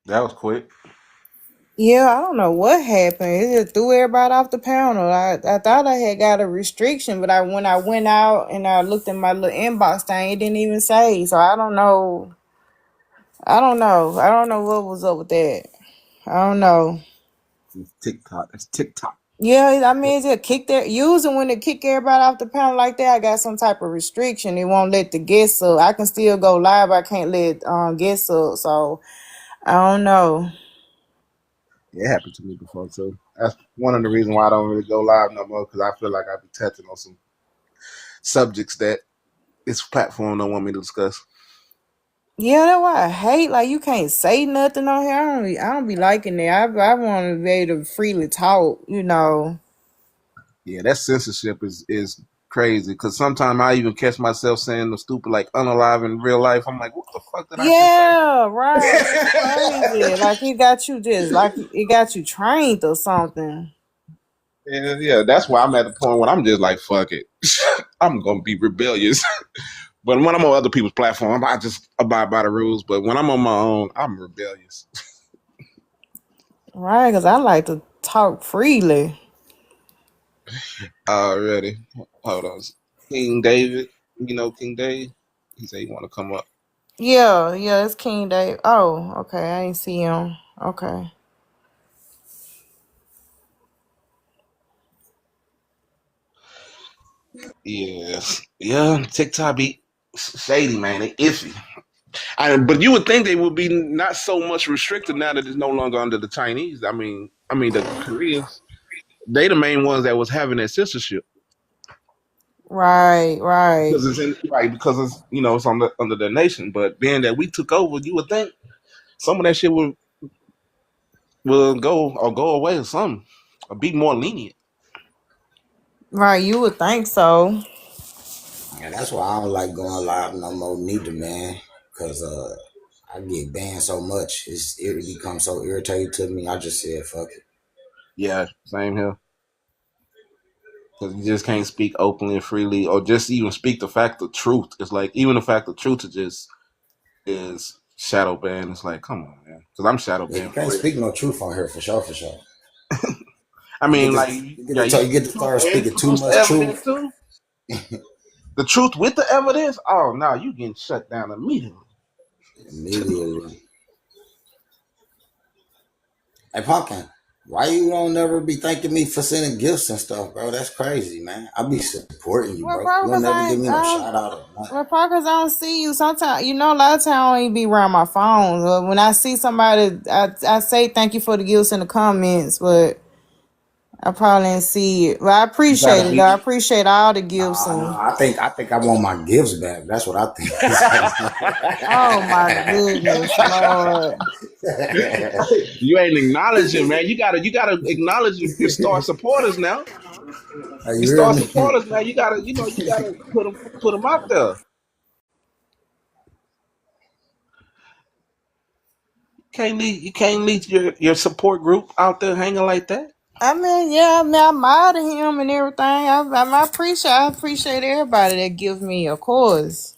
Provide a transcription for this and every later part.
That was quick. Yeah, I don't know what happened. It just threw everybody off the panel. I thought I had got a restriction, but when I went out and I looked in my little inbox thing, it didn't even say. So I don't know. I don't know. I don't know what was up with that. I don't know. It's TikTok. That's TikTok. Yeah, I mean, it's just kick that. Usually when they kick everybody off the panel like that, I got some type of restriction. It won't let the guests up. I can still go live. I can't let guests up. So I don't know. It happened to me before too. That's one of the reasons why I don't really go live no more because I feel like I be touching on some subjects that this platform don't want me to discuss. Yeah, that's why I hate like you can't say nothing on here. I don't be liking that. I want to be able to freely talk. You know. Yeah, that censorship is crazy because sometimes I even catch myself saying the stupid like unalive in real life. I'm like, what the fuck did I just Yeah, right. It's say? crazy. Like it got you just like it got you trained or something. Yeah, that's why I'm at the point when I'm just like, fuck it. I'm gonna be rebellious. But when I'm on other people's platform, I just abide by the rules. But when I'm on my own, I'm rebellious. Right, because I like to talk freely. Already. Hold on. King David, you know King David? He said he wanna come up. Yeah, yeah, it's King Dave. Oh, okay. I ain't see him. Okay. Yes. Yeah, TikTok be shady, man. They iffy. But you would think they would be not so much restricted now that it's no longer under the Chinese. I mean the Koreans. They the main ones that was having that censorship. Right, right. Because it's in right because it's it's under the nation. But being that we took over, you would think some of that shit will go away or something, or be more lenient. Right, you would think so. And that's why I don't like going live no more neither, man. Cause I get banned so much. It becomes so irritating to me. I just said fuck it. Yeah, same here. Because you just can't speak openly and freely, or just even speak the fact of truth. It's like even the fact of truth is shadow banned. It's like, come on, man. Because I'm shadow Yeah, you banned for can't real. speak no truth on here for sure, for sure. I You get mean, to like, yeah, you you speak get the to truth start and speaking too produce the much evidence truth. too. The truth with the evidence. Oh, no, you getting shut down immediately. Immediately. Hey, Pumpkin, why you don't never be thanking me for sending gifts and stuff, bro? That's crazy, man. I be supporting you, Well, bro. You probably don't because never I give ain't, me no shout out or nothing. well, probably 'cause I don't see you. Sometimes, a lot of times I don't even be around my phone. When I see somebody, I say thank you for the gifts in the comments, but I probably didn't see it. But I You appreciate gotta it, though. be. I appreciate all the gifts. Nah, And nah. I think I want my gifts back. That's what I think. oh, my goodness, Lord. You ain't acknowledging, man. You gotta acknowledge your star supporters now. Hey, Your you hear star me? supporters now. You gotta put them out there. You can't leave your support group out there hanging like that. I mean, yeah, I mean, I admire him and everything. I appreciate everybody that gives me, of course.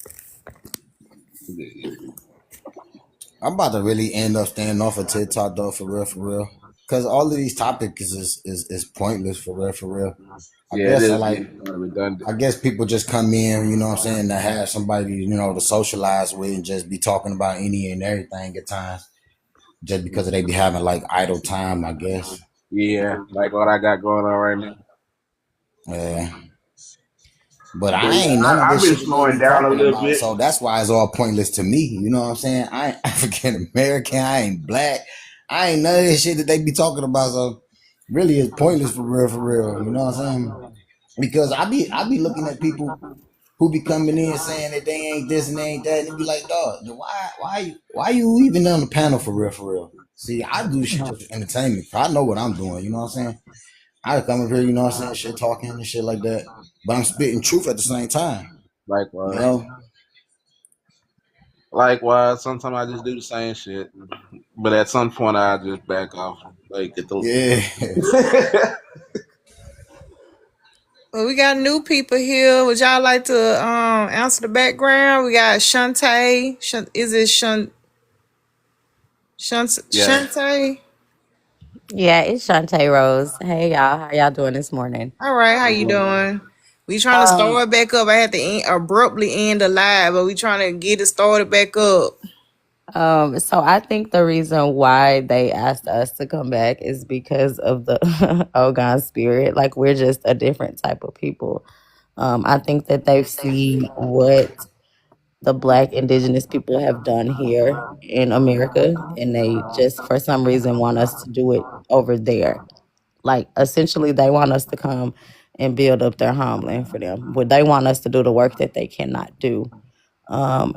I'm about to really end up standing off of TikTok though, for real, for real. Cause all of these topics is pointless for real, for real. I Yeah, it guess is getting kind of redundant. I guess people just come in, you know what I'm saying, to have somebody, to socialize with and just be talking about any and everything at times. Just because they be having like idle time, I guess. Yeah, like what I got going on right now. Yeah. But But I yeah, ain't none of I've this been shit that they slowing be down a talking little about. bit. So that's why it's all pointless to me. You know what I'm saying? I ain't African American. I ain't black. I ain't none of this shit that they be talking about. So really it's pointless for real, for real. You know what I'm saying? Because I be looking at people who be coming in saying that they ain't this and they ain't that, and it be like, dog, why you even on the panel for real, for real? See, I do shit just for entertainment. I know what I'm doing, you know what I'm saying? I come up here, you know what I'm saying, shit talking and shit like that. But I'm spitting truth at the same time. You Likewise, know? likewise. Sometimes I just do the same shit, but at some point I just back off. Like get the. Yeah. Well, we got new people here. Would y'all like to answer the background? We got Shantae. Is it Yeah. Shantae. Yeah, it's Shantae Rose. Hey y'all, how y'all doing this morning? All right, how you Mhm. doing? We trying to Um, start back up. I had to abruptly end the live, but we trying to get it started back up. so I think the reason why they asked us to come back is because of the Ogon spirit. Like we're just a different type of people. I think that they've seen what the Black indigenous people have done here in America, and they just for some reason want us to do it over there. Like essentially, they want us to come and build up their homeland for them. But they want us to do the work that they cannot do.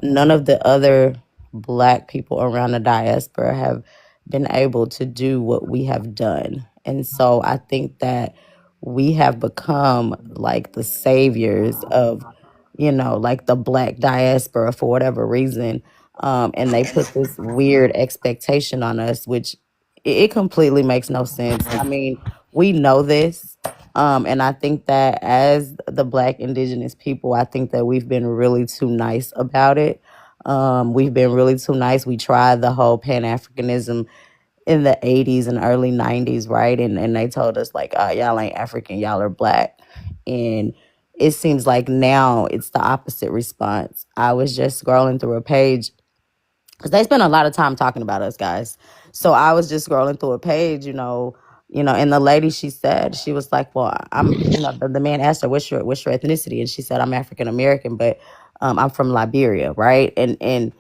None of the other Black people around the diaspora have been able to do what we have done. And so I think that we have become like the saviors of, like the Black diaspora for whatever reason. And they put this weird expectation on us, which it completely makes no sense. I mean, we know this. And I think that as the Black indigenous people, I think that we've been really too nice about it. We've been really too nice. We tried the whole Pan Africanism in the 80s and early 90s, right? And they told us, like, y'all ain't African, y'all are Black. And it seems like now it's the opposite response. I was just scrolling through a page because they spend a lot of time talking about us guys. So I was just scrolling through a page, and the lady, she said, she was like, well, the man asked her, what's your ethnicity? And she said, I'm African American, but I'm from Liberia, right? And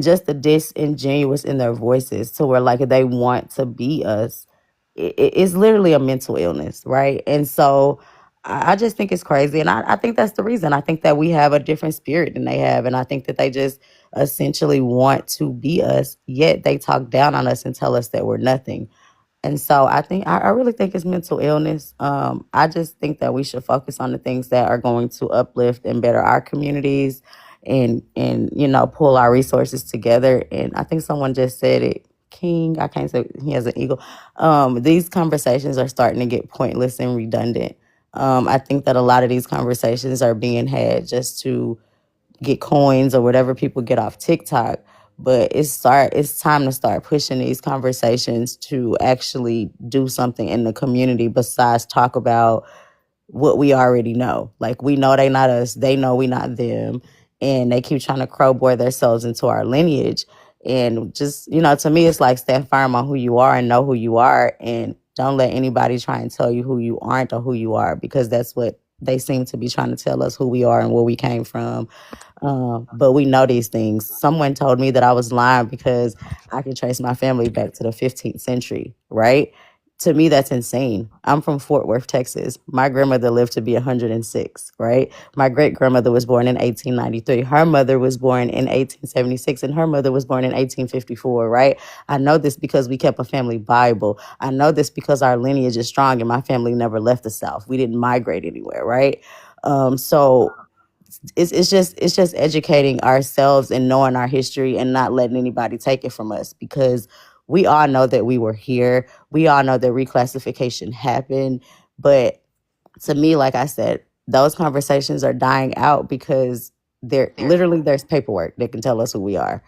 just the disingenuous in their voices to where like they want to be us. It's literally a mental illness, right? And so I just think it's crazy. And I think that's the reason. I think that we have a different spirit than they have. And I think that they just essentially want to be us, yet they talk down on us and tell us that we're nothing. And so I really think it's mental illness. I just think that we should focus on the things that are going to uplift and better our communities and pull our resources together. And I think someone just said it. King, I can't say he has an eagle. These conversations are starting to get pointless and redundant. I think that a lot of these conversations are being had just to get coins or whatever people get off TikTok. But it's time to start pushing these conversations to actually do something in the community besides talk about what we already know. Like we know they not us, they know we not them, and they keep trying to crowbar themselves into our lineage. And just, to me, it's like stand firm on who you are and know who you are, and don't let anybody try and tell you who you aren't or who you are, because that's what they seem to be trying to tell us, who we are and where we came from. But we know these things. Someone told me that I was lying because I can trace my family back to the 15th century, right? To me, that's insane. I'm from Fort Worth, Texas. My grandmother lived to be 106, right? My great grandmother was born in 1893. Her mother was born in 1876, and her mother was born in 1854, right? I know this because we kept a family Bible. I know this because our lineage is strong and my family never left the South. We didn't migrate anywhere, right? So it's just educating ourselves and knowing our history and not letting anybody take it from us, because we all know that we were here. We all know that reclassification happened. But to me, like I said, those conversations are dying out because there's paperwork that can tell us who we are.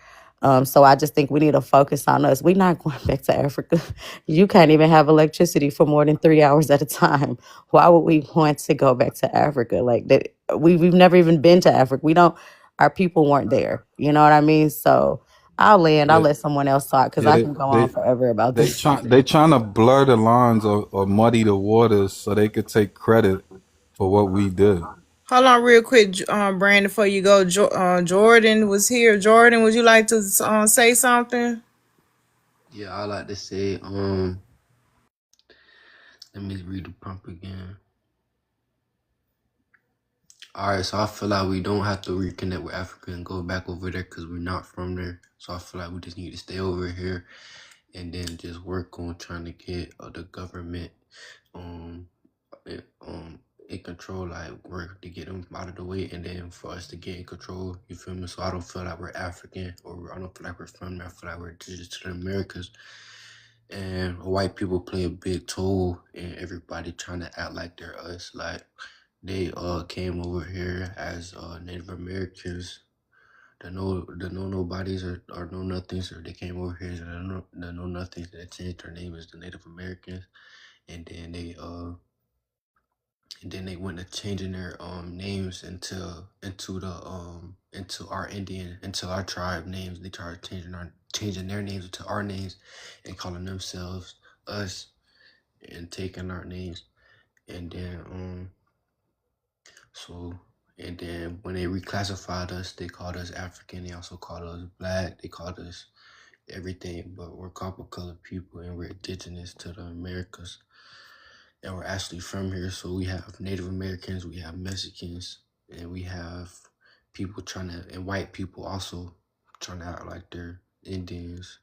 So I just think we need to focus on us. We're not going back to Africa. You can't even have electricity for more than 3 hours at a time. Why would we want to go back to Africa? Like that, we've never even been to Africa. We don't. Our people weren't there. You know what I mean? So I'll land. I'll Yeah, let someone else talk because yeah. I They can go on they forever about they this trying subject. they trying to blur the lines or muddy the waters so they could take credit for what we did. Hold on, real quick, Brandon, before you go. Jordan was here. Jordan, would you like to say something? Yeah, I like to say, let me read the prompt again. Alright, so I feel like we don't have to reconnect with Africa and go back over there because we're not from there. So I feel like we just need to stay over here and then just work on trying to get the government um in, um in control, like work to get them out of the way, and then for us to get in control. You feel me? So I don't feel like we're African, or I don't feel like we're from there. I feel like we're just to the Americas. And white people play a big toll in everybody trying to act like they're us. Like they came over here as Native Americans the no nobodies or no nothings, or they came over here, so the no nothings that changed their name as the Native Americans, and then they went to changing their names into our Indian, into our tribe names. They started changing their names into our names and calling themselves us and taking our names. And then so and then when they reclassified us, they called us African. They also called us black. They called us everything, but we're copper colored people and we're indigenous to the Americas. And we're actually from here. So we have Native Americans, we have Mexicans, and we have people and white people also trying to act like they're Indians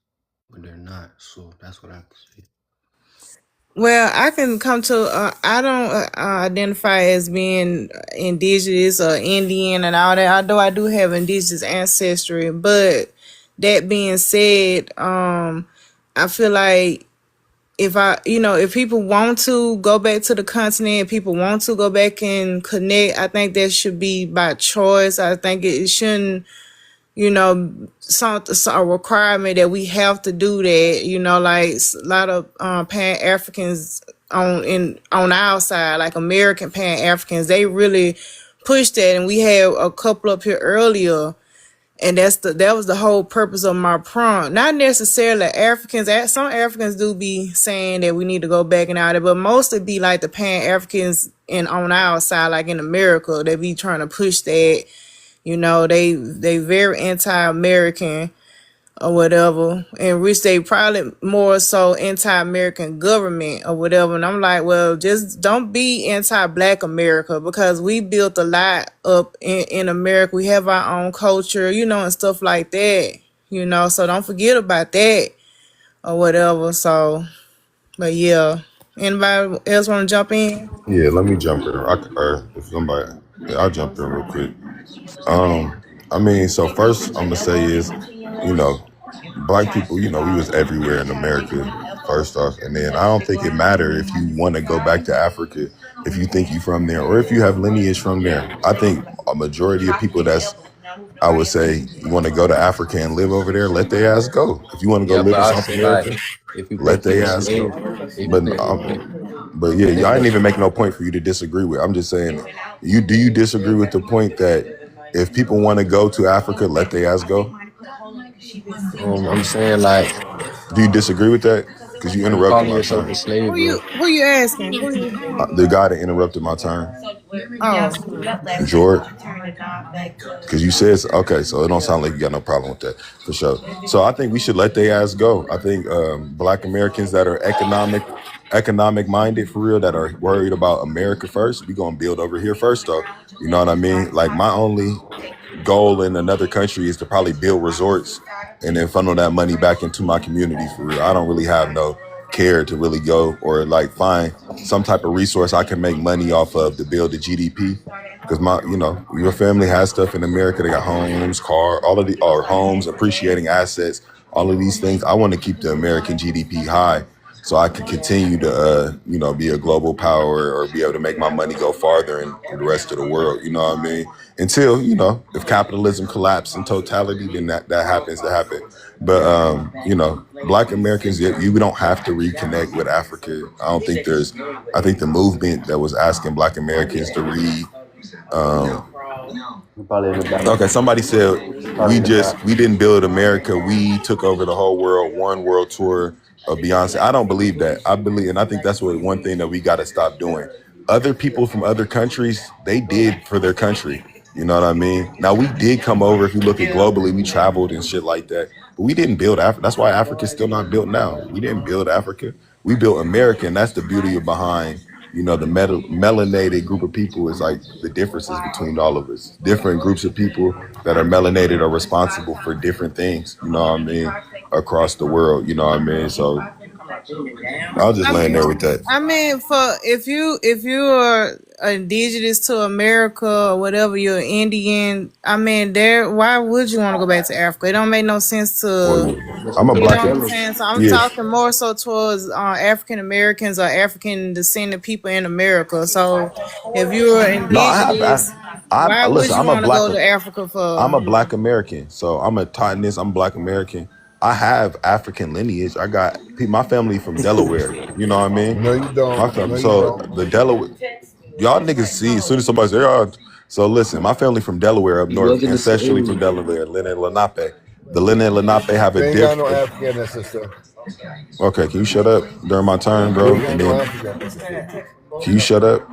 when they're not. So that's what I have to say. Well, I can come to. I don't identify as being indigenous or Indian and all that. Although I do have indigenous ancestry, but that being said, I feel like if people want to go back to the continent, people want to go back and connect, I think that should be by choice. I think it shouldn't, some a requirement that we have to do that. Like a lot of Pan Africans on our side, like American Pan Africans, they really push that, and we had a couple up here earlier. And that was the whole purpose of my prompt. Not necessarily Africans. Some Africans do be saying that we need to go back and out there, but mostly be like the Pan Africans on our side, like in America, they be trying to push that. They very anti-American or whatever, in which they probably more so anti-American government or whatever. And I'm like, well, just don't be anti-Black America, because we built a lot up in America. We have our own culture, and stuff like that, so don't forget about that or whatever. So, but yeah, anybody else want to jump in? Yeah, let me jump in. Or if somebody, yeah, I'll jump in real quick. I mean, so first I'm gonna say is, you know, black people, we was everywhere in America, first off, and then I don't think it matter if you want to go back to Africa, if you think you from there, or if you have lineage from there. I think a majority of people I would say, you want to go to Africa and live over there, let their ass go. If you want to go Yeah, live but in I South say like America, if you let think you their from ass go. there, if you But think but yeah, I ain't even make no point for you to disagree with. I'm just saying, do you disagree with the point that if people want to go to Africa, let their ass go? I'm saying like Do you disagree with that? Because you are you interrupted calling my yourself turn. a slave, Who you bro? who you asking? Who you? The guy that interrupted my turn, Oh, George, because you said okay, so it don't sound like you got no problem with that for sure. So I think we should let their ass go. I think Black Americans that are economic minded for real, that are worried about America first, we gonna build over here first though. You know what I mean? Like my only goal in another country is to probably build resorts and then funnel that money back into my community for real. I don't really have no care to really go or like find some type of resource I can make money off of to build the GDP. Because your family has stuff in America. They got homes, all of or homes, appreciating assets, all of these things. I want to keep the American GDP high so I can continue to, be a global power or be able to make my money go farther in the rest of the world. You know what I mean? Until, if capitalism collapses in totality, then that happens to happen. But, Black Americans, we don't have to reconnect with Africa. I think the movement that was asking Black Americans to read. Okay, somebody said we didn't build America. We took over the whole world, one world tour of Beyonce. I don't believe that. And I think that's one thing that we got to stop doing. Other people from other countries, they did for their country. You know what I mean? Now we did come over. If you look at globally, we traveled and shit like that. But we didn't build Africa. That's why Africa's still not built now. We didn't build Africa. We built America, and that's the beauty behind the melanated group of people is like the differences between all of us. Different groups of people that are melanated are responsible for different things, you know what I mean, across the world, you know what I mean? So I'll just land there with that. I mean, for if you are indigenous to America or whatever, you're Indian. I mean, why would you want to go back to Africa? It don't make no sense to. Well, I'm a You know Black. what I'm saying? So I'm talking more so towards African Americans or African descendant people in America. So if you're indigenous, Why would listen. you I'm a want to black. go to Africa I'm for? a black American, so I'm a Titanist. I'm black American. I have African lineage. I got my family from Delaware. You know what I mean? No, you don't. My No, family. you So don't. the Delaware, y'all niggas see as soon as somebody say, "Oh," so listen, my family from Delaware up You north, wasn't the ancestrally from same. Delaware, Lenape Lenape. The Lenape Lenape have a You ain't got no different. African ancestor. Okay, can you shut up during my turn, bro? You ain't And no then African ancestor. can you shut up?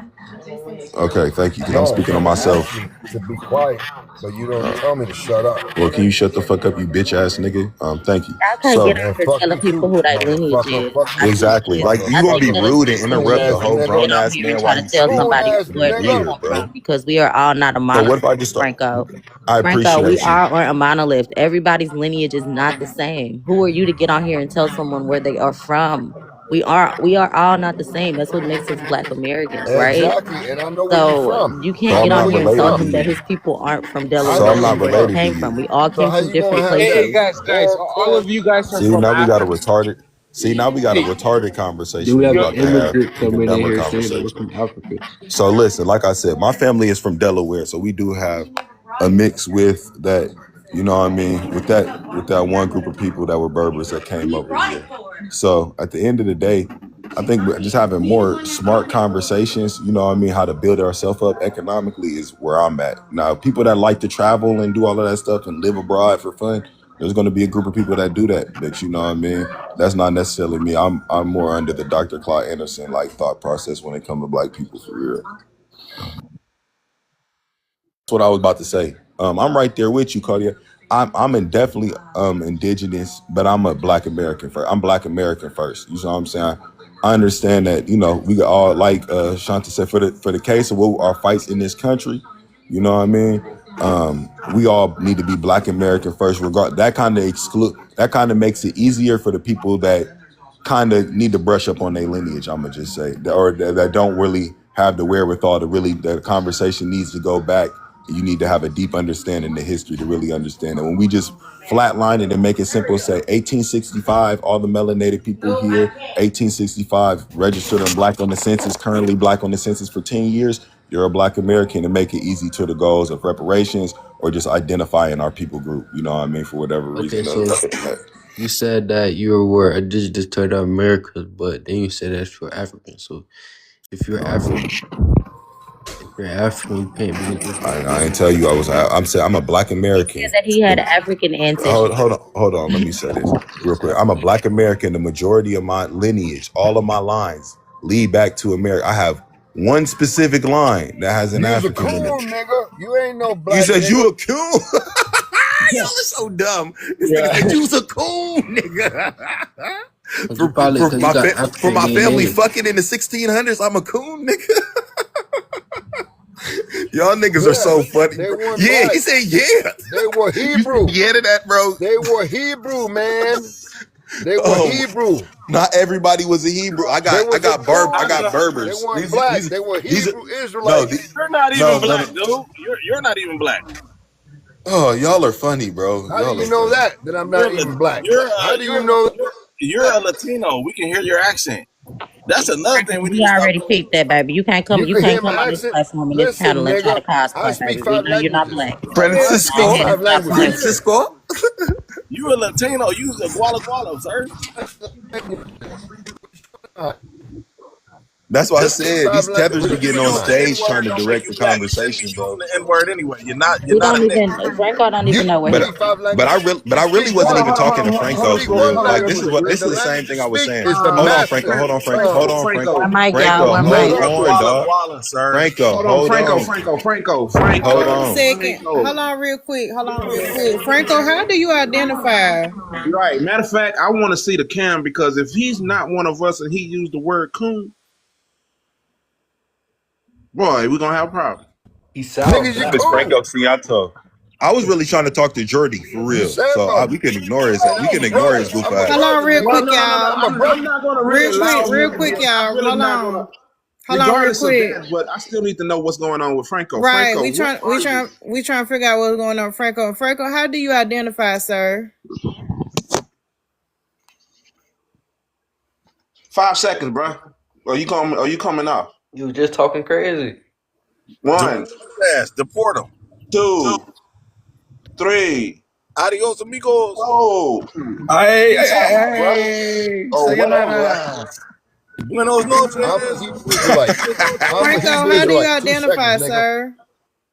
Okay, thank you, because I'm No, speaking on I myself. asked you to be quiet, but you don't tell me to shut up. Well, can you shut the fuck up, you bitch ass nigga? Thank you. Y'all can't get So out And here fuck telling you people too, who their lineage motherfucker. is. Fuck you too, exactly, like you motherfucker. gonna Y'all be can't tell us rude and Coon interrupt the ass whole nigga. get grown on ass here and man try while to you tell speak. Coon somebody ass where they nigga. Weird, come bro. from because we are all not a So what if I monolith, just start? Franco. I Franco, we appreciate you. are a monolith. Everybody's lineage is not the same. Who are you to get on here and tell someone where they are from? We are all not the same. That's what makes us Black Americans, right? Exactly, and I know where you So from. you So can't I I'm get know on not where here you and tell related to from. him that you. his people aren't from I So know Delaware I'm where not and you where they from. related to came from. you. We all So came how from you gonna different have Hey, that places. guys, war all cry? of you guys are See, from now we got a Africa. retarded. See, now we got a Hey, retarded Then conversation. we We have you an about to have immigrant even coming in dumber here saying that we're conversation. from Africa. So listen, like I said, my family is from Delaware, so we do have a mix with that. You know what I mean? With that one group of people that were Berbers that came over here. So at the end of the day, I think we're just having more smart conversations. You know what I mean? How to build ourselves up economically is where I'm at. Now, people that like to travel and do all of that stuff and live abroad for fun, there's going to be a group of people that do that. But you know what I mean? That's not necessarily me. I'm more under the Dr. Claude Anderson like thought process when it comes to black people for real. That's what I was about to say. I'm right there with you, Claudia. I'm definitely indigenous, but I'm a Black American first. I'm Black American first. You know what I'm saying? I understand that, we all like Shanta said, for the case of what our fights in this country, you know what I mean? We all need to be Black American first. That kind of makes it easier for the people that kind of need to brush up on their lineage. I'm gonna just say, or that don't really have the wherewithal to really. The conversation needs to go back. You need to have a deep understanding of history to really understand it. When we just flatline it and make it simple, say 1865, all the melanated people here, 1865 registered and black on the census, currently black on the census for 10 years. You're a Black American, and make it easy to the goals of reparations or just identifying our people group. You know what I mean? For whatever Okay, reason. so you said that you were indigenous to the Americas, but then you said that you're African. So if you're African, you can't be indigenous. I ain't tell you I was. I'm saying I'm a Black He said American. that he had African ancestry. Hold on. Let me say this real quick. I'm a Black American. The majority of my lineage, all of my lines, lead back to America. I have one specific line that has an You's a African in it. coon, nigga. You ain't no You black said nigga. you a coon. Y'all are so dumb. This nigga said you was a coon, nigga. Cause you probably cause you got For African my family DNA. fucking in the 1600s, I'm a coon, nigga. Y'all niggas are Yeah, so funny. they weren't Yeah, black. he said yeah. They were You said Hebrew. yeah to that, bro. They were Hebrew, man. They were Oh, Hebrew. not everybody was a Hebrew. I They got was a They Berbers. weren't black. They were These are Hebrew no, Israelites. you're not no. even black, dude. You're not even black. Oh, y'all are funny, bro. How do Y'all you are know funny. that I'm not even black? You're How do you know you're that? a Latino. We can hear your accent. That's another thing we need We to stop already doing. picked that, baby. You can't come. You You can can't hear my come on this accent. platform in this Listen, panel and try nigga, to I cosplay, speak baby. We 5 know you're not languages. black. I Go speak Francisco, ahead and 5 stop languages. playing with us. Francisco. You a Latino. You's a Guala Guala, sir. That's why I I speak said 5 these tethers be languages. getting Even on using the N stage trying word to don't make direct you the black. You shouldn't be conversation, bro. using the N word anyway. You're We not a don't nigga. even. Franco don't You even know what But he. speak 5 but languages. You I really speak wasn't one. even talking to You Franco speak for real. one Like this language. is And the the same language you thing I was speak saying. is the Hold on, Franco. master Hold on, Franco. Hold tongue. on, Franco. One mic, y'all. Franco, One hold mic. You're a on, Guala dog. Guala, sir. Franco, Hold on, hold Franco, on. Franco, Franco, Hold Hold on a Franco, on. second. Franco. Hold on real quick. Hold on real quick. Franco, how do you identify? Right. Matter of fact, I want to see the cam because if he's not one of us and he used the word coon, boy, we're gonna have a problem. He sounds Niggas, you black. It's Franco cool. Triato. I was really trying to talk to Jordy for You real. said So about we can ignore his I'm a brother. goof I'm a ass. Hold on brother, real nigga. Well, quick, no. y'all. I'm not gonna really allow Real him to quick, get. I'm y'all. really Hold not gonna. on. Hold on real Regardless of quick. that, but I still need to know what's going on with Franco. Right. Franco, We what trying are we you? trying we trying to figure out what's going on with Franco. Franco, how do you identify, sir? 5 seconds, bro. Are you coming? Are you coming off? You was just talking crazy. One, Deport his ass. Deport him. 2. 2, 3, Adios, amigos. 4. Hey, Peace out, my brother. hey, Or whatever. sayonara. Buenos I'm a noches. Hebrew Israelite. Buenos I'm a noches. Franco, Hebrew how do you Israelite. 2 identify, seconds, nigga. sir?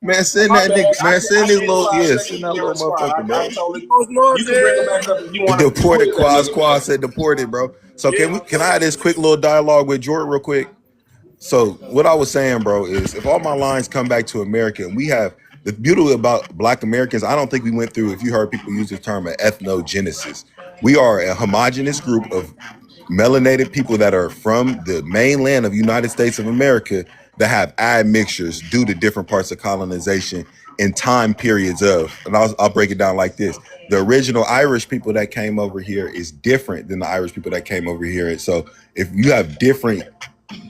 Man, send My that bad. nigga, man, send I this can't little, respond. yeah, Say send you that can't little respond. motherfucker, I bro. totally. Buenos You can bring him back noches. up if you want to Deported. kill that Quaz nigga. Quaz said deported, bro. So Yeah. can I have this quick little dialogue with Jordan real quick? So what I was saying, bro, is if all my lines come back to America, and we have the beauty about Black Americans, I don't think we went through. If you heard people use the term of ethnogenesis, we are a homogenous group of melanated people that are from the mainland of United States of America that have admixtures due to different parts of colonization in time periods of. And I'll break it down like this: the original Irish people that came over here is different than the Irish people that came over here. And so if you have different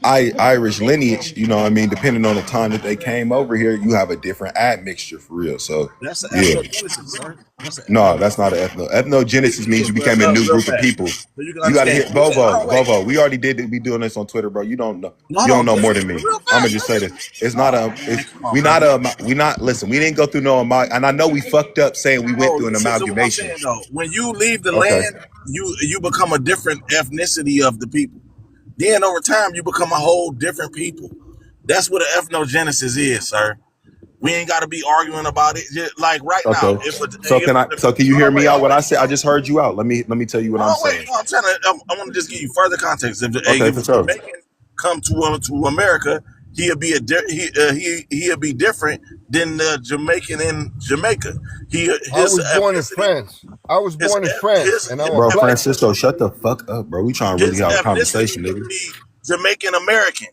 Irish lineage, you know what I mean, depending on the time that they came over here, you have a different admixture for real. So That's the yeah. ethnogenesis, sir. That's the No, ethnogenesis. that's not an ethnogenesis means you became a new Real group of fast, people. so you can You gotta understand. hear Bobo. We already did be doing this on Twitter, bro. You don't know. No, You no, don't know more listen, than me. real I'm gonna fast, just man. say this. It's not a. Man, It's come on, we not brother. a. We not. Listen, we didn't go through no and I know we fucked up saying we went Oh, through an listen to what I'm amalgamation. saying though. When you leave the Okay. land, you become a different ethnicity of the people. Then over time, you become a whole different people. That's what an ethnogenesis is, sir. We ain't got to be arguing about it. Just like right now, Okay. if So can I? So can you hear me hold out? on, What wait, I said? I just heard you out. Let me tell you what I'm saying. no, I'm trying to. I want to just give you further context. Okay, If for a sure. Jamaican come to America, he'll be he'll be different than the Jamaican in Jamaica. I His was born in ethnicity, France. I was his born in France, his and I'm a Bro, black Francisco, shut the fuck up, bro. We trying to really his have a ethnicity conversation, will nigga. be Jamaican American.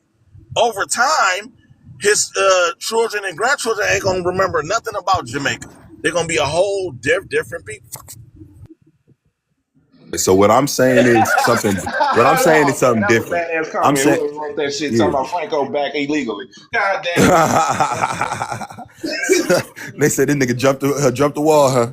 Over time, his children and grandchildren ain't gonna remember nothing about Jamaica. They're gonna be a whole different people. So what I'm saying is something. What I'm saying is Oh man, something that was a different. badass I'm comment. saying, Whoever wrote that shit yeah. talking about Franco back illegally. God damn it. They said this nigga jumped the wall, huh?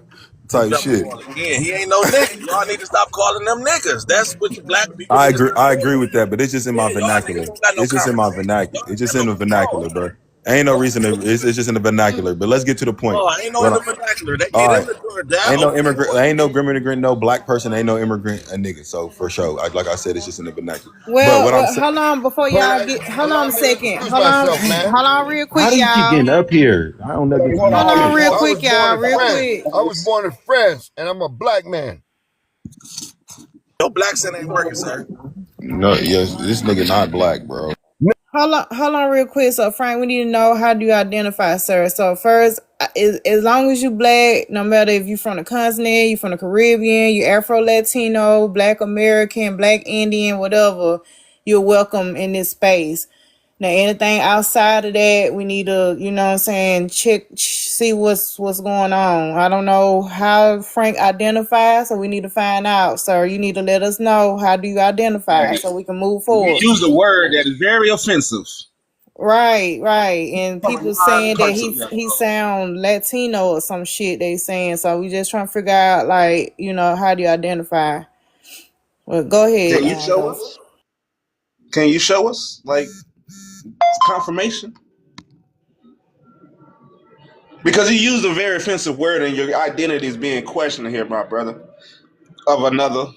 He Type jumped the shit. wall again. He ain't no nigga. Y'all need to stop calling them niggas. That's what you black people I need to agree. stop I agree doing. with that, but it's just in my Yeah, y'all niggas vernacular. don't got no It's just in my conversation. vernacular. Y'all It's ain't just got in no the vernacular, control. bro. Ain't no reason to. It's just in the vernacular. But let's get to the point. Oh, ain't no in When the vernacular. They all get in right, the door. That ain't no open the immigrant. door. Ain't no immigrant. No black person. Ain't no immigrant. A nigga. So for sure, like I said, it's just in the vernacular. But what I'm Well, saying. hold on before But y'all get. Hold on allow a me to second. introduce myself, man. Hold on, real How quick, do you keep y'all. getting up here? I don't know. Hey, hold Hold on, on, real I quick, was born y'all. in Real France. quick. I was born in France, and I'm a black man. Your black sin ain't working, sir. No, yes, this nigga not black, bro. Hold on, real quick. So, Frank, we need to know, how do you identify, sir? So, first, as long as you black, no matter if you from the continent, you from the Caribbean, you Afro Latino, Black American, Black Indian, whatever, you're welcome in this space. Now, anything outside of that, we need to, you know what I'm saying, see what's going on. I don't know how Frank identifies, so we need to find out. Sir, you need to let us know, how do you identify so we can move you forward. used a word that is very offensive. Right. And From a people saying that non-person. he sound Latino or some shit they saying. So we just trying to figure out, like, how do you identify? Well, go Can ahead, you show Ghost. us? Can you show us like confirmation? Because you used a very offensive word and your identity is being questioned here, my brother. Of another.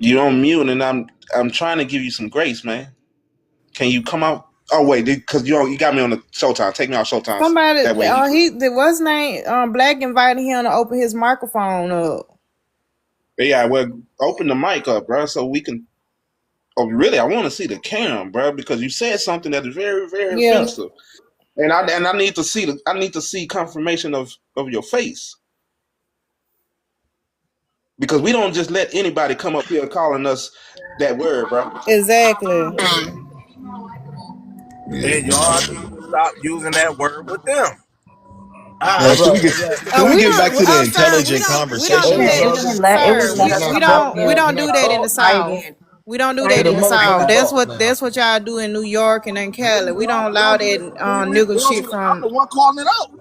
You on mute, and I'm trying to give you some grace, man. Can you come out? Oh wait, because you got me on the Showtime. Take me out Showtime. Somebody, That way he can. what's name? Black invited him to open his microphone up. Yeah, well, open the mic up, bro, so we can. Oh, really? I want to see the cam, bro, because you said something that is very, very Yeah, offensive, and I need to see I need to see confirmation of your face, because we don't just let anybody come up here calling us that word, bro. exactly. And y'all need to stop using that word with them. Man, Hold up, hold up. can we We get back don't. to the Oh, sir, intelligent we don't do conversation, Hey, that, It bro? wouldn't let. It sir. wouldn't let us can I talk. talk, We man? don't Can I do that in the talk? Try South. again. We don't do Try that Can a in the again. South. motherfucker That's talk, what man? y'all do in New York and in Cali. We don't allow that I'm nigga shit the from. one calling it out.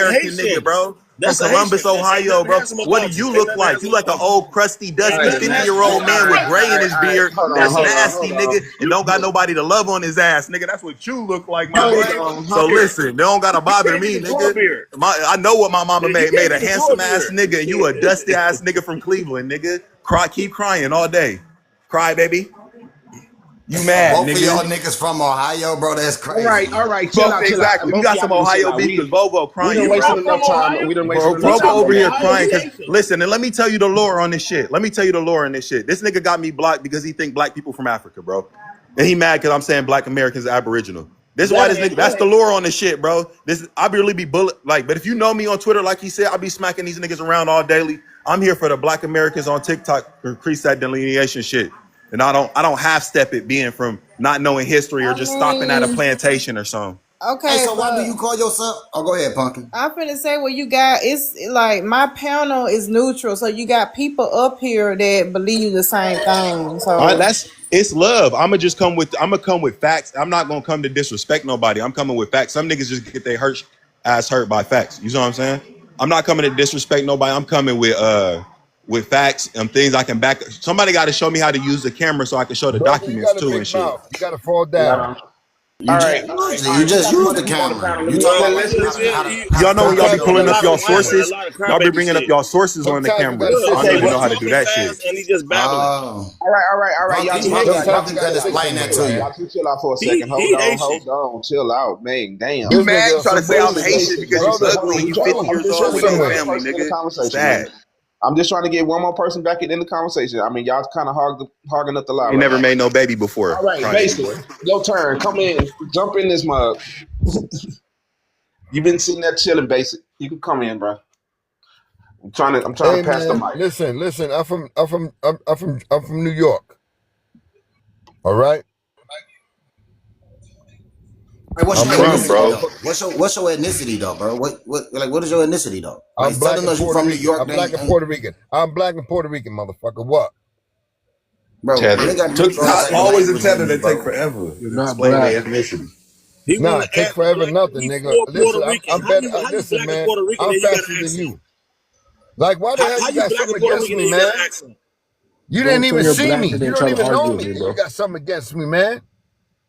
a American nigga, Haitian. bro. From That's a Columbus, Haitian. Can't say Ohio, nothing bro. handsome What do about you. you Ain't look nothing like? You handsome like an about you. old, crusty, Ain't dusty nothing handsome. 50-year-old man with gray in his All right. beard Hold on, that's hold on, nasty, hold on. nigga, and don't got nobody to love on his ass, nigga. That's what you look like, my No, boy. he ain't with the So tour beard. listen, they don't gotta You bother came with me, the tour nigga. beard. I know what my mama You made came a with the tour handsome ass beard. nigga, and you a dusty ass nigga from Cleveland, nigga. Keep crying all day. Cry, baby. You mad, Both of y'all nigga. niggas from Ohio, bro. That's crazy. All right, chill out, chill out. Exactly. We Both got of some y'all need to chill Ohio out. beef because Bobo We crying. done You wasted right. enough time. We done wasted Bro, enough Bobo time. over here Ohio. crying because listen, and let me tell you the lore on this shit. Let me tell you the lore on this shit. This nigga got me blocked because he think black people from Africa, bro. And he mad because I'm saying black Americans are Aboriginal. This is why this nigga, that's the lore on this shit, bro. This I really be bullet like, but if you know me on Twitter, like he said, I be smacking these niggas around all daily. I'm here for the black Americans on TikTok to increase that delineation shit. And I don't half step it being from not knowing history or I just stopping at a mean, plantation or something. Hey, okay, so why do but you call yourself? Oh, go ahead, Pumpkin. I'm finna say what you got. It's like my panel is neutral, so you got people up here that believe the same thing. So It's love. I'm gonna come with facts. I'm not gonna come to disrespect nobody. I'm coming with facts. Some niggas just get their ass hurt by facts. You know what I'm saying? I'm not coming to disrespect nobody. I'm coming with facts and things I can back. Somebody got to show me how to use the camera so I can show the Brother, you documents got a too big and shit. mouth. You got to fall All down. right. You just use the camera. You talk Well, about Y'all know when y'all be Sometimes you pulling gotta up y'all sit down. sources, y'all be bringing up y'all sources on the Sometimes you camera. gotta I sit don't down. really know how to do that shit. And he just babbling. Oh, All right. Y'all Pumpkin, two, Pumpkin can Sit explain that somewhere, to you. man. y'all two chill out for a He second. Hold Haitian. on. Chill out, man. Damn. You This mad? You nigga, try to say I'm this Haitian nigga, because you brother, ugly and you bro, 50 years I'm just old trying to with get no somewhere. one more family, person in the nigga. conversation, Sad. man. I'm just trying to get one more person back in the conversation. I mean, y'all kind of hogging up the lie You right never now. made no baby before. All right, Crying basic. boy. Your turn. Come in. Jump in this mug. You've been sitting there chilling, basic. You can come in, bro. I'm trying to Hey pass the man, mic. listen. I'm from New York. All right. Hey, what's I'm your Where you from, ethnicity originally. bro? though? What's your ethnicity though, bro? What is your ethnicity though? Like I'm black telling and us you Puerto from New Rican. York, I'm black and Puerto Rican. I'm black and Puerto Rican, motherfucker. What? bro. You ain't Tether. got to neutralize your Always a language with tether me, that take bro. forever. You're not Explain black. their ethnicity. He Nah, want it to take act forever like nothing, he nigga. full Puerto Listen, Rican. I'm How better. you Listen, black and man. Puerto Rican I'm and you got faster an than accent? you. Like, why the hell How you you got black something and Puerto against Rican me, and you got man? an accent? You Don't didn't show even your see me. black and You then don't try to even know argue with me, me, and you bro. got something against me, man.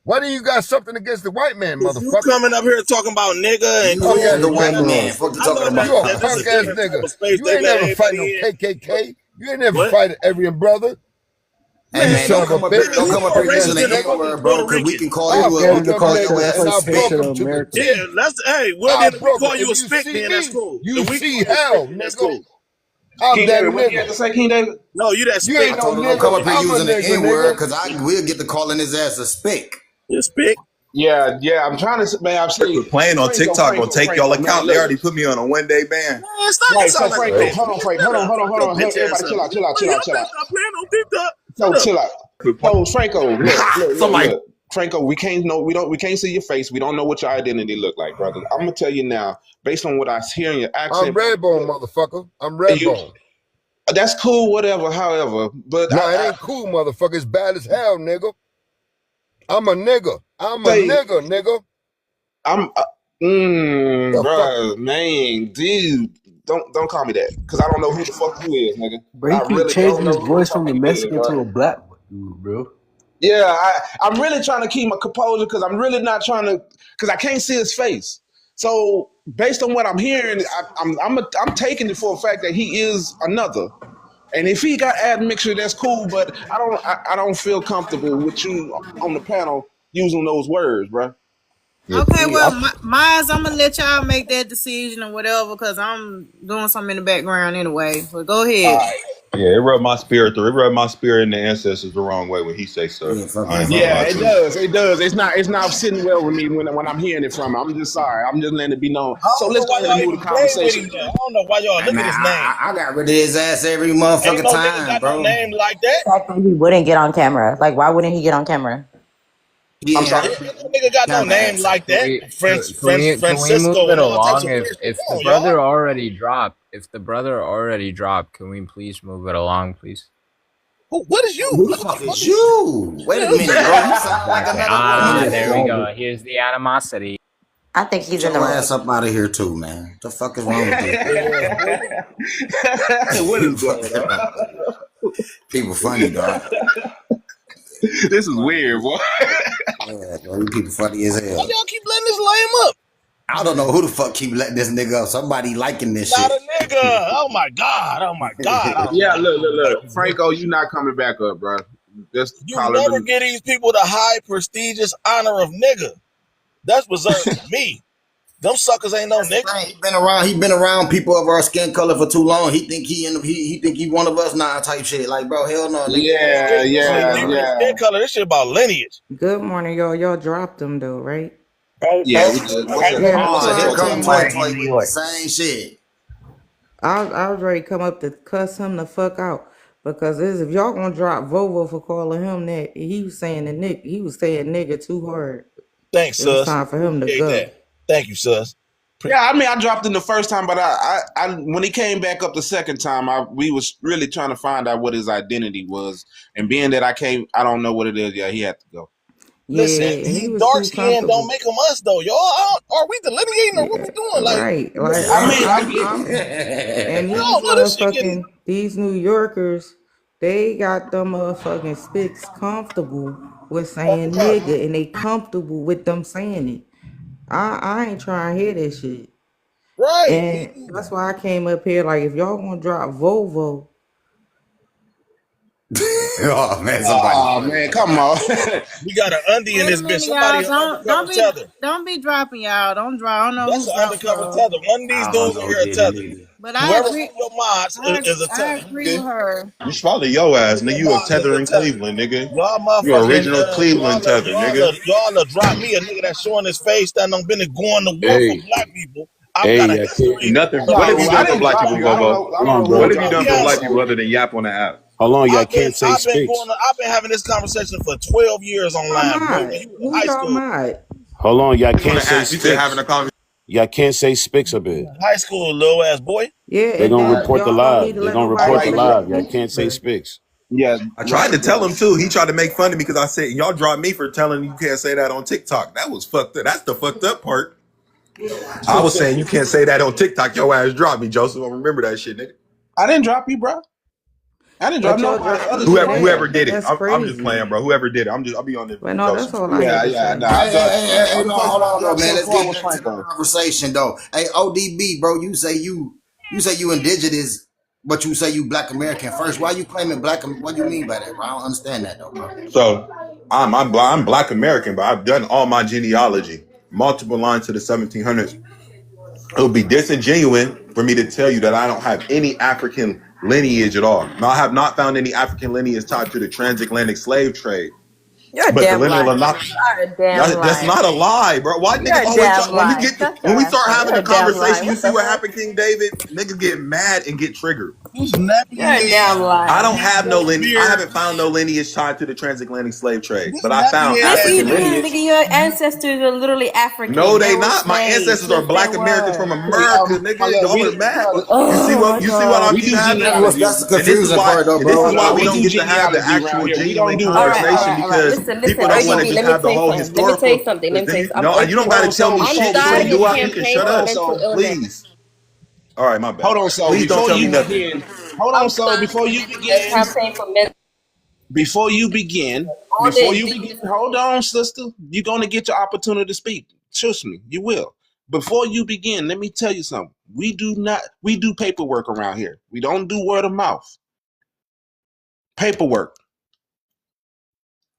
Why do you got something against the white man, Cause you motherfucker? coming up here talking about nigga and You Punk is ass the Turn your white nigga. camera man. off. Fuck you I know talking You about? a that this is punk a ass different type nigga. of space You they ain't let never fight everybody no in. KKK. You ain't never What? fight an Aryan brother. Hey You man, son don't of a come up here. bitch. Don't Who come up more here Punk ass using racist the than a nigga. N fucking word, bro. Puerto Because we Rican? can call I'll you Get we in broke the can up call car, your niggas sir. ass and a First I'll station broke spick. of them to a America. Yeah, 10. that's hey. Well I'll then, if we broke them. call you If a you spick, see then that's me, cool. you If we call see you a spick, hell, then that's nigga. cool. I'm King that David, what you have nigga. to say, King David? No, you that You spick. ain't I no told him don't nigga. come up here I'm a using the nigga, N word nigga. because we'll get to calling his ass a spick. You spick. Yeah. I'm trying to, man. I've seen Quit playing on TikTok gonna take y'all Franco, man. account. They Look, already put me on a 1-day ban. Man, stop. You right. So sound like a Franco, Right. bitch. hold on, Man, Franco, shut up. Shut your bitch Everybody, ass up. chill out. Y'all better stop playing on TikTok. So Shut up. chill out. Quit playing. So Franco, Somebody look. Franco, we can't see your face. We don't know what your identity look like, brother. I'm gonna tell you now, based on what I hear in your I'm accent, Redbone, motherfucker. I'm you Redbone. that's cool, whatever, however. But No, it ain't cool, motherfucker. It's bad as hell, nigga. I'm a nigga. I'm a say nigga, nigga. I'm, The fuck? bruh, man, dude, don't call me that, cause I don't know who the fuck you is, nigga. Bro, he I keep really don't changing his know who the voice fuck from a you is, Mexican bro. to a black dude, bro. Yeah, I'm really trying to keep my composure because I'm really not trying to, because I can't see his face. So based on what I'm hearing, I'm taking it for a fact that he is another. And if he got admixture, that's cool. But I don't feel comfortable with you on the panel using those words, bro. Yeah, okay, please. well, mine's I'm gonna let y'all make that decision or whatever, because I'm doing something in the background anyway. But go All ahead. right. Yeah, it rubbed my spirit through. It rubbed my spirit and the ancestors the wrong way when he say stuff. Yeah, fuck I it, ain't fuck gonna it. Yeah, lie it to you. does. It does. It's not sitting well with me when I'm hearing it from him. I'm just sorry. I'm just letting it be known. I So don't let's know go why ahead and y'all move even the play with conversation. him. There. I don't know why y'all Hey look man, at his name. I got rid of his ass every Ain't motherfucking no nigga time, got no bro. name like that. The fact that he wouldn't get on camera. Like, why wouldn't he get on camera? He I'm ain't sorry. have Ain't no nigga got no camera name access. like that. Can we move Francisco it and all types along? of weird shit. If Come the on, brother y'all. already dropped, can we please move it along, please? What is you, Who the fuck is motherfucker? you? Wait a minute, bro. You sound like Exactly. another one, There we nigga. go. Here's the animosity. I think he's Get in the your room. ass up out of here too, man. The fuck is wrong with these Big people? ass nigga. What is going Fucking on? people funny, dog. This is weird, boy. Yeah, bro, these people funny as Why hell. y'all keep letting this lame up? I don't know who the fuck keep letting this nigga up. Somebody liking this Not shit. a nigga. Oh my god. Oh my god. I don't know Yeah, why you look, coming back. Franco, you not coming back up, bro. Just You call it never a, give these people the high prestigious honor of nigga. That's reserved for me. Them suckers ain't no That's the nigga. thing. He been around people of our skin color for too long. He think he think he one of us now type shit. Like, bro, hell no, nigga. yeah, This ain't yeah, deeper than yeah, skin color. This shit about lineage. Good morning, y'all. Y'all dropped them though, right? yeah. We did. What's up? Yeah, that's Oh, what here I come came Toy up. Toy with the same shit. I was ready to come up to cuss him the fuck out because if y'all gonna drop Vovo for calling him that, he was saying nigga too hard. Thanks, It was sus. time for him to Appreciate go. that. Thank you, sus. Yeah, I mean, I dropped him the first time, but I when he came back up the second time, we was really trying to find out what his identity was, and being that I don't know what it is. Yeah, he had to go. Listen, Yeah, he he was dark too skinned don't comfortable. make him us though, y'all. Are we delineating or what we Yeah, doing? Like, right. Like I mean, I I'm and I these don't know. This shit getting motherfucking these New Yorkers, they got them motherfucking spits comfortable with saying nigga, and they comfortable with them saying it. I ain't trying to hear that shit. right. And that's why I came up here. Like, if y'all gonna drop Volvo, Oh man, somebody oh funny. man, come on. We got an undie in Wait a this bitch. minute, Somebody y'all. an undercover tether. Don't be dropping y'all. Don't drop. I don't know That's who's an dropping undercover her. tether. One of these I don't dudes know in who here a did it tether. either. But I Whoever one agree. of your mods is a I tether. agree with Nigga. her. You swallow your ass, nigga. Your You a mods is tether a in tether. Cleveland, nigga. Y'all You a motherfucking original Cleveland tether, nigga. y'all drop me a nigga that's showing his face that done been going to war for Hey, black people. I've got a hey, I can't. history Nothing. of What have No, you I done for didn't black drop people, you. I don't Vovo? know. I Hold don't on, know who What bro. have you dropped done you. for I'm black yes. people sorry. other than yap on the app? Hold on, y'all can't say I've been Spicks. going I've been having this conversation for 12 years y'all online, boy. When mad? you were in Who high y'all school, mad? Hold on, y'all On can't the say app, you said having Spicks. a conversation. Y'all can't say Spicks a bit. little ass boy. Yeah, They're and gonna then All report the y'all don't need live. to They're let gonna nobody report the right. say live. it Y'all can't say either. Spicks. Yeah, I tried right. to tell him too. He tried to make fun of me because I said y'all dropped me for telling you can't say that on TikTok. That was fucked up. That's the fucked up part. I was saying you can't say that on TikTok. Your ass dropped me, Joseph. I remember that shit, nigga. I didn't drop you, bro. I didn't drop But y'all nobody drop, other than yeah, Whoever Random. did it, that's I'm just crazy. playing, bro. Whoever did it, I'll be on there But with no, that's Joseph. all I had Yeah, to yeah. say. No, I dropped. Hey, No, hold on though, yeah, man. so Let's far get was back to the Franco. conversation though. Hey, ODB, bro, you say you indigenous, but you say you Black American first. Why you claiming Black? What do you mean by that, bro? I don't understand that though, bro. So I'm Black American, but I've done all my genealogy, multiple lines to the 1700s. It would be disingenuous for me to tell you that I don't have any African lineage at all. Now, I have not found any African lineage tied to the transatlantic slave trade. You're a But the damn lineal liar. of not You are a damn that's liar. not a lie, bro. Why You're niggas a always try damn when liar. Shut when your we ass start up. having You're a a damn liar. conversation, you What see the what fuck? happened, King David? Niggas get mad and get triggered. Who's nappy You're a damn head, I liar. don't have no lineage. I beard? haven't found no lineage tied to the transatlantic slave trade, This but I nappy found head Yes, ass you African do, nigga. lineage. nigga. Your ancestors are literally No, African. They they were not. My slaves. ancestors are Yes, they Black Americans from were. Hey, America, nigga. Khalil, Y'all are mad. You see Oh what my you see what I god. we keep do having, genealogy. That's the and this is confusing why part though, and this bro. is No, why no, we we don't do get to have the genealogy around actual here. We don't genuine do All word of right, all conversation mouth. right, all right. because Listen, people listen. don't want to ODB, just let me have the tell you whole something. Let me tell you historical. something. Let me tell you something. I'm No, you don't OD. got to Hold on, tell me so I'm shit. Just say before starting you do a I? You can campaign shut hold for on, up, mental so illness. please. All right, my bad. hold on, so Please don't before tell me you nothing. begin, hold on, I'm so starting before you begin, all this. hold on, sister. You're gonna get your opportunity to speak. Trust me, you will. Before you begin, let me tell you something. We do paperwork around here. We don't do word of mouth. Paperwork.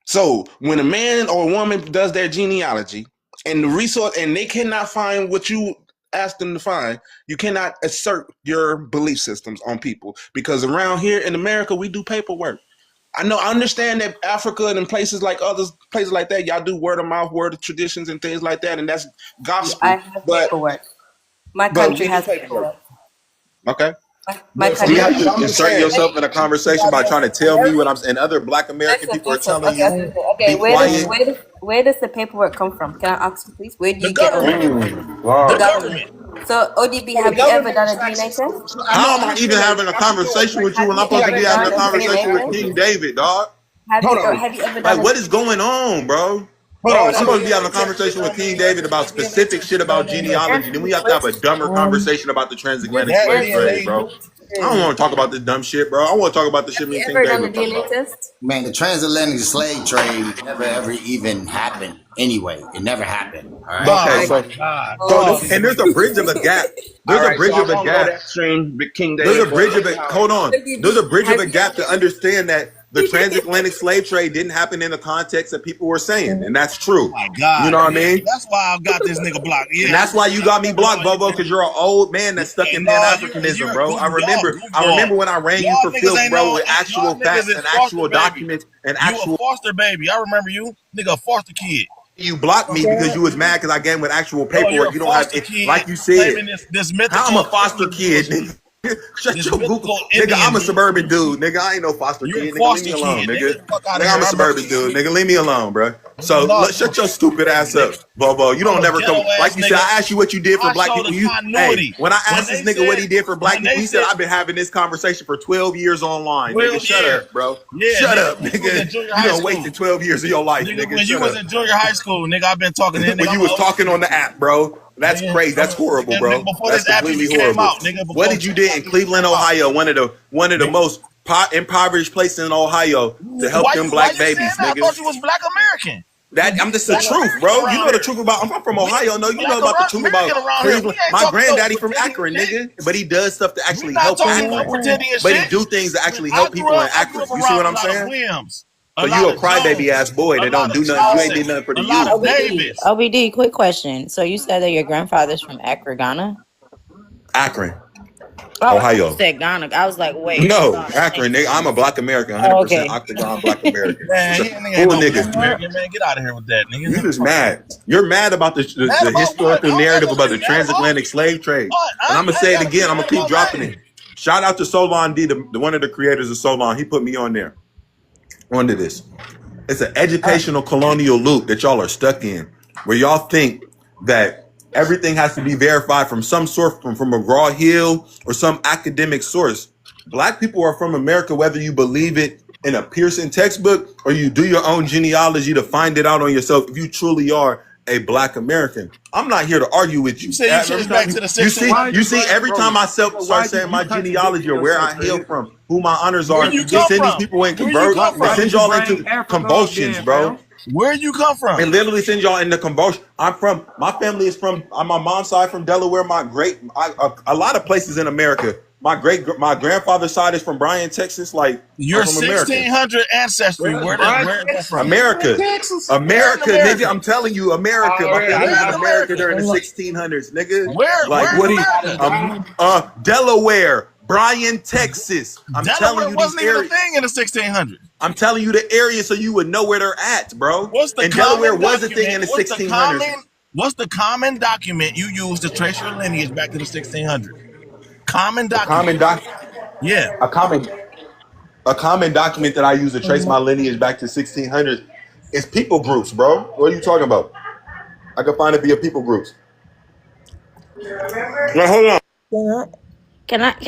So when a man or a woman does their genealogy and the resource and they cannot find what you ask them to find, you cannot assert your belief systems on people because around here in America we do paperwork. I understand that Africa and in places like places like that, y'all do word of mouth, word of traditions and things like that, and that's I gospel. have But paperwork. My but country we do has paperwork. paperwork. Okay. My But You from country have that, has to I'm just insert saying. yourself in a conversation by trying to tell me what I'm and other Black American Listen, people are listen. telling Okay, you. okay. Be quiet. Where does the paperwork come from? Can I ask you, please? Where do The you get all the government. paperwork? The The Wow. government. government. So, ODB, So the have you ever government done is a DNA access. test? So How no, am I I'm even feeling having a I'm feeling conversation with you Have when I'm you supposed to ever be like having done a a conversation DNA with test? King David, dog? hold on. Have you ever Like, done a what is going on, bro? Hold on. I'm So supposed to be having a conversation with King David about specific shit about genealogy. answer Then we me, have to have a please? dumber conversation about the transatlantic Just That slave answer trade, me, DNA. bro. I don't please. want to talk about this dumb shit, bro. I want to talk about the shit Have me you and King ever done a David talk DNA about. test? Man, the transatlantic slave trade never ever even happened. Anyway, it never happened. All right. all Oh Okay, right. my so God. So Dog. this Oh. is and there's a bridge of a gap. all There's a right. So bridge I of a won't go gap. that stream, but King There's David. a But bridge of it. anyhow, Hold on. There's a ODB, bridge of have a you gap to understand that the transatlantic slave trade didn't happen in the context that people were saying, and that's true. Oh my God. You know what I mean? That's why I got this nigga blocked. Yeah. And that's why you got me blocked, Bobo, because you're an old man that's stuck in Pan-Africanism, bro. I remember when I ran you for filth, bro, with actual facts and actual documents and actual. You a foster baby. I remember you. Nigga, a foster kid. You blocked me because you was mad because I gave him with actual paperwork. You don't have it, like you said. This I'm a foster kid, nigga. Shut your Google, nigga. I'm a suburban dude, nigga. I ain't no foster kid, nigga. Leave me alone, nigga. I'm a suburban dude, nigga. Leave me alone, bro. So shut your stupid ass up, Bobo. You don't never come. Like you said, I asked you what you did for black people. When I asked this nigga what he did for black people, he said I've been having this conversation for 12 years online. Nigga, shut up, bro. Shut up, nigga. You done wasted 12 years of your life, nigga. When you was in junior high school, nigga, I've been talking to him. When you was talking on the app, bro. That's crazy. That's horrible, bro. That's completely horrible. What did you do in Cleveland, Ohio? One of the most impoverished places in Ohio to help them black babies, nigga. I thought you was black American. I'm just the truth, bro. You know the truth about. I'm from Ohio. No, you know about the truth about Cleveland. My granddaddy from Akron, nigga. But he does stuff to actually help Akron. But he do things to actually help people in Akron. You see what I'm saying? So you a crybaby ass boy that don't do nothing. You ain't did nothing for the youth. OBD, quick question. So you said that your grandfather's from Accra, Ghana? Akron, Oh, Ohio. you said Ghana. I was like, wait. No, Akron, nigga. I'm a black American, 100% octagon black American. Man, nigga. Man, get out of here with that, nigga. You just mad. You're mad about the historical narrative about the transatlantic slave trade. And I'm gonna say it again. I'm gonna keep dropping it. Shout out to Solon D, the one of the creators of Solon. He put me on there. Onto this. It's an educational colonial loop that y'all are stuck in, where y'all think that everything has to be verified from some source, from McGraw-Hill or some academic source. Black people are from America, whether you believe it in a Pearson textbook or you do your own genealogy to find it out on yourself. If you truly are a black American, I'm not here to argue with you. You say you should back to the you see, every time I start saying my genealogy or where I hail from, who my honors are, they send these people in convert. They send y'all into convulsions, bro. Where you come from? They literally send y'all into convulsion. My family is from, on my mom's side from Delaware. A lot of places in America. My grandfather's side is from Bryan, Texas. Like, your 1600 ancestry. Where that from? America, nigga. I'm telling you, America. My family was in America during the 1600s, nigga. Where? Delaware, Bryan, Texas. Delaware wasn't even a thing in the 1600s. I'm telling you the area so you would know where they're at, bro. Delaware was a thing in the 1600s. What's the common document you use to trace your lineage back to the 1600s? Common document. Yeah. A common document that I use to trace my lineage back to 1600s is people groups, bro. What are you talking about? I can find it via people groups. Now, hold on.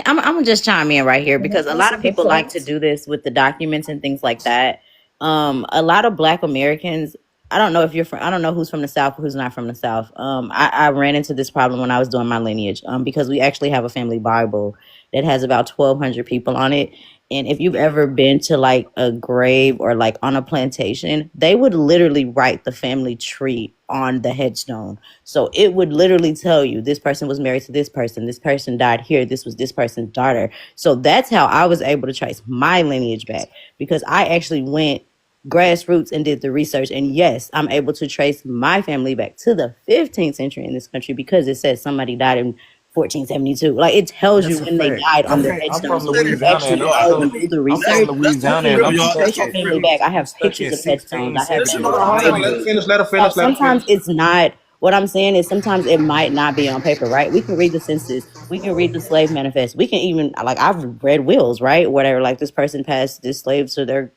I'm gonna just chime in right here because a lot of people like to do this with the documents and things like that. A lot of Black Americans, I don't know if you're from, I don't know who's from the South, who's not from the South. I ran into this problem when I was doing my lineage, because we actually have a family Bible that has about 1,200 people on it. And if you've ever been to like a grave or like on a plantation, they would literally write the family tree on the headstone. So it would literally tell you this person was married to this person died here, this was this person's daughter. So that's how I was able to trace my lineage back, because I actually went grassroots and did the research. And yes, I'm able to trace my family back to the 15th century in this country because it says somebody died in 1472. Like, it tells you when they died on their headstone. I'm from Louisiana, and I'm do the research. Trace your family back. I have pictures of headstones. I have. Let her finish. Sometimes it's not. What I'm saying is sometimes it might not be on paper, right? We can read the census. We can read the slave manifest. We can even, like, I've read wills, right? Whatever, like this person passed this slave to their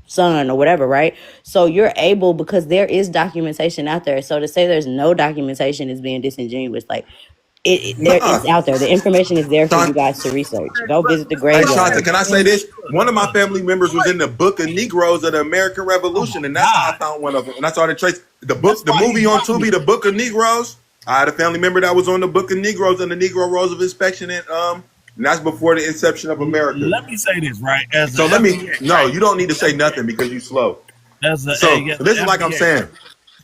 son or whatever, right? So you're able, because there is documentation out there. So to say there's no documentation is being disingenuous. Like, it's out there. The information is there for you guys to research. Go visit the graveyard. Hey, Shanta, can I say this? One of my family members was in the Book of Negroes of the American Revolution, and that's how I found one of them. And I started tracing the movie on Tubi, The Book of Negroes. I had a family member that was on the Book of Negroes and the Negro Rolls of Inspection, and that's before the inception of America. Let me say this, right? You don't need to say nothing because you slow. This is like I'm saying.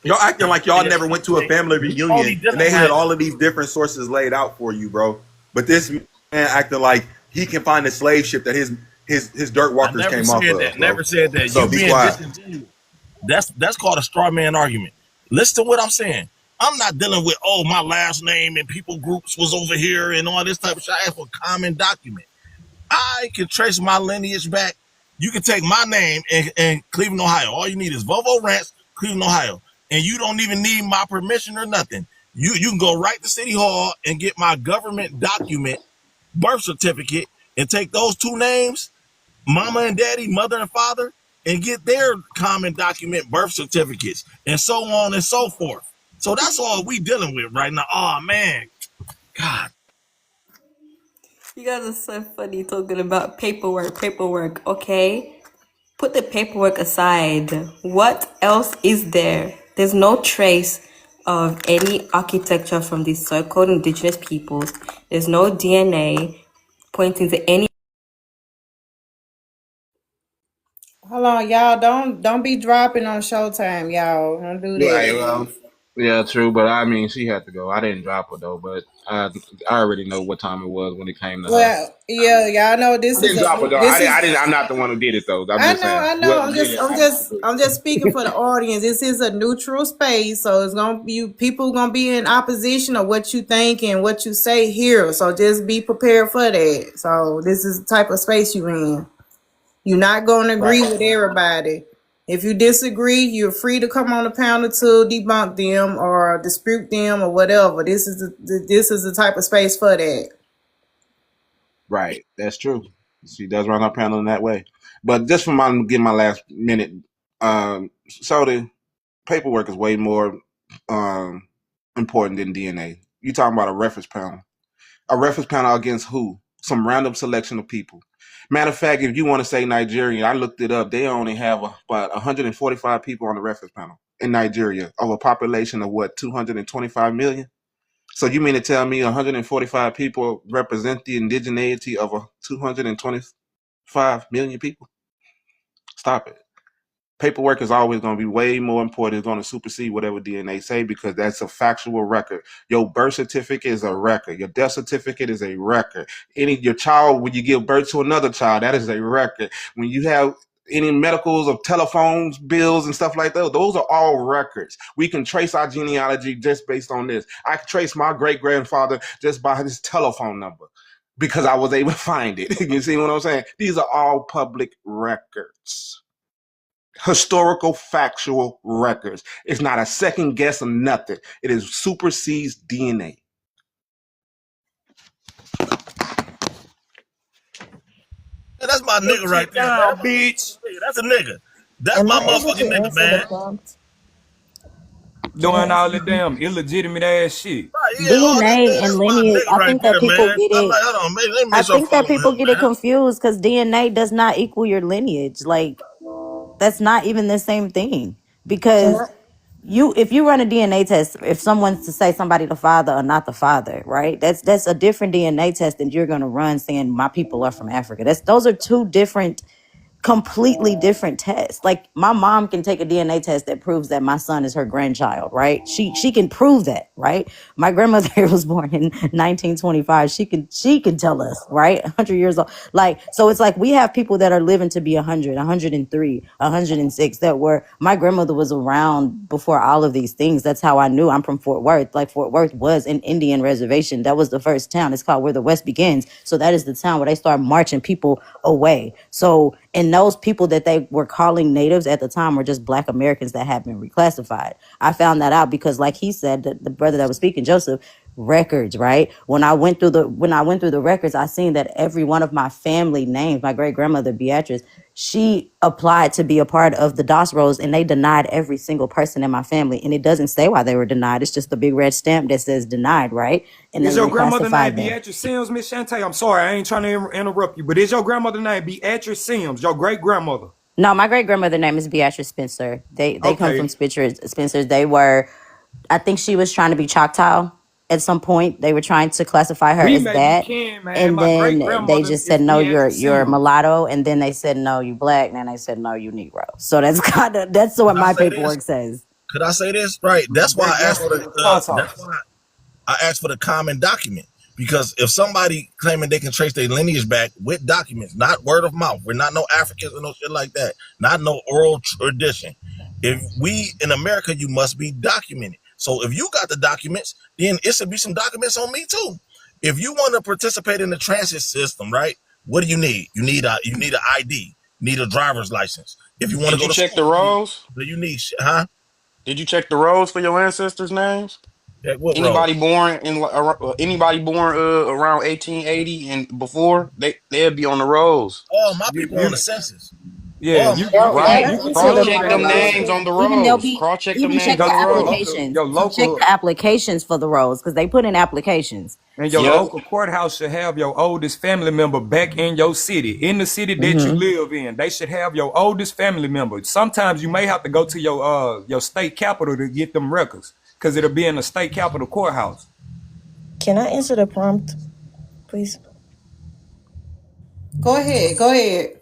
Y'all acting like y'all never went to a family reunion and they had all of these different sources laid out for you, bro. But this man acting like he can find a slave ship that his his dirt I walkers never came off said of, that. bro. Never said that. So You be being quiet. disingenuous. That's called a straw man argument. Listen to what I'm saying. I'm not dealing with, oh, my last name and people groups was over here and all this type of shit. I asked for a common document. I can trace my lineage back. You can take my name in Cleveland, Ohio. All you need is Volvo Ranch, Cleveland, Ohio. And you don't even need my permission or nothing. You can go right to City Hall and get my government document, birth certificate, and take those two names, mama and daddy, mother and father, and get their common document birth certificates and so on and so forth. So that's all we dealing with right now. Oh man, God. You guys are so funny talking about paperwork, okay? Put the paperwork aside. What else is there? There's no trace of any architecture from these so-called indigenous peoples. There's no DNA pointing to any. Hold on, y'all. Don't be dropping on Showtime, y'all. Don't do Right. that. Well, yeah, true. But I mean, she had to go. I didn't drop her though. But I already know what time it was when it came to her. Well, yeah, y'all know I didn't drop her though. I didn't. I'm not the one who did it though. I'm just saying. I know. Whoever did it, I'm just speaking for the audience. This is a neutral space, so it's gonna be people gonna be in opposition of what you think and what you say here. So just be prepared for that. So this is the type of space you in. You're not gonna agree with everybody. If you disagree, you're free to come on the panel to debunk them or dispute them or whatever. This is the type of space for that. Right. That's true. She does run her panel in that way. But just for my get my last minute, so the paperwork is way more important than DNA. You talking about a reference panel? A reference panel against who? Some random selection of people. Matter of fact, if you want to say Nigerian, I looked it up. They only have about 145 people on the reference panel in Nigeria of a population of what, 225 million? So you mean to tell me 145 people represent the indigeneity of a 225 million people? Stop it. Paperwork is always going to be way more important. It's going to supersede whatever DNA say because that's a factual record. Your birth certificate is a record. Your death certificate is a record. Your child, when you give birth to another child, that is a record. When you have any medicals of telephones, bills, and stuff like that, those are all records. We can trace our genealogy just based on this. I can trace my great-grandfather just by his telephone number because I was able to find it. You see what I'm saying? These are all public records. Historical, factual records. It's not a second guess or nothing. It is supersedes DNA. Yeah, that's my nigga right there, man. Bitch. That's a nigga. That's Am my I able to motherfucking nigga, answer the man. prompt? Doing all that damn illegitimate ass shit. Right, yeah, DNA and that's my lineage. nigga I right think that there, people man. get I'm it. like, hold on, man. Let me I make sure I think that follow people him, get it man. confused because DNA does not equal your lineage. Like that's not even the same thing. Because if you run a DNA test, if someone's to say somebody the father or not the father, right? That's a different DNA test than you're gonna run saying my people are from Africa. Those are two different, completely different tests. Like my mom can take a DNA test that proves that my son is her grandchild, right? She can prove that, right? My grandmother was born in 1925. She can tell us, right? 100 years old. Like, so it's like we have people that are living to be 100, 103, 106 that were, my grandmother was around before all of these things. That's how I knew I'm from Fort Worth. Like Fort Worth was an Indian reservation. That was the first town. It's called Where the West Begins. So that is the town where they start marching people away. So, and those people that they were calling natives at the time were just Black Americans that had been reclassified. I found that out because, like he said, the brother that was speaking, Joseph, records, right? When I went through the records, I seen that every one of my family names, my great grandmother Beatrice, she applied to be a part of the DOS rolls, and they denied every single person in my family. And it doesn't say why they were denied. It's just the big red stamp that says denied, right? And Is then your grandmother reclassified name them. Beatrice Sims, Miss Shantae? I'm sorry, I ain't trying to interrupt you, but is your grandmother name Beatrice Sims, your great grandmother? No, my great grandmother name is Beatrice Spencer. They come from Okay. Spencer. They were, I think she was trying to be Choctaw at some point. They were trying to classify her We as maybe that, can, man. and My great then they grandmother just is said no, Beatrice you're Sims. mulatto, and then they said no, you black, and then they said no, you Negro. So that's that's what Could I my say this? paperwork says. Could I say this? Right. My That's why great I asked for grandmother the was Choctaw. that's why I asked for the common document. Because if somebody claiming they can trace their lineage back with documents, not word of mouth, we're not no Africans or no shit like that, not no oral tradition. If we in America, you must be documented. So if you got the documents, then it should be some documents on me too. If you want to participate in the transit system, right? What do you need? You need an ID, you need a driver's license. If you want to Did go you to check school, the rolls? you need, huh? Did you check the rolls for your ancestors' names? Yeah, what Anybody roles? born in anybody born around 1880 and before, they'll be on the rolls, All my You, people on you the census. yeah, All my you people you on They'll the right? you census. can answer Cross follow the the check them paperwork. names questions. on the Even they'll rolls. be Cross check them even check names Your the on the rolls. applications. your So check local the applications for the roles because they put in applications. and your Yep. local courthouse should have your oldest family member back in your city, in the city that you Hmm. live in. They should have your oldest family member. Sometimes you may have to go to your state capital to get them records because it'll be in the state capital courthouse. Can I answer the prompt, please? Go ahead. Go ahead.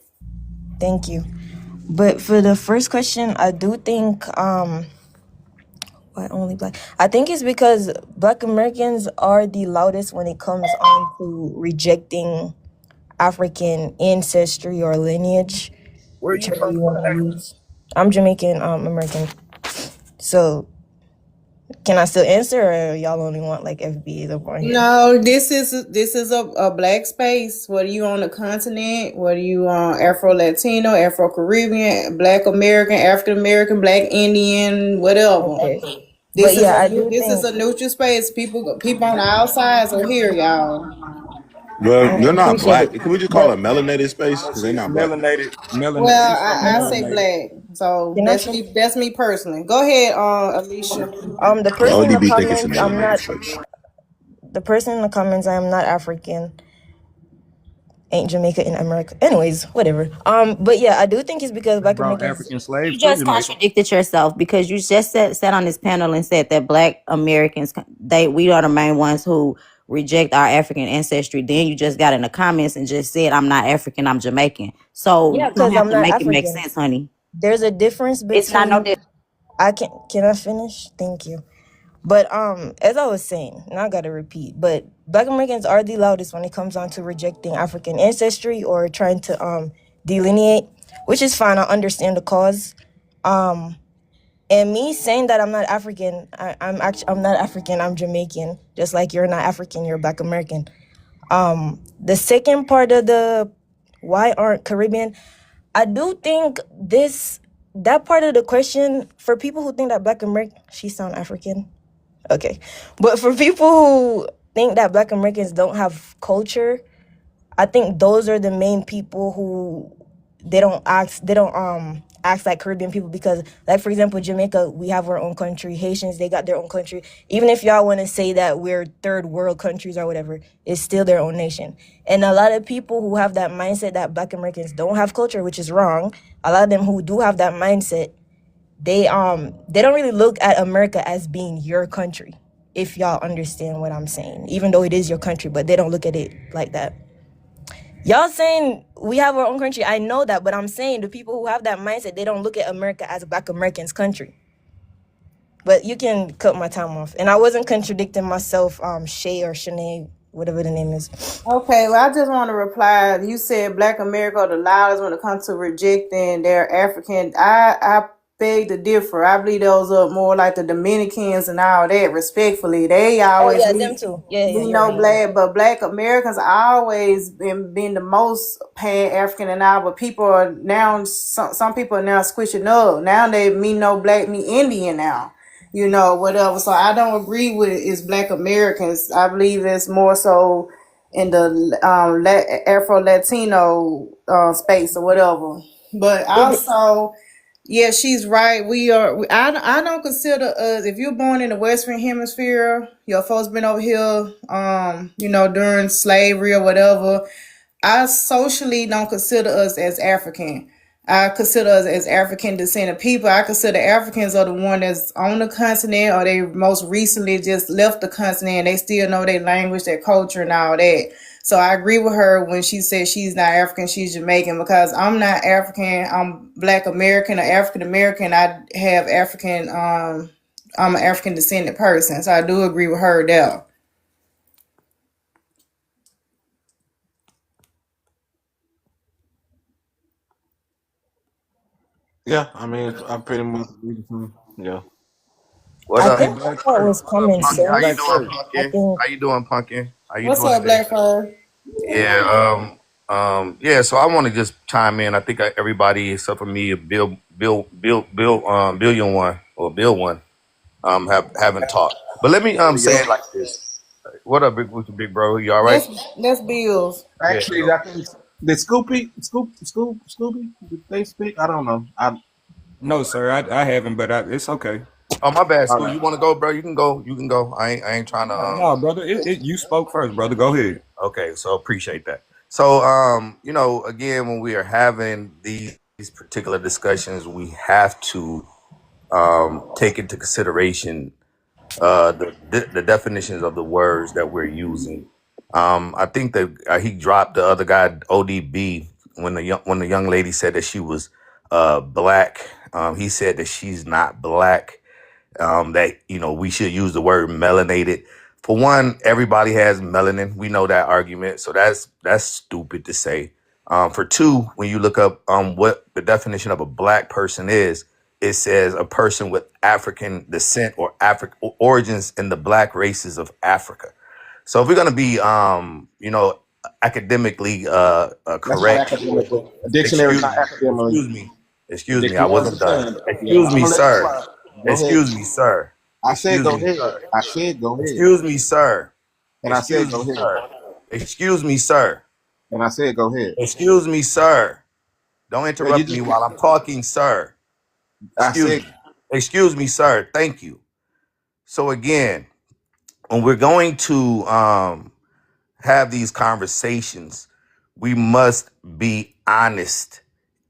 Thank you. But for the first question, I do think why only black? I think it's because Black Americans are the loudest when it comes on to rejecting African ancestry or lineage, Where are you whichever from? you want to use. I'm Jamaican, American. So can I still answer, or y'all only want like FBAs up on here? No, this is a black space. Whether you on the continent, whether you on Afro Latino, Afro Caribbean, Black American, African American, Black Indian, whatever. Okay. But This is yeah, a I do this is think a neutral space. People on the outsides are here, y'all. Well, I they're not appreciate black. it. Can we just call But it melanated space? Because they're not black. Melanated. Well, It's a I say melanated. black, so can I that's finish? me. That's me personally. Go ahead, Alicia. The The person in the ODB think it's a comments, melanated space. the person in the comments, I am not African. Ain't Jamaica in America. Anyways, whatever. But yeah, I do think it's because Black Brought Americans. African slaves You to just Jamaica. contradicted yourself because you just sat on this panel and said that Black Americans we are the main ones who reject our African ancestry. Then you just got in the comments and just said I'm not African, I'm Jamaican. So Yeah, you don't because have I'm to not make it make African. sense, honey. There's a difference It's not no between. difference. Can I finish? Thank you. But as I was saying, and I gotta repeat, but Black Americans are the loudest when it comes on to rejecting African ancestry or trying to delineate, which is fine. I understand the cause. And me saying that I'm not African, I'm not African. I'm Jamaican. Just like you're not African, you're Black American. The second part of the why aren't Caribbean, I do think that part of the question for people who think that Black American, she sound African. Okay. But for people who think that Black Americans don't have culture, I think those are the main people who they don't act like Caribbean people because, like, for example, Jamaica, we have our own country. Haitians, they got their own country. Even if y'all want to say that we're third world countries or whatever, it's still their own nation. And a lot of people who have that mindset that Black Americans don't have culture, which is wrong, a lot of them who do have that mindset, they don't really look at America as being your country, if y'all understand what I'm saying. Even though it is your country, but they don't look at it like that. Y'all saying we have our own country, I know that, but I'm saying the people who have that mindset, they don't look at America as Black Americans' country. But you can cut my time off. And I wasn't contradicting myself, Shay or Shanae, whatever the name is. Okay, well, I just want to reply. You said Black America are the loudest when it comes to rejecting their African. I beg to differ. I believe those are more like the Dominicans and all that. Respectfully, they Oh always yeah, them too. Yeah, we you're know right. black, but Black Americans always been the most pan African and all. But people are now some people are now switching up. Now they me no black, me Indian now. Whatever. So I don't agree with it's Black Americans. I believe it's more so in the Afro Latino space or whatever. But also, yeah, she's right. We are. I don't consider us. If you're born in the Western Hemisphere, your folks been over here, during slavery or whatever. I socially don't consider us as African. I consider us as African descended people. I consider Africans are the one that's on the continent or they most recently just left the continent. They still know their language, their culture and all that. So I agree with her when she says she's not African, she's Jamaican, because I'm not African. I'm Black American or African American. I have African, I'm an African descended person. So I do agree with her there. Yeah, I mean, I pretty much agree with you. Yeah. What I up? Hey, think Black that Fur. was coming Punkin? How you soon. Black doing, Fur. I Punkin? think How you doing, Punkin? How you What's doing up, today? Black Fur? Yeah, yeah. So I want to just chime in. I think everybody except for me, Billion One or Bill One, haven't talked. But let me say it like this. What up, big bro? You all right? That's Bills. Yeah. Actually, So, I think did Scooby, did they speak? I don't know. No, sir, I haven't, but it's okay. oh my bad, All school. right. You want to go, bro? You can go. You can go. I ain't trying to. No, brother, you spoke first, brother. Go ahead. Okay, so appreciate that. So, again, when we are having these particular discussions, we have to take into consideration the definitions of the words that we're using. I think that he dropped the other guy, ODB, when the young lady said that she was black. He said that she's not black. That we should use the word melanated. For one, everybody has melanin. We know that argument, so that's stupid to say. For two, when you look up what the definition of a black person is, it says a person with African descent or African origins in the black races of Africa. So if we're gonna be academically That's not correct, academic. A dictionary is not academic. excuse me, I You wasn't done. understand? Yeah, Excuse I'm me, gonna let you sir. slide. Go ahead. Excuse me, sir. I said Excuse go me, ahead. sir. I said go ahead. Excuse me, sir. And I said Excuse go me, ahead. sir. Excuse me, sir. And I said go ahead. Excuse me, sir. Don't Yeah, you interrupt just me while I'm talking, sir. I Excuse said me. Excuse me, sir. Thank you. So again, when we're going to have these conversations, we must be honest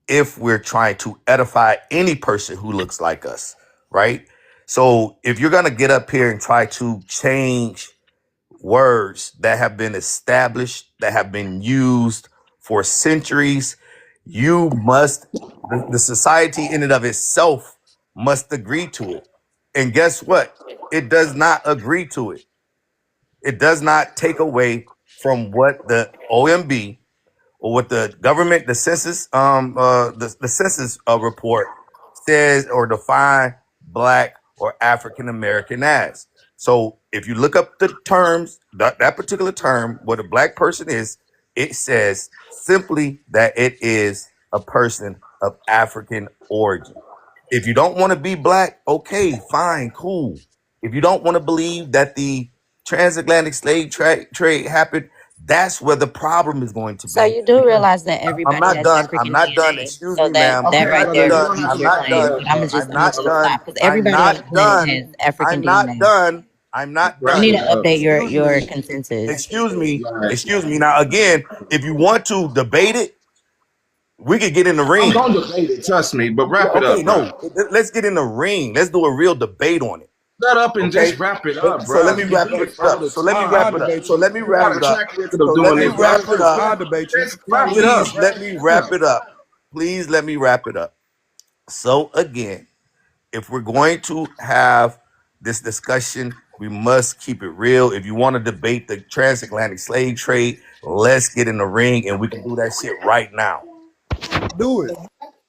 if we're trying to edify any person who looks like us, right? So if you're going to get up here and try to change words that have been established, that have been used for centuries, the society in and of itself must agree to it. And guess what? It does not agree to it. It does not take away from what the OMB or what the government, the census, the census report says or define black or African American as. So if you look up the terms, that particular term, what a black person is, it says simply that it is a person of African origin. If you don't want to be black, okay, fine, cool. If you don't want to believe that the transatlantic slave trade happened, that's where the problem is going to So be. you do realize that I'm everybody not has done. I'm African not done. DNA. Excuse So me, ma'am. that okay, I'm right not brother. there You done. don't have proves to. I'm your not claim. done. But I'm I'm just not gonna done. stop because I'm everybody on the not planet done. has African I'm not DNA. done. I'm not You Wrap need done. it to up. update Excuse your me. consensus. Excuse me. Right. Excuse me. Now, again, if you want to debate it, we could get in the I'm ring. gonna debate it. Trust me. But Yeah, wrap it okay, up, bro. no. Let's get in the ring. Let's do a real debate on it. Shut up and Okay. just wrap it up, So let bro. me You wrap do it this all up. the So let me time, wrap I'll it bro. up. debate So you. let me You got wrap a it up. track record of So let doing me this, bro. wrap it up. I'll debate you. Just wrap it up, Please bro. let me wrap it up. Please let me wrap it up. So again, if we're going to have this discussion, we must keep it real. If you want to debate the transatlantic slave trade, let's get in the ring and we can do that shit right now. Do it.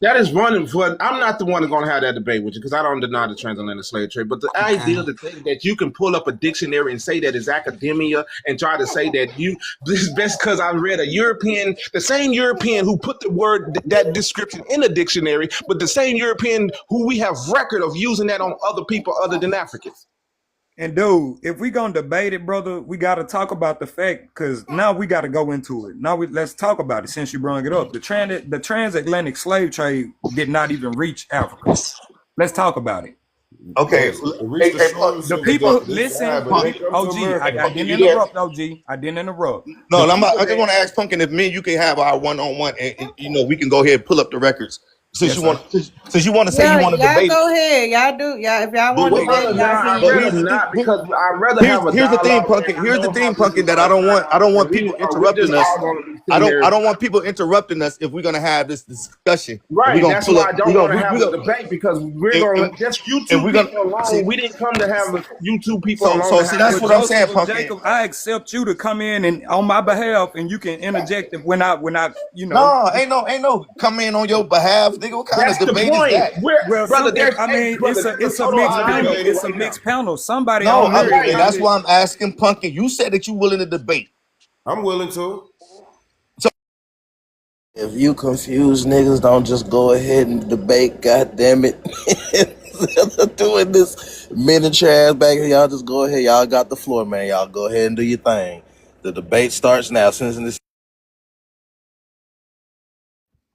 That is running for. I'm not the one that's going to have that debate with you because I don't deny the transatlantic slave trade. But the idea, the thing that you can pull up a dictionary and say that is academia and try to say that this is best because I read a European, the same European who put the word that description in a dictionary, but the same European who we have record of using that on other people other than Africans. And dude, if we gonna debate it, brother, we gotta talk about the fact because now we gotta go into it. Now let's talk about it since you brought it up. The transatlantic slave trade did not even reach Africa. Let's talk about it. Okay. It reached the shores The of people this listen. side, but it ain't come to OG, America. I didn't interrupt. OG, I didn't interrupt. No, The and I people just that want to ask Pumpkin if me and you can have our one-on-one, and we can go ahead and pull up the records since yes, you sir. want since you want to say you Yeah, want to y'all debate it. go ahead. Y'all do. Y'all, if y'all But want to Well, wait, debate, brother, y'all now can. I'd but rather not because I'd rather have a here's the thing, dialogue Pumpkin. and I Here's the know how thing, this Pumpkin. is That going to turn I out. don't want And people we just interrupting us. all going to be sitting here. I don't want people interrupting us if we're gonna have this discussion. And we're Right. gonna That's pull why up. I don't want to have a debate because we're going to just you And two we're gonna people see. alone. We didn't come to have you two people So alone to see, have that's this Well, what I'm saying, Joseph conversation. or Pumpkin. Jacob, I accept you to come in and on my behalf, and you can interject when I No, ain't no come in on your behalf. nigga. What kind of That's the debate is point. that? Well, Brother, I mean, brother, it's a total mixed out panel. debating It's a right now. mixed panel. Somebody No, on here and got that's it. why I'm asking Pumpkin. You said that you willing to debate. I'm willing to. If you confused niggas, don't just go ahead and debate. God damn it, instead of doing this miniature ass back here, y'all just go ahead. Y'all got the floor, man. Y'all go ahead and do your thing. The debate starts now. Since this.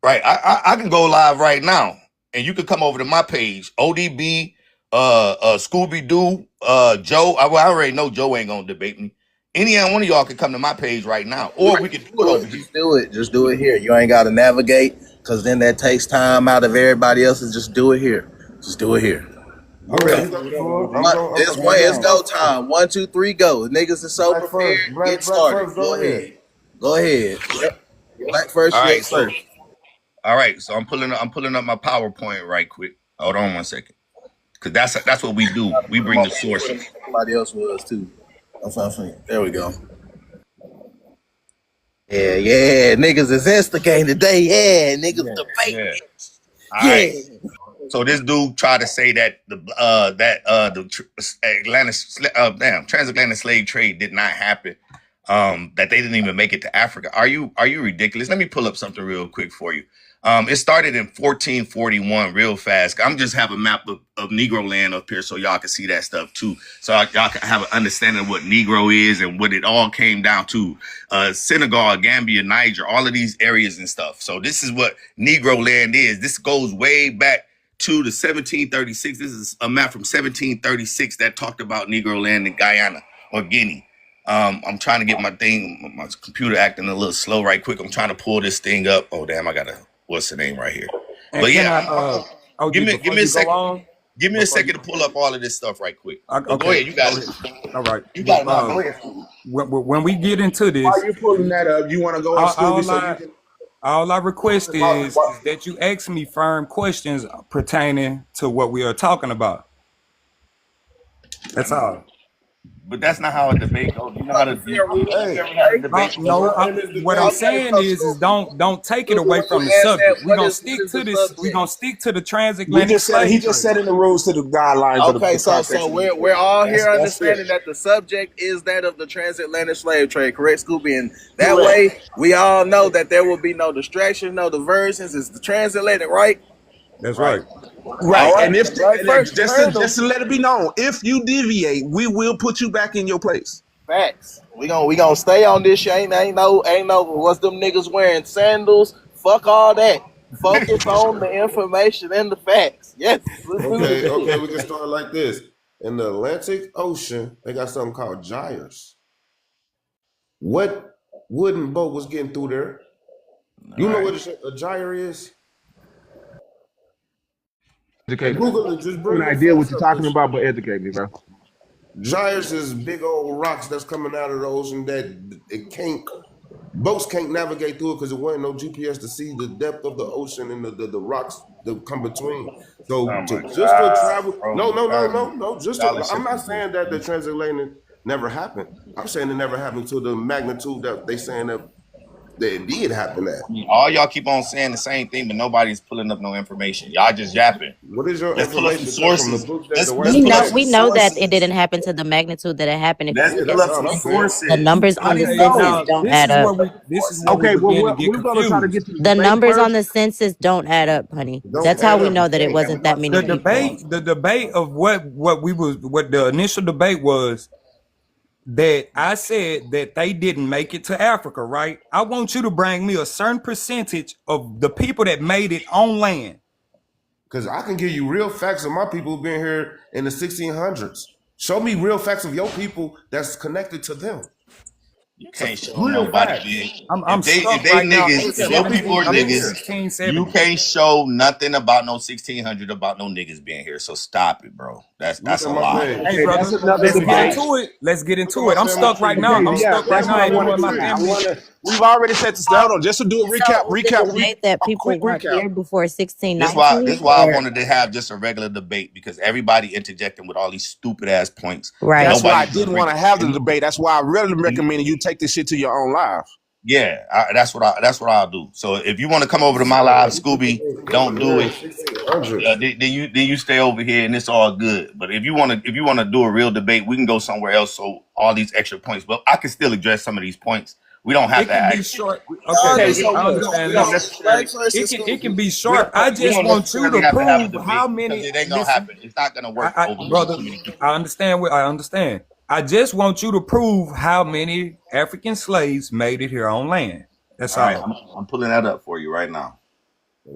Right. I can go live right now, and you can come over to my page, ODB, Scooby Doo, Joe. I already know Joe ain't gonna debate me. Any one of y'all can come to my page right now, or we can do it over here. Just do it. Just do it here. You ain't got to navigate, because then that takes time out of everybody else's. Just do it here. Just do it here. Okay, you got the floor. It's go time. 1, 2, 3, go. Niggas are so prepared. Get started. First, Go ahead. Go ahead. Yep. Black first. All right, Yes, sir. All right, so I'm pulling up my PowerPoint right quick. Hold on 1 second, because that's what we do. We bring the sources. Somebody else was too. There we go. Yeah. Niggas is instigating today. Yeah, niggas debate. All right. So this dude tried to say that the transatlantic slave trade did not happen. That they didn't even make it to Africa. Are you ridiculous? Let me pull up something real quick for you. It started in 1441 real fast. I'm just have a map of Negro land up here so y'all can see that stuff too. So y'all can have an understanding of what Negro is and what it all came down to. Senegal, Gambia, Niger, all of these areas and stuff. So this is what Negro land is. This goes way back to the 1736. This is a map from 1736 that talked about Negro land in Guyana or Guinea. I'm trying to get my computer acting a little slow right quick. I'm trying to pull this thing up. Oh, damn, I got what's the name right here? And but yeah, give me a second. Give me a second to pull up all of this stuff right quick. Okay. Go ahead, you got it. All right. You got it now. Go ahead. When we get into this, while you're pulling that up, you want to go on Scooby all I request is that you ask me firm questions pertaining to what we are talking about. That's all. But that's not how a debate goes. You know how to debate. What I'm saying is don't take it away from the subject. We're gonna stick to this. We're gonna stick to the transatlantic slave He just setting the rules to the guidelines. Okay, so we're all here understanding that the subject is that of the transatlantic slave trade, correct, Scooby? And that way we all know that there will be no distractions, no diversions. It's the transatlantic, right? That's right. Right, and just to let it be known, if you deviate, we will put you back in your place. Facts. We gonna stay on this shit. Ain't no what's them niggas wearing sandals? Fuck all that. Focus on the information and the facts. Yes. Okay, we can start like this. In the Atlantic Ocean, they got something called gyres. What wooden boat was getting through there? You know what a gyre is? Google it. Just bring an idea what you're talking about, but educate me, bro. Gyres is big old rocks that's coming out of the ocean that boats can't navigate through it because there wasn't no GPS to see the depth of the ocean and the rocks that come between. So to travel, I'm not saying that the transatlantic never happened. I'm saying it never happened to the magnitude that they saying that it did happen at. All y'all keep on saying the same thing, but nobody's pulling up no information. Y'all just yapping. What is your information? Sources. We know that it didn't happen to the magnitude that it happened. The numbers on the census don't add up. The numbers on the census don't add up, honey. That's how we know that it wasn't that many people. The debate of what the initial debate was, that I said that they didn't make it to Africa, right? I want you to bring me a certain percentage of the people that made it on land. Because I can give you real facts of my people being here in the 1600s. Show me real facts of your people that's connected to them. You can't show nobody. If your people are niggas, you can't show nothing about no 1600 about no niggas being here. So stop it, bro. That's a lie. Hey, brother, let's get into it. I'm stuck right now. We've already set this down. Just to do a recap. That people weren't here before 1619. This is why I wanted to have just a regular debate, because everybody interjecting with all these stupid ass points. Right. That's why I didn't want to have the debate. That's why I really recommended you take this shit to your own live. Yeah, that's what I'll do. So if you want to come over to my live, Scooby, don't do it. 1600. Then you stay over here and it's all good. But if you want to do a real debate, we can go somewhere else. So all these extra points, but I can still address some of these points. We don't have It to can be act. short. Okay, Okay, so I we don't understand that. necessarily. It can be short. I just want you to have to have a prove how debate because many. it ain't gonna Listen, happen. It's not gonna work over brother, too many people. I understand what I understand. I just want you to prove how many African slaves made it here on land. That's All right, all. I'm pulling that up for you right now.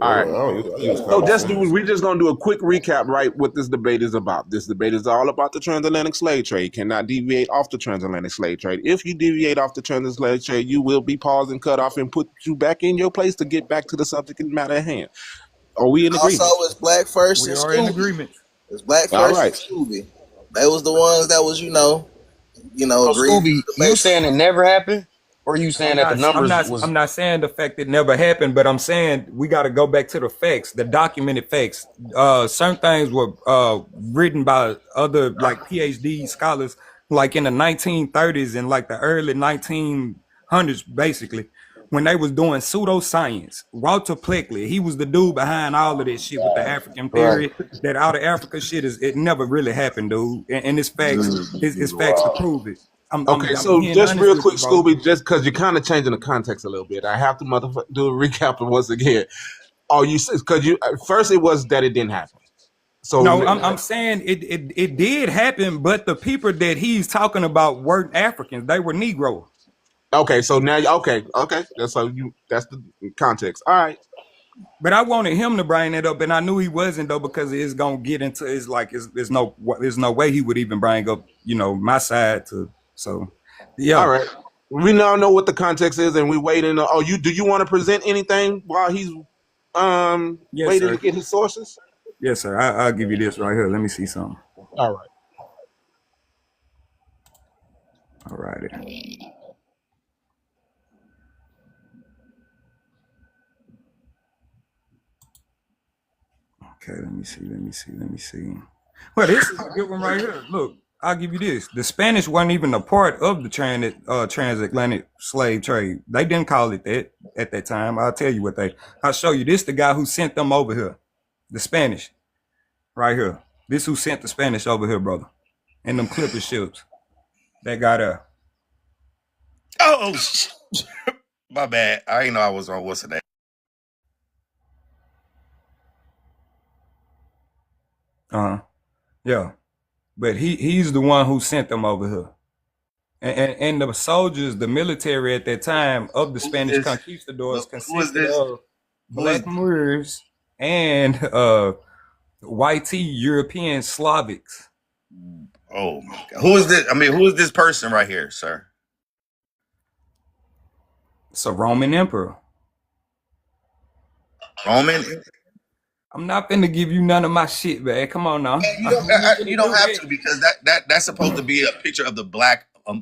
All right. I use So common we're just gonna do a quick recap, right? What this debate is about. This debate is all about the transatlantic slave trade. Cannot deviate off the transatlantic slave trade. If you deviate off the transatlantic slave trade, you will be paused and cut off and put you back in your place to get back to the subject matter at hand. Are we in Also, agreement? it's Black First We and are in Scooby. agreement. It's Black All First and right. Scooby. They was the ones that was, So agreed Scooby, to you debate. saying it never happened, or you saying that the numbers was? I'm not saying the fact it never happened, but I'm saying we got to go back to the facts, the documented facts. Certain things were written by other like PhD scholars, like in the 1930s and like the early 1900s, basically, when they was doing pseudoscience. Walter Pleckley, he was the dude behind all of this shit with the African theory. That out of Africa shit it never really happened, dude. And it's facts. It's facts to prove it. I'm Okay, so being just honest real with quick, you, bro. Scooby, just because you're kind of changing the context a little bit, I have to do a recap once again. Oh, because first it was that it didn't happen. So No, I'm saying it did happen, but the people that he's talking about weren't Africans; they were Negro. okay, so now okay, that's the context. All right. But I wanted him to bring that up, and I knew he wasn't though because it's gonna get into there's no way he would even bring up my side to so yeah. All right. We now know what the context is, and we waiting. Do you want to present anything while he's Yes, waiting sir. to get his sources? Yes, sir. I'll give you this right here. Let me see something. All right. All righty. Okay, let me see. Well, this is a good one right here. Look, I'll give you this. The Spanish weren't even a part of the transatlantic slave trade. They didn't call it that at that time. I'll tell you I'll show you. This the guy who sent them over here. The Spanish. Right here. This who sent the Spanish over here, brother. And them clipper ships. That guy there. Oh, my bad. I didn't know I was on. What's the name? Yeah. But he's the one who sent them over here. And the soldiers, the military at that time of the Spanish conquistadors consisted of black Moors and white European Slavics. Oh my God. Who is this? I mean, who is this person right here, sir? It's a Roman emperor. Roman? I'm not finna give you none of my shit, man. Come on now. You don't have to, because that's supposed to be a picture of the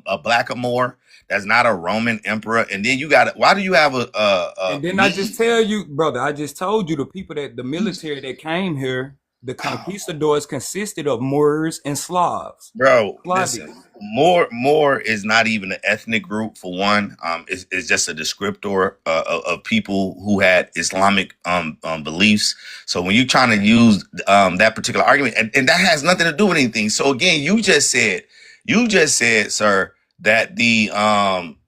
a blackamoor. That's not a Roman emperor. And then you got it. Why do you have and then I just tell you, brother, I just told you the military that came here, the conquistadors consisted of Moors and Slavs. Bro, listen, Moor is not even an ethnic group for one. It's just a descriptor of people who had Islamic beliefs. So when you're trying to use that particular argument, and that has nothing to do with anything. So again, you just said, sir, that the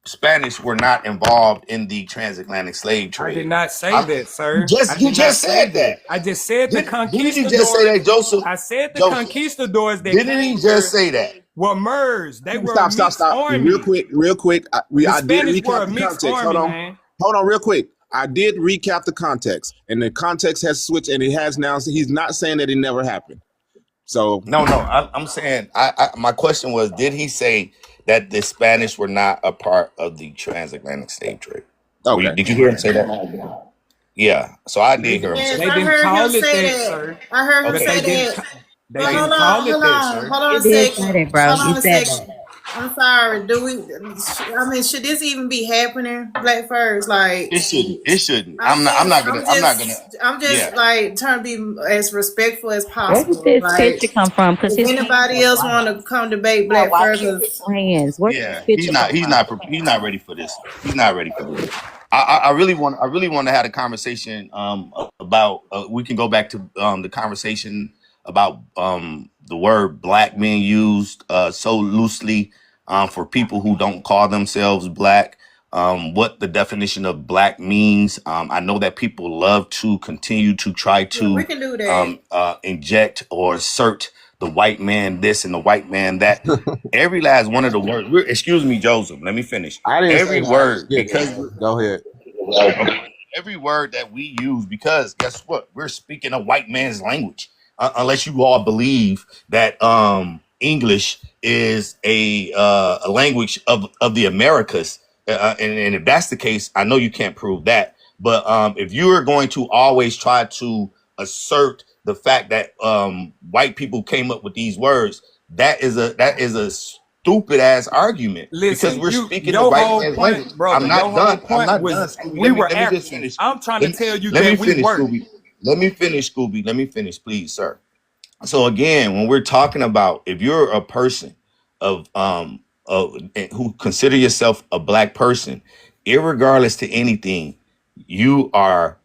Spanish were not involved in the transatlantic slave trade. I did not say that, sir. You just said that. I just said the conquistadors. Didn't you just say that, Joseph? I said the conquistadors that didn't he just say that? Were Moors. They were Stop. Army. Real quick. I did recap the context. Army, Hold on, real quick. I did recap the context, and the context has switched, and it has now. He's not saying that it never happened. So no, I'm saying my question was, did he say that the Spanish were not a part of the transatlantic slave trade? Okay. Did you hear him say that? Yeah. So I did hear him say that. They didn't call it that, sir. I heard him say that. They didn't call it that, sir. Hold on a You did second. say that, bro. Hold on You a said second. that. I'm sorry. Do we? I mean, should this even be happening? Black first, like. It shouldn't. It shouldn't. I'm I'm not just, gonna. I'm I'm not gonna. just, I'm Yeah. just like trying to be as respectful as Where did possible. this Like, picture come from? Because if his hands anybody are else white. want to come debate Got Black white First, hands. Where did this Yeah. picture come from? He's not ready for this. He's not ready for this. I really want to have a conversation about. We can go back to the conversation about the word black being used so loosely for people who don't call themselves black. What the definition of black means. I know that people love to continue to try yeah, we to can do that. inject or assert the white man this and the white man that. Every last one of the words. Excuse me, Joseph. Let me finish. I didn't say Every that. I word, just did because it. Go ahead. every word that we use, because guess what? We're speaking a white man's language. Unless you all believe that English is a language of the Americas, and if that's the case, I know you can't prove that. But if you are going to always try to assert the fact that white people came up with these words, that is a stupid ass argument, because Listen, we're speaking the your white whole man's language. point, brother, I'm your not whole done. I'm point not done, was Scooby. we were Let me just African. finish. I'm trying to tell you Let me that we finish, weren't. Scooby. Let me finish, Scooby. Let me finish, please, sir. So again, when we're talking about, if you're a person of who consider yourself a black person, irregardless to anything, you are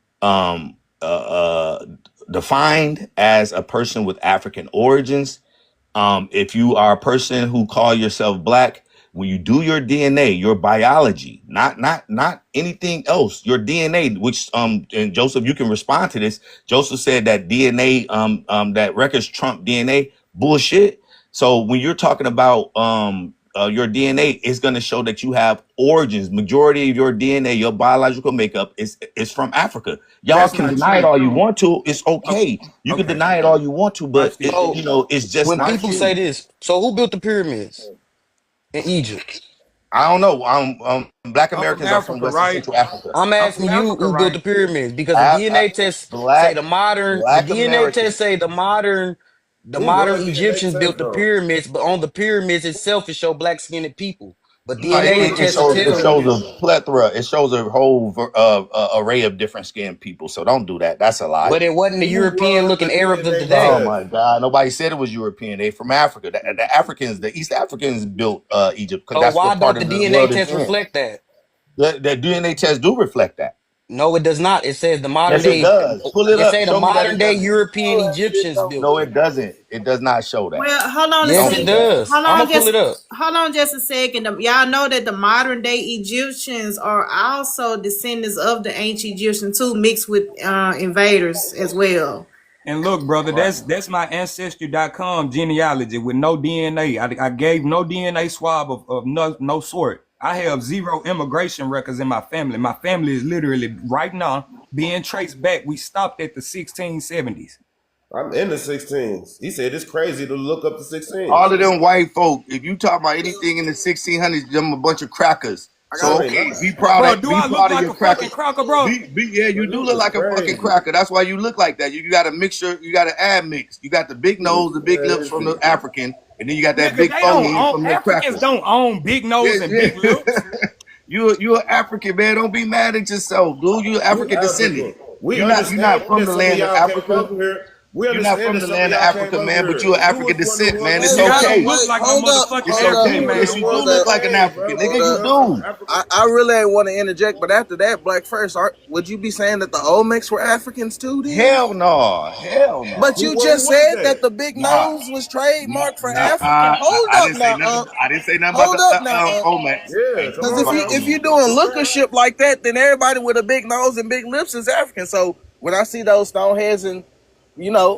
defined as a person with African origins. If you are a person who call yourself black, when you do your DNA, your biology, not anything else, your DNA, which and Joseph, you can respond to this. Joseph said that DNA, that records trump DNA. Bullshit. So when you're talking about your DNA, it's going to show that you have origins. Majority of your DNA, your biological makeup is from Africa. Y'all That's can not deny it true. all you want to. It's Okay. okay. You can Okay. deny it all you want to, Watch but this. So it's just when not Watch people this. say true. this, so who built the pyramids in Egypt? I don't know. Black I'm from Americans are from Africa, West and right? Central Africa. I'm I'm from asking you Africa, who built right? the pyramids because the I, DNA tests say black the Black DNA tests Americans. say the Who modern was DNA Egyptians test built the though? pyramids, but on the pyramids itself it show black skinned people. But No, Who DNA was it tests will DNA shows tell test? you. a plethora. It shows a whole array of different skinned people. So don't do that. That's a lie. But it wasn't the Who European was the looking Arabs of DNA Oh today. test? my God! Nobody said it was European. They from Africa. The Africans, the East Africans built Egypt because So that's why what part don't the of the DNA world it's test in. reflect that? The DNA tests do reflect that. No, it does not. It says the modern Yes, it day. does. Pull it It up. say the Show me that it modern day doesn't. European Egyptians built No, it. it doesn't. It does not show that. Well, hold on a Don't Yes, do it second. that. does. I'm gonna pull it up. Hold on just a second. Y'all know that the modern day Egyptians are also descendants of the ancient Egyptians too, mixed with invaders as well. And look, brother, Right. that's my ancestry.com genealogy with no DNA. I gave no DNA swab of no sort. I have zero immigration records in my family. My family is literally right now being traced back. We stopped at the 1670s. I'm in the 16s. He said it's crazy to look up the 16s. All of them white folk, if you talk about anything in the 1600s, them a bunch of crackers. No, So they okay, not. Bro, do be I look proud of like your a fucking crackers. cracker, bro? Yeah, Bro, you do you look look like a fucking crazy. cracker. That's why you look like that. You got a mixture. You got an ad mix. You got the big You nose, the look big lips from the crazy. African, and then you got that Nigga, big they don't forehead own from the Africans crackers. don't own big nose and Yeah, big lips. yeah. You an African, man. Don't be mad at yourself, dude. You an We African descendant. African. We You're understand not from that the some of land of y'all came Africa. over here. We You're not understand from that the some of land of y'all came Africa, over man. But you're here. an You African was one of the descent, ones man. that It's Nigga, I came don't okay. over. look Wait, like no hold up, motherfucking It's hold up, okay. You African, was Yes, man. one you of do the hold ones look up, that like an came, African, bro. nigga. hold You up. You're from do. Africa. I really ain't want to interject, but after that, Black First, would you be saying that the Olmecs were Africans too, then? Hell no. Hell no. But Who you where just was said that that? the big Nah. nose was trademarked for Nah, African. Hold I up didn't say now, nothing. I didn't say nothing about Hold the up now, Olmecs. Yeah, Hey, come Because what on about if now. you're the doing The fact. lookership like that, then everybody with a big nose and big lips is African. So when I see those stoneheads and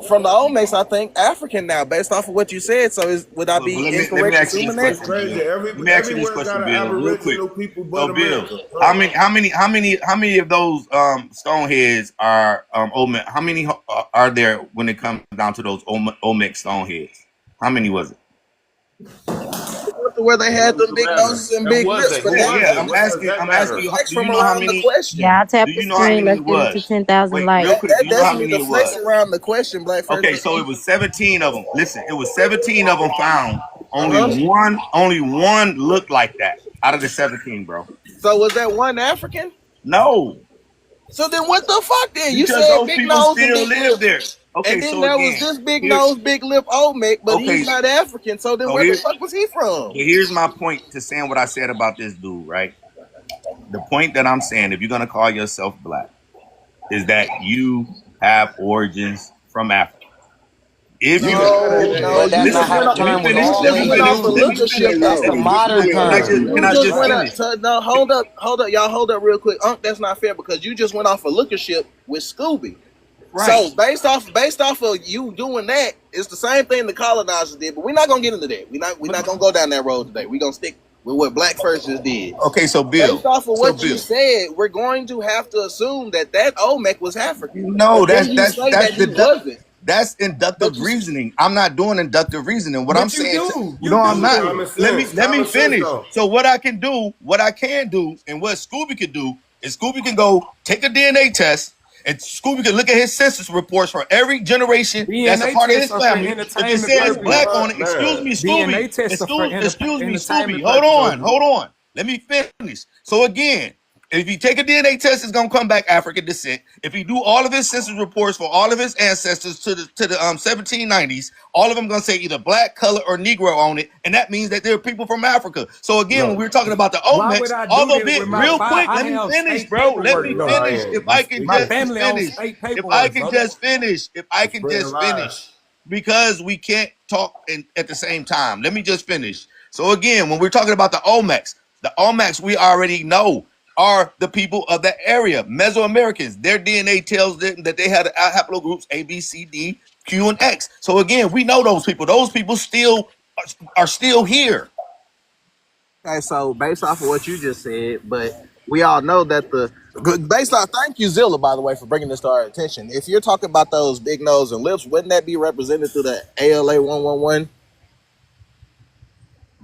from the Olmecs, I think African now, based off of what you said. So would I But be let me incorrect ask you this assuming that? It's question, crazy. Bill. Let me ask you this Everywhere got question, an Bill, real quick. aboriginal people So, but Bill, America. how many of those stoneheads are Olmec? How many are there when it comes down to those Olmec stoneheads? How many was it? Where they And had what does them it big matter? noses and And big lips, but who that was Yeah, it? What does that I'm asking matter? you. flex Do you from know how around the many? question. Y'all tap Do the you know how screen. many Let's it get it to was? 10,000 Wait, real likes. quick. Do you know how Definitely many the it flex was? around the question, Black First. Okay, so it was 17 of them. Listen, it was 17 of them found. only one looked like that out of the 17, bro. So was that one African? No, So then what the fuck then? You because said those big people nose and still big live lip. there. Okay, And then so there was again, this big here, nose, big lip Olmec, but okay, he's not African. So then so where the here, fuck was he from? here's my point to saying what I said about this dude, right? The point that I'm saying, if you're gonna call yourself black, is that you have origins from Africa. If you No, But you that's not just how went the off. term was You just went off a always looker used. ship That's the though. modern term. Can I You just just went finish? up. No, hold up, y'all. Hold up, real quick. That's not fair because you just went off a looker ship with Scooby. Right. So based off of you doing that, it's the same thing the colonizers did. But we're not gonna get into that. We're not gonna go down that road today. We're gonna stick with what Black First just did. Okay, so Bill. Based off of So what you Bill. said, we're going to have to assume that Olmec was African. No, But then you say that he wasn't. that's inductive reasoning. I'm not doing inductive reasoning. What I'm But you saying, do. no, I'm not. Common Let me sense finish. though. So what I can do, and what Scooby could do is Scooby can go take a DNA test, and Scooby can look at his census reports for every generation that's a DNA part of his tests are for family. If it entertainment says purposes. black on it, Man. excuse me, Scooby. DNA tests are for Excuse me, entertainment Scooby. Hold purposes. on. Let me finish. So again, if you take a DNA test, it's gonna come back African descent. If you do all of his census reports for all of his ancestors to the 1790s, all of them gonna say either black, color, or Negro on it, and that means that they're people from Africa. So again, when we're talking about the Why Olmecs, would I do although that with my real file? quick, I let me have finish, state bro. Let paperwork, me brother. finish. If I can My just family owns finish. state If I paperwork, can brother. just finish. If I can Spread just lies. finish. Because we can't talk at the same time. Let me just finish. So again, when we're talking about the Olmecs we already know are the people of that area, Mesoamericans. Their DNA tells them that they had haplogroups A, B, C, D, Q, and X. So again, we know those people. Those people still are still here. Okay, so based off of what you just said, but we all know that thank you, Zilla, by the way, for bringing this to our attention. If you're talking about those big nose and lips, wouldn't that be represented through the ALA 111?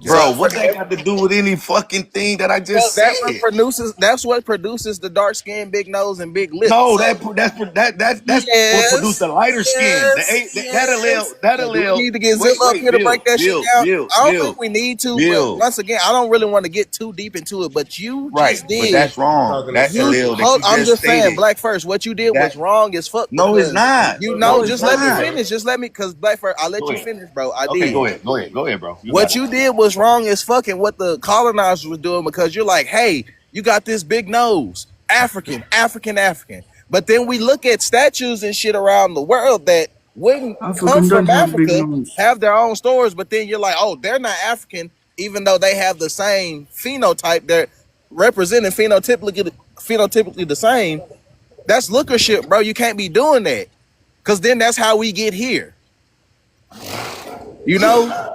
Bro, what that got to do with any fucking thing that I just said? That's what produces the dark skin, big nose, and big lips. No, that's what produced the lighter skin. That We allele. need to get Zilla up here to break that shit down. I don't think we need to, but once again, I don't really want to get too deep into it. But you just did. But that's wrong. That allele that you I'm just saying, stated. Black First, what you did was wrong as fuck. No, it's not. You know, No, just it's let not. me finish. Just let me, because Black First, I'll let Go you ahead. finish, bro. I Okay, did. go ahead, bro. What you did was wrong as fucking what the colonizers were doing, because you're like, hey, you got this big nose, African. But then we look at statues and shit around the world that wouldn't come from Africa, have their own stories, but then you're like, oh, they're not African, even though they have the same phenotype. They're representing phenotypically the same. That's looker shit, bro. You can't be doing that, because then that's how we get here. You know?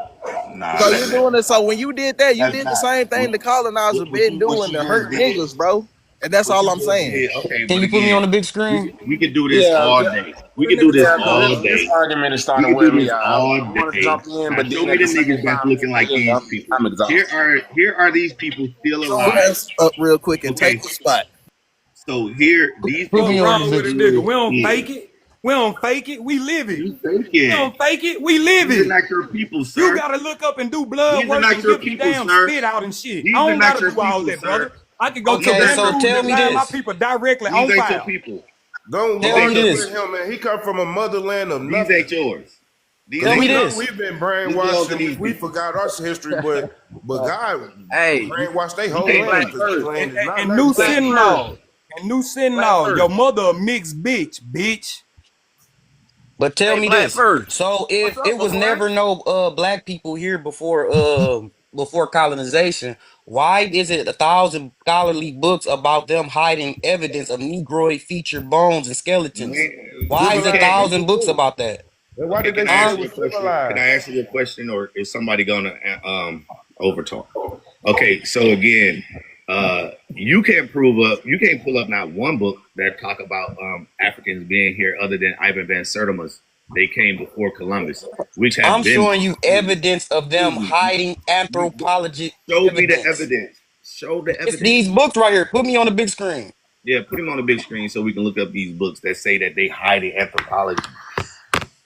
So you're doing it. So when you did that, you did the same thing the colonizers been doing to hurt niggas, bro. And that's all I'm saying. Okay, Can you put me on the big screen? We could do this all day. We could do this all day. This argument is We starting to could wear do me this out. all I want to day. jump in, Now but show then me at the the same niggas that's time, looking like these people. I'm exhausted. Here are these people still Your alive. ass up real quick and take the spot. So here, these What's people wrong with a nigga? We don't Yeah. fake it. We don't fake it. We live it. You think We it. don't fake it. We live These are it. not your people, sir. You gotta look up and do blood These are work not and your give your people, damn sir. spit out and shit. These I are don't not gotta your do all people, that, sir. brother. I can go to Okay, Baton so Rouge tell and me find my this. people directly These on ain't your file. people. Don't Tell me bullshit this. with him, man. He come from a motherland of These nothing. ain't yours. These Tell ain't me We know this. we've been These belong brainwashed to these and we people. forgot our history, but God Hey, brainwashed their You whole can't land, Black because this First. land is not And nothing. new Black sin First. law. And new sin Black law. First. Your mother a mixed bitch. But tell Hey, me Black this. First. So What's if up, it my was boy? never no black people here before colonization, why is it 1,000 scholarly books about them hiding evidence of Negroid featured bones and skeletons? Why is it Okay. 1,000 books about that? And why Okay, did they can I say Huh? they answer were your question? Can civilized? I answer your question, or is somebody gonna overtalk? Okay, so again, you can't pull up not one book that talk about Africans being here other than Ivan Van Sertima's. They came before Columbus, which have I'm been. showing you evidence of them hiding anthropologic Show me the evidence. evidence. Show the It's evidence. these books right here. Put me on the big screen. Yeah, put him on the big screen so we can look up these books that say that they hide in anthropology.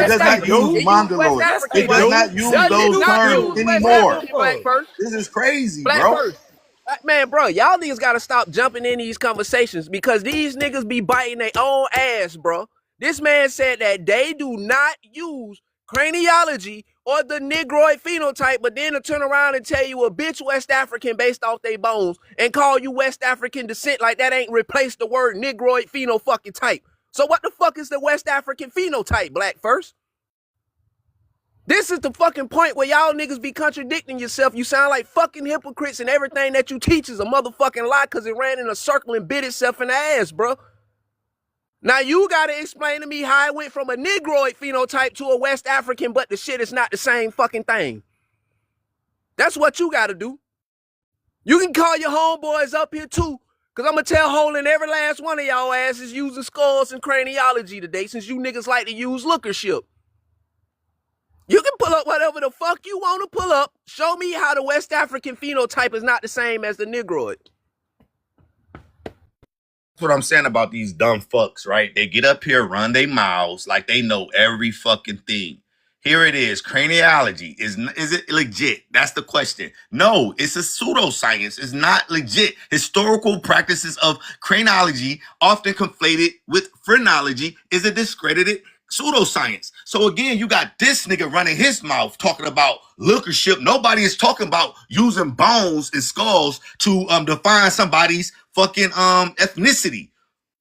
It West does not African. use It use West mongoloid. African, It does bro. not use Does it those not terms use West anymore. African, Black First? This is crazy, Black bro. First. Man, bro, y'all niggas gotta stop jumping in these conversations because these niggas be biting their own ass, bro. This man said that they do not use craniology or the Negroid phenotype, but then to turn around and tell you a bitch West African based off their bones and call you West African descent like that ain't replaced the word Negroid pheno fucking type. So what the fuck is the West African phenotype, Black First? This is the fucking point where y'all niggas be contradicting yourself. You sound like fucking hypocrites and everything that you teach is a motherfucking lie because it ran in a circle and bit itself in the ass, bro. Now you gotta explain to me how it went from a Negroid phenotype to a West African, but the shit is not the same fucking thing. That's what you gotta do. You can call your homeboys up here too, because I'm gonna tell Holden every last one of y'all asses using skulls and craniology today, since you niggas like to use lookership. You can pull up whatever the fuck you want to pull up. Show me how the West African phenotype is not the same as the Negroid. That's what I'm saying about these dumb fucks, right? They get up here, run their mouths like they know every fucking thing. Here it is. Craniology. Is it legit? That's the question. No, it's a pseudoscience. It's not legit. Historical practices of craniology, often conflated with phrenology, is a discredited pseudoscience. So again, you got this nigga running his mouth talking about lookership. Nobody is talking about using bones and skulls to define somebody's fucking ethnicity,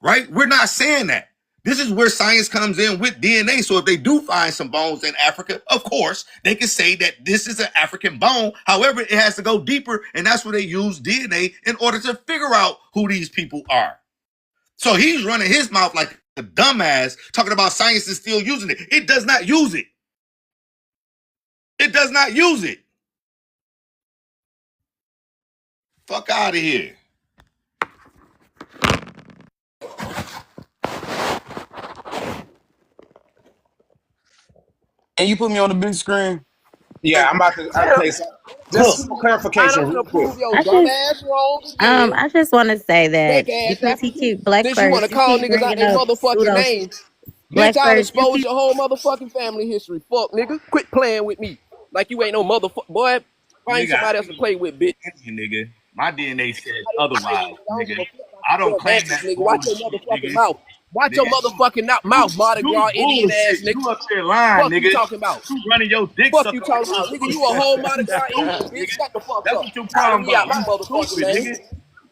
right? We're not saying that. This is where science comes in with DNA. So if they do find some bones in Africa, of course, they can say that this is an African bone. However, it has to go deeper, and that's where they use DNA in order to figure out who these people are. So he's running his mouth like a dumbass, talking about science is still using it. It does not use it. It does not use it. Fuck out of here. And you put me on the big screen? Yeah, I'm about to. Okay, so just for clarification, real quick. I just want to say that because he keep Black Since you want to First, call you keep niggas out bringing their up motherfucking pseudo name, Black bitch, I'll First. You expose keep your whole motherfucking family history. Fuck, nigga. Quit playing with me. Like you ain't no motherfucker. Boy, find Nigga, somebody else to play with, bitch. Nigga, my DNA says otherwise, nigga. I don't claim that. Nigga, watch your motherfucking mouth. Watch your motherfucking mouth, Mardi Gras Indian ass nigga. You up there lying, Fuck nigga. you talking about? You running your dick. Fuck you talking about? Nigga, you a whole Mardi Gras Indian, bitch. Shut the fuck That's up. what you talking Me out about. my You motherfucking stupid, name. nigga.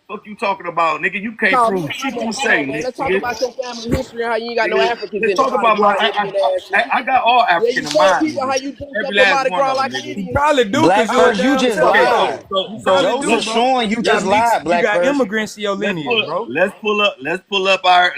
Fuck you talking about, nigga. You can't No, prove shit you say, nigga. let's talk about your family history and how you ain't got no Nigga, Africans let's in talk the about Mardi my. Gras Indian ass nigga. I got all Yeah, African you in tell mind. people how you dressed Every up in last Mardi one Gras of like them, an nigga. Indian. Probably do Black because you're a First, you damn just Okay, lied. You so probably do, Joseph bro. showing you You got just mixed, lied, you Black got First. immigrants in your lineage, bro. let's pull up our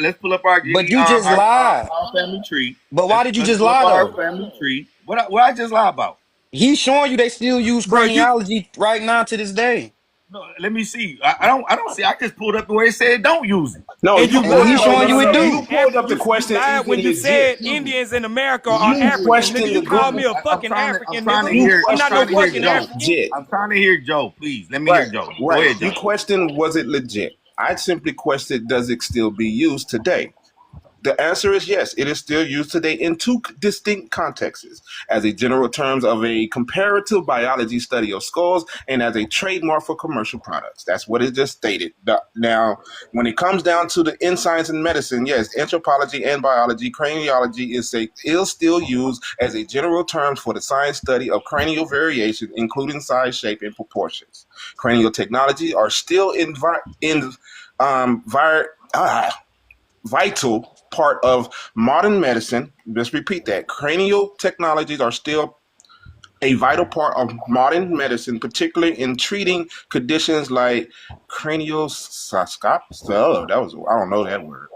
But you just lied. our family tree. But why did you Let's just pull up lie our though? family tree. What I just lie about? He's showing you they still use Bro, you craniology right now to this day. No, let me see. I don't see. I just pulled up the way it said don't use it. No, and you you And lied he's no, when showing no, you you no, it no. said You do. pulled up the you question lied when even you legit. said Indians in America are You African, nigga. questioned You the called Google. me a I'm fucking trying to African, I'm nigga. You I'm not no questioned was fucking it African. legit? I'm trying to hear Joe, please. Let me hear Right, Joe. Go right. ahead, You Joe. questioned was it legit? I simply questioned does it still be used today? The answer is yes. It is still used today in two distinct contexts: as a general terms of a comparative biology study of skulls, and as a trademark for commercial products. That's what it just stated. Now, when it comes down to the in science and medicine, yes, anthropology and biology, craniology is still used as a general term for the science study of cranial variation, including size, shape, and proportions. Cranial technology are still vital part of modern medicine. Let's repeat that. Cranial technologies are still a vital part of modern medicine, particularly in treating conditions like cranioscopic. Oh, I don't know that word.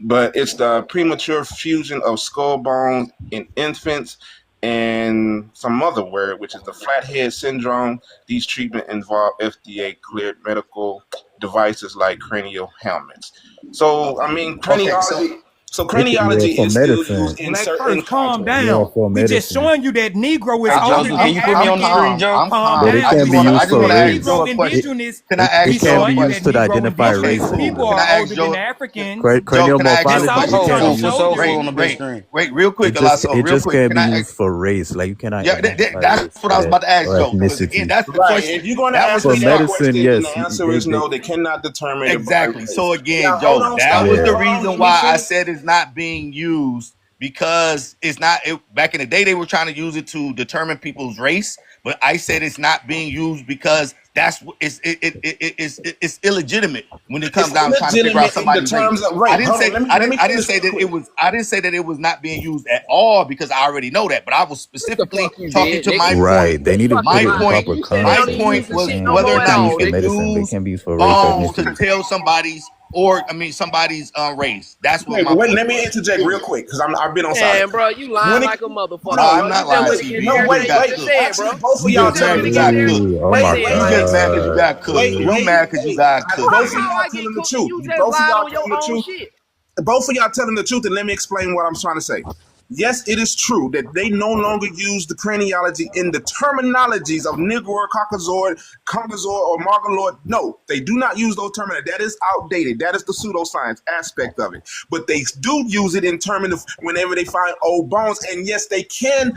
But it's the premature fusion of skull bones in infants and some other word, which is the flathead syndrome. These treatments involve FDA-cleared medical devices like cranial helmets. So, I mean, Okay, so Yeah, craniology for is still medicine. used in Black certain First, calm contexts. Yeah, down. for We just medicine. showing you that Negro is Hey older Joseph, than can you put me on the screen, African. Joe? I'm Calm But calm. it I down. can just be We wanna used I just for wanna showing ask race. Joe Negro a question. indigenous. Can I It We ask Joe can a be showing you that used to question? Negro identify Okay, indigenous race. cool. people Can are I older ask than Joe? Africans. Joe, Cranial can I ask you a That's all morphology, we it question? So trying can to so be for show so used. for you. on the big screen. Real quick, Elasso, It real just quick. can Can be I used for race. Like you cannot yeah, identify that's race what for I was that about to ask or Joe. Because again, ethnicity. that's the Right. question. If you're going to That was ask For me the that medicine, question, then the yes, answer is they no. They cannot determine it by exactly. race. So again, Now, hold Joe, on. that Stop. was Wait. the yeah. Hold on. reason Let me why I finish. said it's not being used because it's not. Back in the day, they were trying to use it to determine people's race, but I said it's not being used because it's illegitimate when it comes It's down to trying to figure out illegitimate in the somebody's race. terms of right. Hold on. Let me I didn't finish say real that quick. I didn't say that it was not being used at all because I already know that. But I was What the specifically fuck you talking did, to nigga? my point. Right. They need to put My it in point. proper You said they My don't even use point context. the You're shit was saying no that whether more it or at can be not used all, for you nigga. medicine, but it use can be used for race or bones to ethnicity. tell somebody's or I mean somebody's race. That's what Wait, my but wait, point let me was. interject real quick because I've been on Man, silent. bro, you lying When it, like a motherfucker, No, no, I'm bro. You not just lying, went CB. against no, You just wait, everything you got wait. just cooked. said, bro. Actually, both of You You y'all just just mad telling went the because you against got truth. cooked. everything you Oh just my Wait, said wait, You right just wait, now. mad because you god. got cooked. wait, You wait, mad because you wait. got cooked. Both of How y'all I get telling the cooked and truth. you just Both of lied y'all on your telling the own truth. shit? Both of y'all telling the truth, and let me explain what I'm trying to say. Yes, it is true that they no longer use the craniology in the terminologies of Negroid, Caucasoid, or Margaloid. No, they do not use those terminologies. That is outdated. That is the pseudoscience aspect of it. But they do use it in terms of whenever they find old bones. And yes, they can.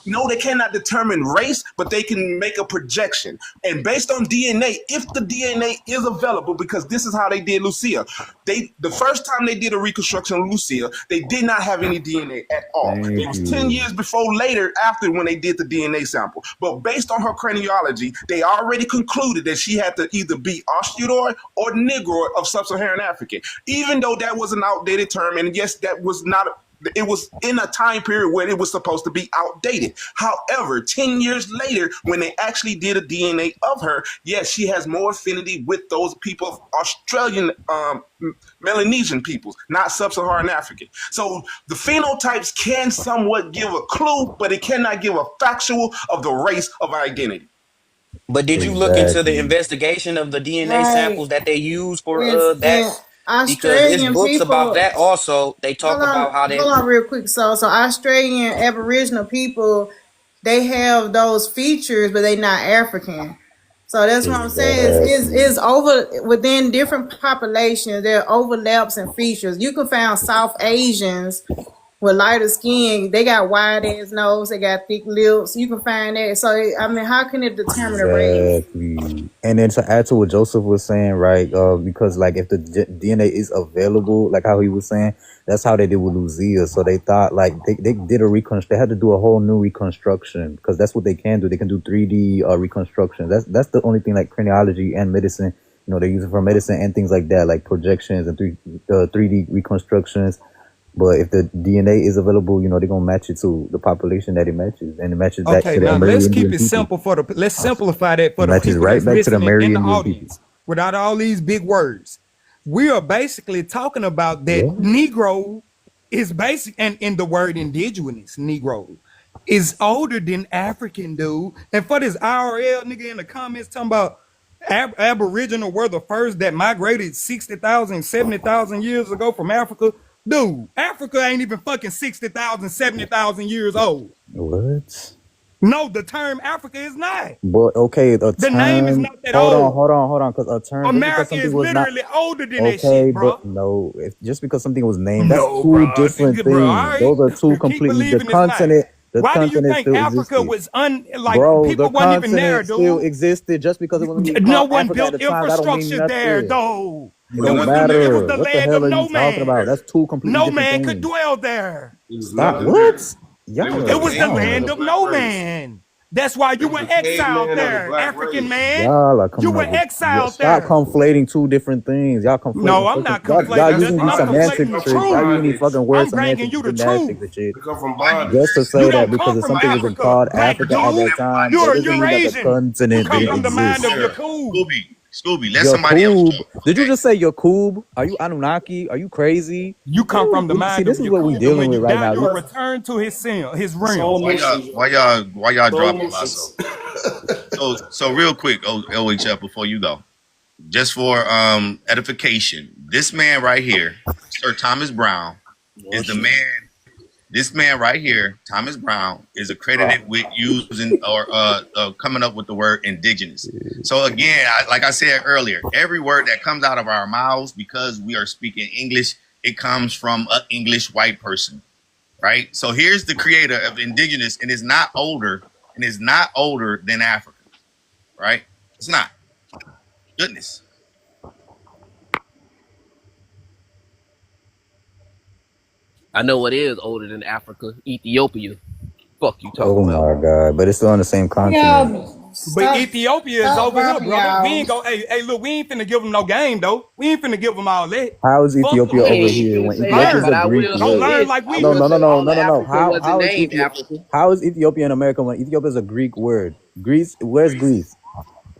No, they cannot determine race, but they can make a projection. And based on DNA, if the DNA is available, because this is how they did Lucia. The first time they did a reconstruction of Lucia, they did not have any DNA at all. It Thank was 10 you. years before later after when they did the DNA sample. But based on her craniology, they already concluded that she had to either be Australoid or Negroid of Sub-Saharan African. Even though that was an outdated term, and yes, that was not it was in a time period where it was supposed to be outdated. However, 10 years later, when they actually did a DNA of her, yes, she has more affinity with those people of Australian Melanesian peoples, not sub-Saharan African. So the phenotypes can somewhat give a clue, but it cannot give a factual of the race of identity. But did you look into the Exactly. investigation of the DNA Right. samples that they use for It's that? in Because it's Australian books about people. that also. They talk about how they Hold on, real quick. So Australian Aboriginal people, they have those features, but they not African. So that's what I'm saying. Is Exactly. over within different populations. There are overlaps and features. You can find South Asians with lighter skin. They got wide ass nose. They got thick lips. You can find that. So I mean, how can it determine the race? Exactly. And then to add to what Joseph was saying, right? Because like if the DNA is available, like how he was saying, that's how they did with Lucia. So they thought like they did a they had to do a whole new reconstruction because that's what they can do. They can do 3D reconstruction. That's the only thing like craniology and medicine. You know, they use it for medicine and things like that, like projections and 3D reconstructions. But if the DNA is available, you know, they're gonna match it to the population that it matches, and it matches back Okay, to the now let's keep Amerindian it people. simple let's simplify that for It the matches people right that's back to the listening in the Amerindian people. audience without all these big words. We are basically talking about that What? Negro is basic, and in the word indigenous, Negro is older than African, dude. And for this IRL nigga in the comments talking about Aboriginal were the first that migrated 60,000, 70,000 years ago from Africa. Dude, Africa ain't even fucking 60,000, 70,000 years old. What? No, the term Africa is not. But okay, a The name is term. not that Hold on, old. hold on, hold on. Because a term, just because America something is was not literally older than that okay, shit, bro. but no, just because something was named, that's No, two bro. different Bro, all things. right. Those are two Keep completely. believing it's not. The Why do you continent think still Africa existed, was like bro. The people wasn't even there, continent still dude? existed. Just because it wasn't being No called one Africa at built the time, that don't mean infrastructure there, nothing. though. It It don't wasn't It was matter. the What the land of hell are no you talking about? man. That's two completely No different man could things. dwell there. It was Stop. nothing there. What? There was Y'all are It just was the Asians and land a wild. of black no race. man. That's why you It was were a exiled caveman and a there, black African race. man. Y'all are You coming were up with exiled stop there. conflating two different things. Y'all conflating No, I'm fucking not y'all conflating. That's using these I'm bondage. They conflating semantic the come from tricks. Y'all truth. using these bondage. fucking word I'm bringing semantic you the gymnastics truth. and shit. They come from Why you Just to bondage. You say that don't because come of from something wasn't Africa, called black Africa at that dude. time, that You're a doesn't mean that the Eurasian. You continent come didn't from They the come mind exist. of there. Yakub. Scooby, let somebody else Yakub. talk. Did you Okay. just say Yakub? Are you Anunnaki? Are you crazy? You come from the See, mind of this is what we Yakub, and dealing when with you right die, now. you'll This, return to his realm. Soul missions. Why y'all Soul dropping my missions. soul? So real quick, OHF, before you go, just for edification, this man right here, Sir Thomas Brown, is the man. This man right here, Thomas Brown, is accredited with using or coming up with the word indigenous. So again, like I said earlier, every word that comes out of our mouths, because we are speaking English, it comes from an English white person, right? So here's the creator of indigenous, and it's not older than Africa, right? It's not. Goodness. I know what is older than Africa, Ethiopia. Fuck you talking oh about. my god! But it's still on the same continent. Y'all, But Ethiopia is stop over here, dropping brother. We y'all. ain't go. Hey, look, we ain't finna give them no game though. We ain't finna give them all that. How is Fuck Ethiopia them I over ain't niggas. here finna when say that, Ethiopia is but a I Greek will Don't say word? learn this. like I we No, will no, do. no, say no, all no, of no, no. Africa How wasn't is named Ethiopia? Africa. How is Ethiopia in America when Ethiopia is a Greek word? Greece. Where's Greece?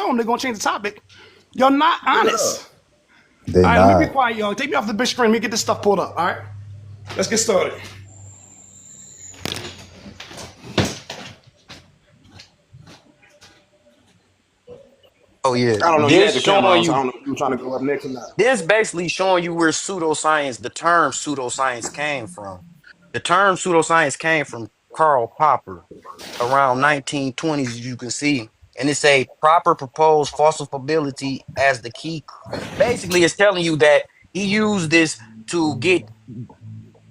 show them, they're gonna change the topic. You're not Pull it up. honest. They All right, let me be not. quiet, y'all. Take me off the big screen. Let me get this stuff pulled up. All right, let's get started. Oh yeah, I don't know. You had this the camera showing on, so I you. don't know if you were trying to go up next or not. This basically showing you where pseudoscience, the term pseudoscience, came from. The term pseudoscience came from Karl Popper around 1920s, as you can see, and it's a proper proposed falsifiability as the key. Basically, it's telling you that he used this to get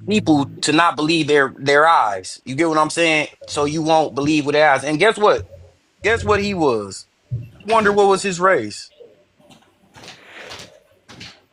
people to not believe their eyes. You get what I'm saying? So you won't believe with their eyes. And guess what? Guess what he was? Wonder what was his race?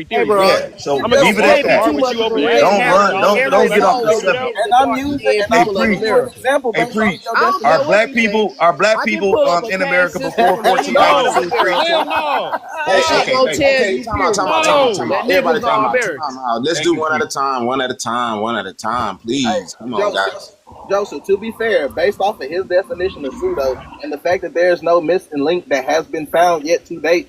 evolutionary Hey, theory, bro. bro. Yeah. So I'm gonna leave go it at way that. more with you over this. Don't run. Don't get off the subject. And I'm using Hey, people preach. for example Hey, based off preach. your I don't Are care what black you say. people I can pull up a in caste America system before from any 1492? nation. Hell no. That shit Hey, gonna tell you, time out, period. time out, time out, No. time That out. Everybody niggas time are out, American. time out. Let's Thank do you, one at preach. a time, one at a time, one at a time, please. Come on, guys. Joseph, to be fair, based off of his definition of pseudo and the fact that there's no missing link that has been found yet to date,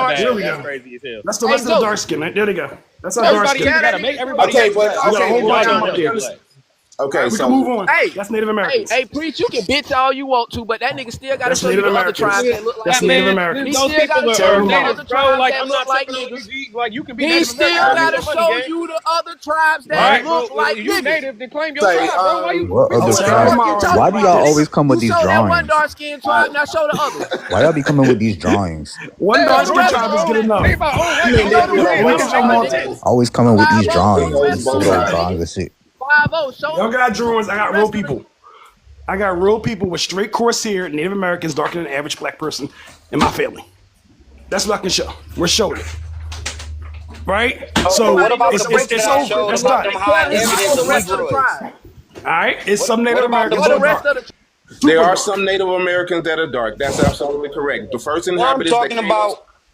dark There skin. we That's go. crazy as hell. That's the rest of the dark skin. Right? There they go. That's our dark Everybody skin. got Gotta that make nigga. everybody. Okay, but We got a okay, whole bunch of them no, up there. black. okay. We So can move on. Hey, That's Native Americans. Hey, Preach, you can bitch all you want to, but that nigga still got to That's show you Native the other Americans. tribes that look like That's niggas. Native Man, Americans. He those still got to people show are you the natives, other bro. tribes Like that I'm look not like tripping on niggas. you. Like you can be He Native still American. got to That's funny, show gang. you the other tribes that Right. look Well, like you niggas. native, then claim your say, tribe, bro. Why you? What Bitch, other What you the Tell tribes? them fuck you already. talking Why do about? y'all always come You with these show that one drawings? dark skinned tribe, now show the others. Why y'all be coming with these drawings? One Show dark the skin rest tribe of is them. good enough. They my own white I mean, people. Show the rest We of can them, show my more. nigga. Always coming with these 5-0, show drawings, the goes these rest of both them, pseudo my sides. drawings nigga. and shit. 5-0, show Y'all got drawings. I got the real rest of people. I got real people with straight coarse hair, Native Americans, darker than the average black person in my family. That's what I can show. We're showing it. Right? So What about it's the bricks that I over. showed That's about done. them hiding them. evidence The of rest of the Negroids? tribe. All right? It's some Native What about the Americans What that the are rest dark. of the There Super are dark. some Native Americans that are dark. That's absolutely correct. The first No, I'm inhabitants that talking came on. about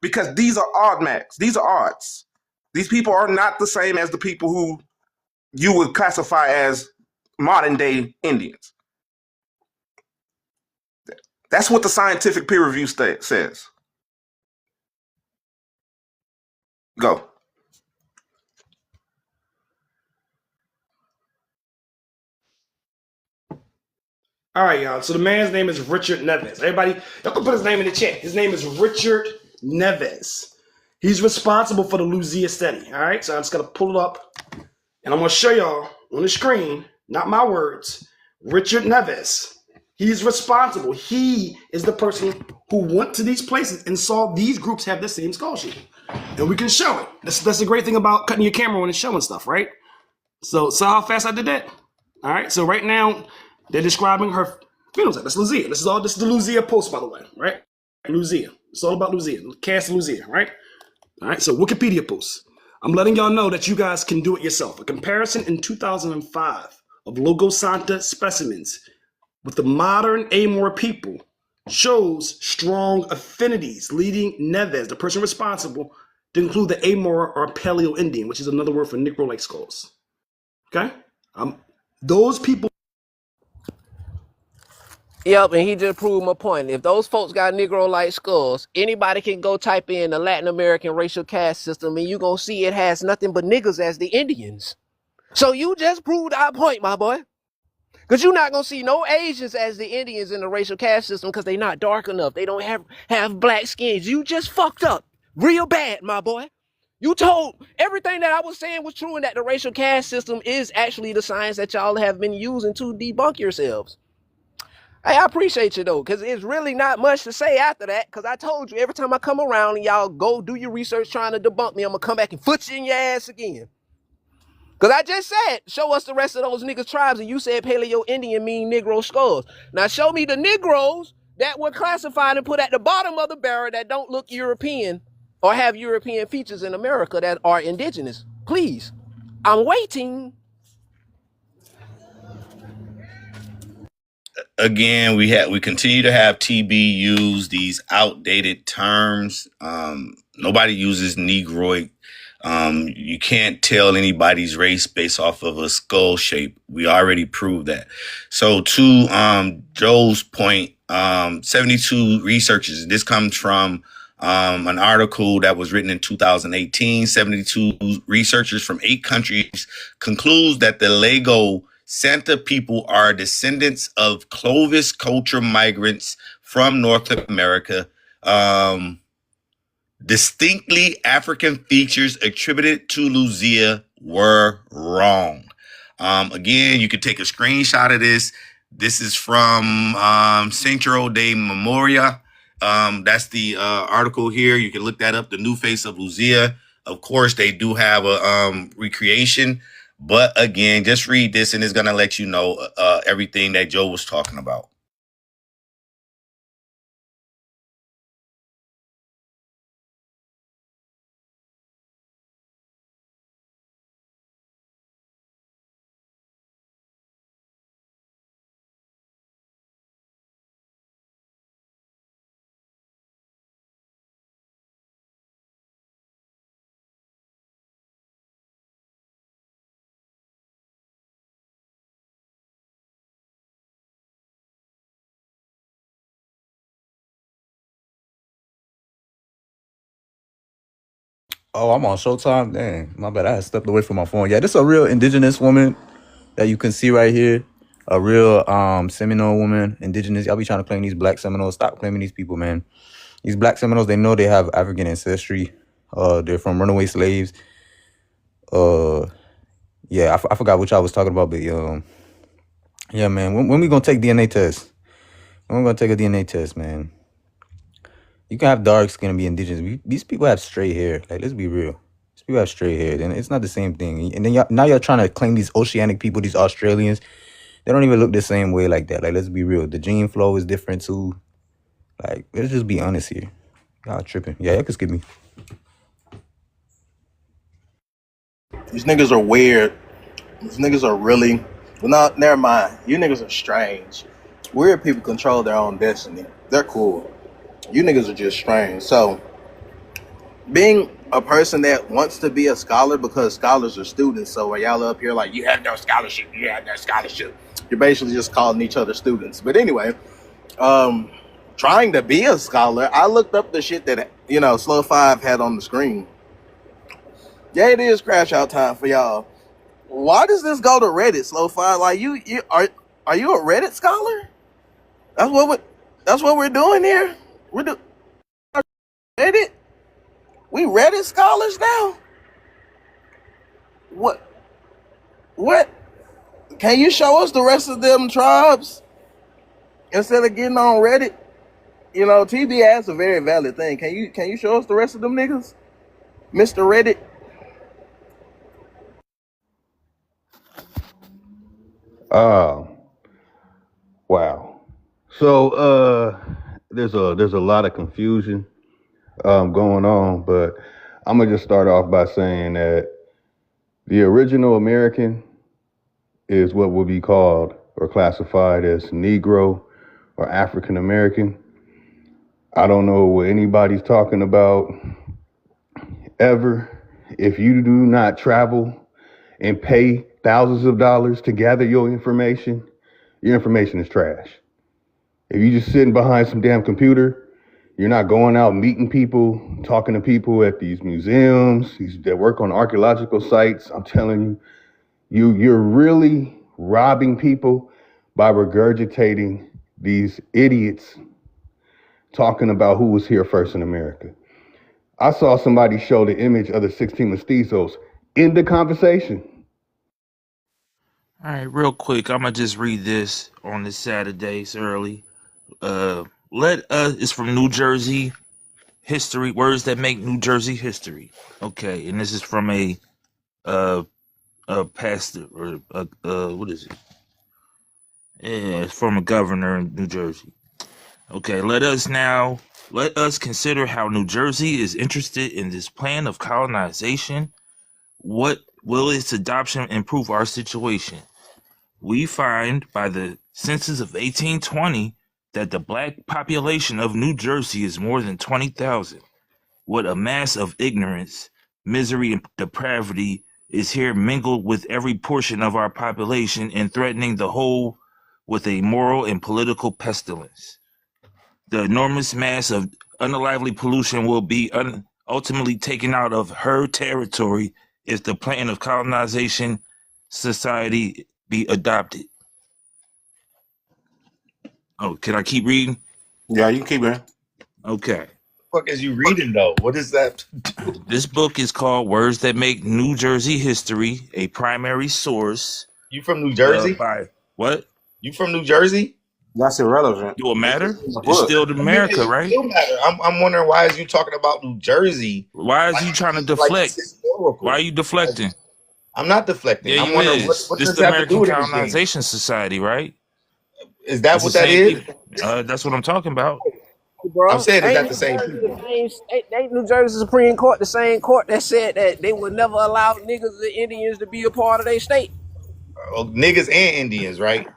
because these are odd max. These are odds. These people are not the same as the people who you would classify as modern day Indians. That's what the scientific peer review says. Go. All right, y'all. So the man's name is Richard Neves. Everybody, y'all can put his name in the chat. His name is Richard Neves. He's responsible for the Lucia study. All right, so I'm just gonna pull it up, and I'm gonna show y'all on the screen, not my words. Richard Neves. He's responsible. He is the person who went to these places and saw these groups have the same scholarship, and we can show it. That's the great thing about cutting your camera when it's showing stuff, right? So how fast I did that. All right, so right now. They're describing her phenotype. That's Lucia. This is the Lucia post, by the way, right? Lucia. It's all about Lucia. Cast Lucia, right? All right, so Wikipedia post. I'm letting y'all know that you guys can do it yourself. A comparison in 2005 of Logosanta specimens with the modern Amur people shows strong affinities, leading Neves, the person responsible, to include the Amur or Paleo-Indian, which is another word for Negro-like skulls. Okay? Those people. Yep, and he just proved my point. If those folks got Negro-like skulls, anybody can go type in the Latin American racial caste system, and you're going to see it has nothing but niggas as the Indians. So you just proved our point, my boy. Because you're not going to see no Asians as the Indians in the racial caste system because they're not dark enough. They don't have black skins. You just fucked up real bad, my boy. You told everything that I was saying was true and that the racial caste system is actually the science that y'all have been using to debunk yourselves. Hey, I appreciate you, though, because it's really not much to say after that, because I told you every time I come around and y'all go do your research trying to debunk me, I'm going to come back and foot you in your ass again. Because I just said, show us the rest of those niggas tribes, and you said Paleo-Indian mean Negro skulls. Now show me the Negroes that were classified and put at the bottom of the barrel that don't look European or have European features in America that are indigenous. Please. I'm waiting. Again, we continue to have TB use these outdated terms. Nobody uses Negroid. You can't tell anybody's race based off of a skull shape. We already proved that. So to Joe's point, 72 researchers. This comes from an article that was written in 2018. 72 researchers from 8 countries concludes that the Lego Santa people are descendants of Clovis culture migrants from North America. Distinctly African features attributed to Lucia were wrong. Again, you could take a screenshot of this. This is from Centro de Memoria. That's the article here. You can look that up, the new face of Lucia. Of course, they do have a recreation. But again, just read this and it's going to let you know everything that Joe was talking about. Oh, I'm on Showtime. Dang, my bad. I had stepped away from my phone. Yeah, this is a real indigenous woman that you can see right here. A real Seminole woman, indigenous. Y'all be trying to claim these black Seminoles. Stop claiming these people, man. These black Seminoles, they know they have African ancestry. They're from runaway slaves. Yeah, I forgot what y'all was talking about, but yeah, man. When we gonna take DNA tests? When we gonna take a DNA test, man? You can have dark skin and be indigenous. These people have straight hair. Like, let's be real. These people have straight hair, and it's not the same thing. And then now you're trying to claim these oceanic people, these Australians. They don't even look the same way like that. Like, let's be real. The gene flow is different too. Like, let's just be honest here. Y'all tripping. Yeah, y'all can skip me. These niggas are weird. These niggas are really... No, never mind. You niggas are strange. Weird people control their own destiny. They're cool. You niggas are just strange. So, being a person that wants to be a scholar, because scholars are students, so when y'all up here like, you have no scholarship, you have no scholarship, you're basically just calling each other students. But anyway, trying to be a scholar, I looked up the shit that, Slow 5 had on the screen. Yeah, it is crash out time for y'all. Why does this go to Reddit, Slow 5? Like, are you a Reddit scholar? That's what we're doing here? We're doing Reddit? We Reddit scholars now? What? Can you show us the rest of them tribes instead of getting on Reddit? TB asks a very valid thing. Can you show us the rest of them niggas, Mr. Reddit? Oh, wow. So there's a lot of confusion going on, but I'm gonna just start off by saying that the original American is what will be called or classified as Negro or African American. I don't know what anybody's talking about ever. If you do not travel and pay thousands of dollars to gather your information is trash. If you're just sitting behind some damn computer, you're not going out meeting people, talking to people at these museums, that work on archaeological sites. I'm telling you, you're really robbing people by regurgitating these idiots talking about who was here first in America. I saw somebody show the image of the 16 mestizos in the conversation. All right, real quick, I'm gonna just read this on this Saturday. It's early. It's from New Jersey history. Words that make New Jersey history. Okay, and this is from a pastor or what is it? Yeah, it's from a governor in New Jersey. Okay, let us consider how New Jersey is interested in this plan of colonization. What will its adoption improve our situation? We find by the census of 1820 that the black population of New Jersey is more than 20,000. What a mass of ignorance, misery, and depravity is here mingled with every portion of our population and threatening the whole with a moral and political pestilence. The enormous mass of unlively pollution will be ultimately taken out of her territory if the plan of colonization society be adopted. Oh, can I keep reading? Yeah, you can keep reading. Okay. What is you reading though? What is that? This book is called Words That Make New Jersey History, a primary source. You from New Jersey? By what? You from New Jersey? That's irrelevant. Do it matter? It's still America, right? It still matter. I'm wondering, why is you talking about New Jersey? Why is you trying to deflect? Why are you deflecting? I'm not deflecting. Yeah, I'm wondering what this does the that have to do American with anything? Colonization Society, right? Is that what that is? That's what I'm talking about. Bro, I'm saying, is that ain't the same New people? Jersey ain't New Jersey Supreme Court the same court that said that they would never allow niggas and Indians to be a part of their state? Niggas and Indians, right?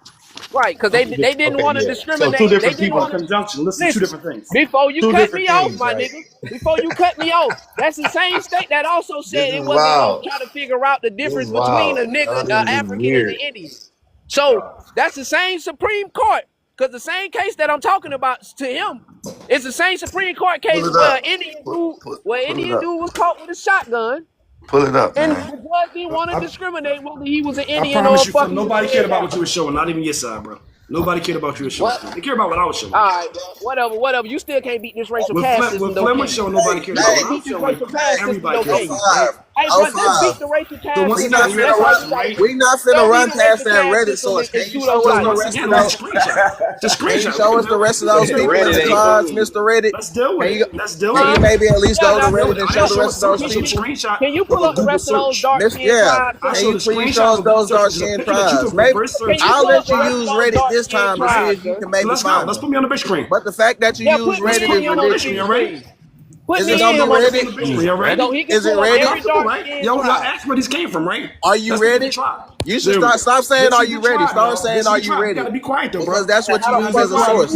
Right, because they didn't want to discriminate. So two different They didn't people in wanna- conjunction. Listen, two different things. Before you Two cut different me off, things, my right? nigga. Before you cut me off, that's the same state that also said it wasn't wild. gonna try to figure out the difference is between wild. a nigga, Y'all an niggas is African, and weird. an Indian. So that's the same Supreme Court. Because the same case that I'm talking about to him is the same Supreme Court case Pull it where up. Indian it up. dude was caught with a shotgun, Pull it up, and man. the judge didn't want to discriminate whether he was an I Indian or a promise you, fucking. nobody cared about what you were showing. Not even your side, bro. Nobody cared about you were showing. They cared about what I was showing. All right, bro. Whatever. You still can't beat this racial caste system, With though. Flem was showing, nobody cared about what I was Beat this showing. racial caste system, Everybody though. cared. Hey, bro, just beat the racial caste So once system. again, That's why you gotta- We not finna run past that Reddit source. Can you show us the rest of those? Can you show us the rest of those people in the cards, Mr. Reddit? Let's deal with it. Let's deal Can with you it. maybe at least go to Reddit and show the rest of those people? Can you pull up the rest of those dark skin Yeah, tribes? can you please show us those dark skinned tribes? Maybe I'll let you use Reddit this time to see if you can maybe Let's go. find Let's them. put me on the big screen. But the fact that you use Reddit is ridiculous. Ready? Is it gonna be Reddit? You ready? Is it Reddit? Yo, y'all asked where these came from, right? Are you ready? You should stop saying "Are you ready?" Start saying "Are you ready?" Gotta be quiet though, bro. Because that's what you use as a source.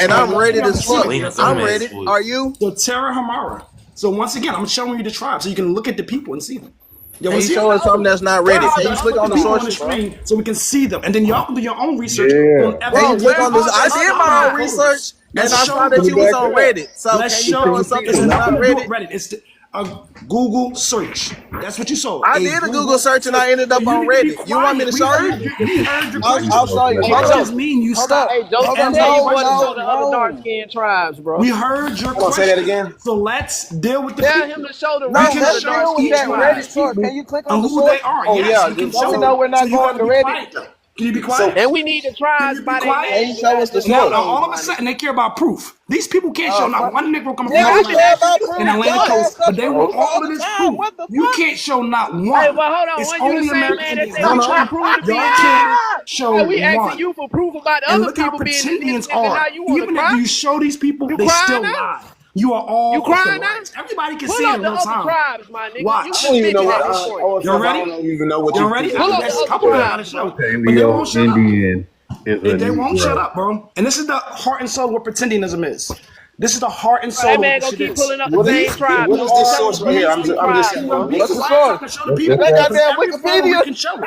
And I'm ready to fuck. I'm ready. Are you? The Terra Hamara. So once again, I'm showing you the tribe so you can look at the people and see them. Can you show us something that's not ready? Can you click on the sources? Screen so we can see them, and then y'all can do your own research. On Can you click on this? I did my own research, and I saw that you was on Reddit. So can you show us something that's not Reddit? It's a Google search. That's what you saw. I did a Google search and I ended up on Reddit. You want me to show you? I'll show you. What does mean you stop? Hey, don't tell you what to show the other dark skinned tribes, bro. We heard your question. Say that again. So let's deal with the Tell people. him to show the We rest can of the show dark each skinned tribe tribes. Source. Can you click on and the who source? they are. Oh Yes, yeah, you can just let me show know we're not so you going to gotta be Reddit. quiet. Can you be quiet? And we need the tribes by their quiet? name. Can you show us the Now, source? all of a sudden, they care about proof. These people can't show not one Negro coming Yeah, from we care about Atlanta proof. and Atlanta Y'all coast, have but they want stuff all of this time. proof. What the You fuck? can't show not one. Hey, but hold on. It's When you only the same American man that Indians. said we trying to prove to be Y'all Indians? can't show Hey, we one. asking you for proof about the And other look how people being pretendians Indians, and now are. you want Even to if cry? you show these people, You they crying still now? lie. You are all You crying now? Everybody can Pull see up it in the real other time. tribes, my nigga. Watch. You I don't even know at what. this point. Y'all ready? I don't even know what Y'all you ready? Pull up There's the a other couple that tribes, gotta show, bro. but they Paleo won't shut up. Indian is a They won't Negro. shut up, bro. And this is the heart and soul of what pretendingism is. This is the heart and soul That of man what gonna shit keep is. pulling up the What same is tribe. what No, is don't this tell source him right to here? use I'm these just tribes, bro. Be What's the quiet so I source? can show the people. That goddamn Every Friday we Wikipedia. can show it.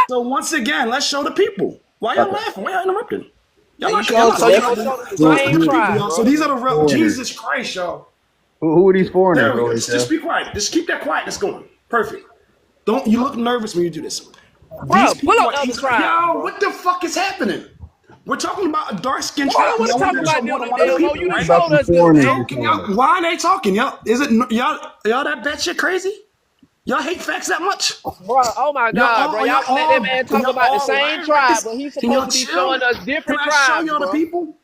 So once again, let's show the people. Why y'all laughing? Why y'all interrupting? Y'all Hey, you not show y'all us not So the you saying gonna rest of nothing. show them the So let's same show the people, tribe, y'all. So bro. these are the real Foreigners. Jesus Christ, y'all. Who are these foreigners, There we go. bro? Just be quiet. Just keep that quietness going. Perfect. Don't you look nervous when you do this. These Bro, pull people up are the other easily. tribes, Yo, bro. what the fuck is happening? We're talking about a dark skinned I tribe. don't want to Y'all want talk me to show about more them than one of the today, bro. people, You done right? About showed these us them, foreigners So man. can this morning. y'all? Why are they talking? Y'all is it y'all that batshit crazy? Y'all hate facts that much? Bro, oh my God, bro. Y'all gonna let that man Can talk y'all about the all same lie like tribe, this? but he's Can supposed y'all to be chill? showing us Can different I show tribes, y'all the bro. people?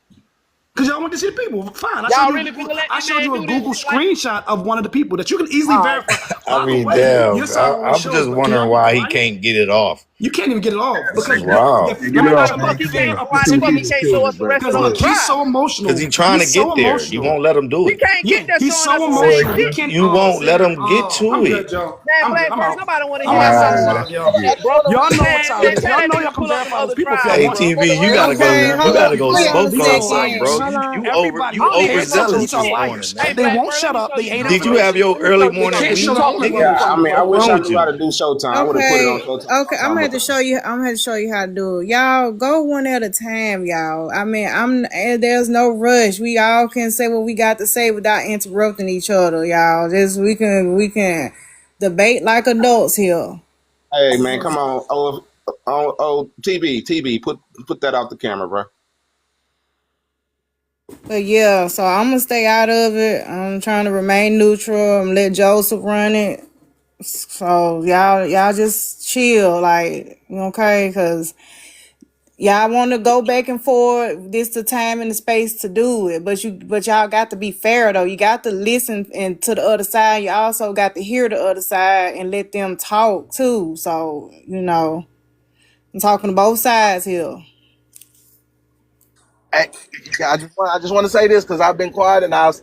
Because y'all want to see the people. Fine. Y'all really finna let I this showed man you a do this Google shit like this? screenshot of one of the people that you can easily All right. verify. I By the mean, way, your damn. side only I'm shows, just but can wondering y'all be why he quiet? can't get it off. You can't even get it off because Wow. let Get me it tell off, you Why the man. fuck what. he If you're can't? a Why the Two fuck he people participant, can't show killed us his the brother. rest of because those look, he's so tribes? Because emotional. he's trying to He's so get there. You emotional. won't let him do it. He can't get Yeah, there he's showing us so the same emotional. He shit. can't. You Oh, won't see let that? him get Oh, to I'm it. good, Joe. Man, I'm good. Black I'm first, out. nobody want to I'm hear on that y'all side. side, Ah, y'all. shit. Brother Y'all want know what man, time man, it is. tell Y'all that know nigga y'all can pull up them verify those other people if y'all tribes, Hey, want bro. to. TV, Okay, you hold gotta on. go Hold on a spoke on These are something, second. bro. liars. Hold You on. over Everybody, I you don't okay, even it's not true. know These overzealous are this shit. morning, liars. Hey, man. They Black won't bro, let shut me up. show They you hate Did something, you bro. have information. your Let me early show you They morning something. can't You show the greeting, talk only too one nigga? in Yeah, I front much, of mean, you. I bro. wish What's I wrong with knew how you? to do Showtime. I would have put it on Okay, Showtime a okay. long time ago. I'm gonna have to show you how to do it. Y'all go one at a time, y'all. I mean, there's no rush. We all can say what we got to say without interrupting each other, y'all. Just we can debate like adults here. Hey man, come on, TB, put that off the camera, bro. But yeah, so I'm gonna stay out of it. I'm trying to remain neutral. I'm let Joseph run it. So y'all just chill, like, okay, because y'all want to go back and forth. This the time and the space to do it, but y'all got to be fair though. You got to listen and to the other side. You also got to hear the other side and let them talk too. So I'm talking to both sides here. Hey, I just want to say this because I've been quiet and I'll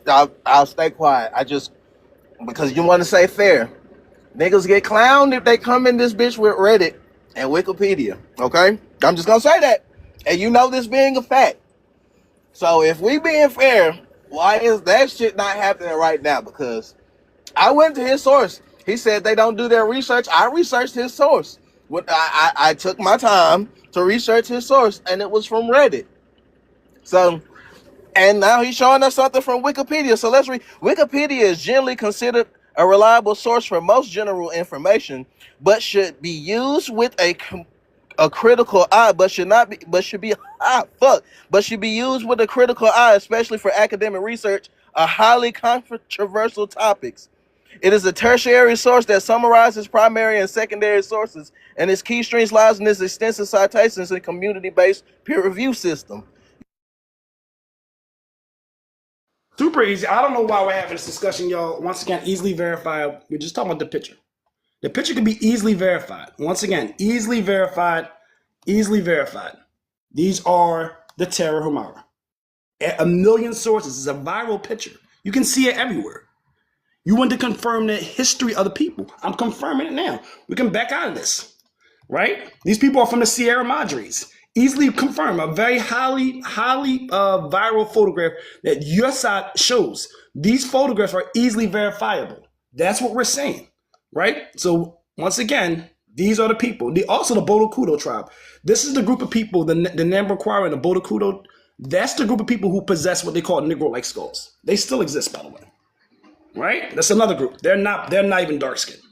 stay quiet. Because you want to say fair. Niggas get clowned if they come in this bitch with Reddit and Wikipedia. Okay, I'm just gonna say that, and you know this being a fact. So if we being fair, why is that shit not happening right now? Because I went to his source. He said they don't do their research. I researched his source. I took my time to research his source, and it was from Reddit. So, and now he's showing us something from Wikipedia. So let's read. Wikipedia is generally considered a reliable source for most general information, but should be used with a critical eye, but should be used with a critical eye, especially for academic research on highly controversial topics. It is a tertiary source that summarizes primary and secondary sources, and its key strength lies in its extensive citations and community-based peer review system. Super easy. I don't know why we're having this discussion, y'all. Once again, easily verified. We're just talking about the picture. The picture can be easily verified. Once again, easily verified, easily verified. These are the Terra Humara. A million sources. It's a viral picture. You can see it everywhere. You want to confirm the history of the people. I'm confirming it now. We can back out of this, right? These people are from the Sierra Madres. Easily confirm a very highly viral photograph that your side shows. These photographs are easily verifiable. That's what we're saying, right? So once again, these are the people. Also the Bodo tribe. This is the group of people, the Nambrequara and the Bodo. That's the group of people who possess what they call Negro-like skulls. They still exist, by the way, right? That's another group. They're not even dark skinned.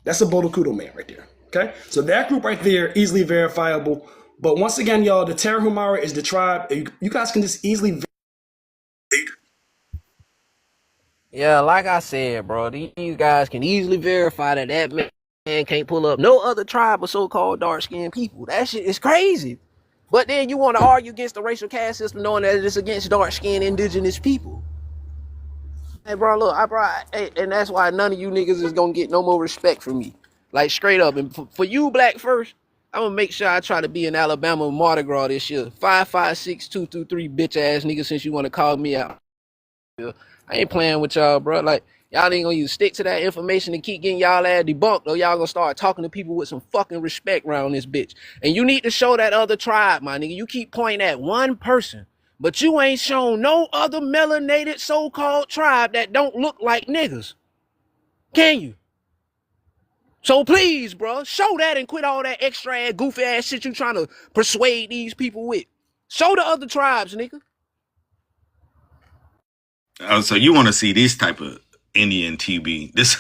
That's a Bodo man right there. Okay, so that group right there, easily verifiable. But once again, y'all, the Terra Humara is the tribe. You guys can just easily. Yeah, like I said, bro, these guys can easily verify that man can't pull up no other tribe of so-called dark-skinned people. That shit is crazy. But then you want to argue against the racial caste system knowing that it's against dark-skinned indigenous people. Hey, bro, look, and that's why none of you niggas is gonna get no more respect from me. Like, straight up. And for you, Black First, I'm gonna make sure I try to be in Alabama Mardi Gras this year. 556-223 bitch ass nigga, since you want to call me out. I ain't playing with y'all, bro. Like, y'all ain't gonna use stick to that information and keep getting y'all ass debunked, or y'all gonna start talking to people with some fucking respect around this bitch. And you need to show that other tribe, my nigga. You keep pointing at one person, But you ain't shown no other melanated so-called tribe that don't look like niggas. Can you? So please, bro, show that and quit all that extra ass, goofy ass shit you trying to persuade these people with. Show the other tribes, nigga. So you want to see this type of Indian, TB? This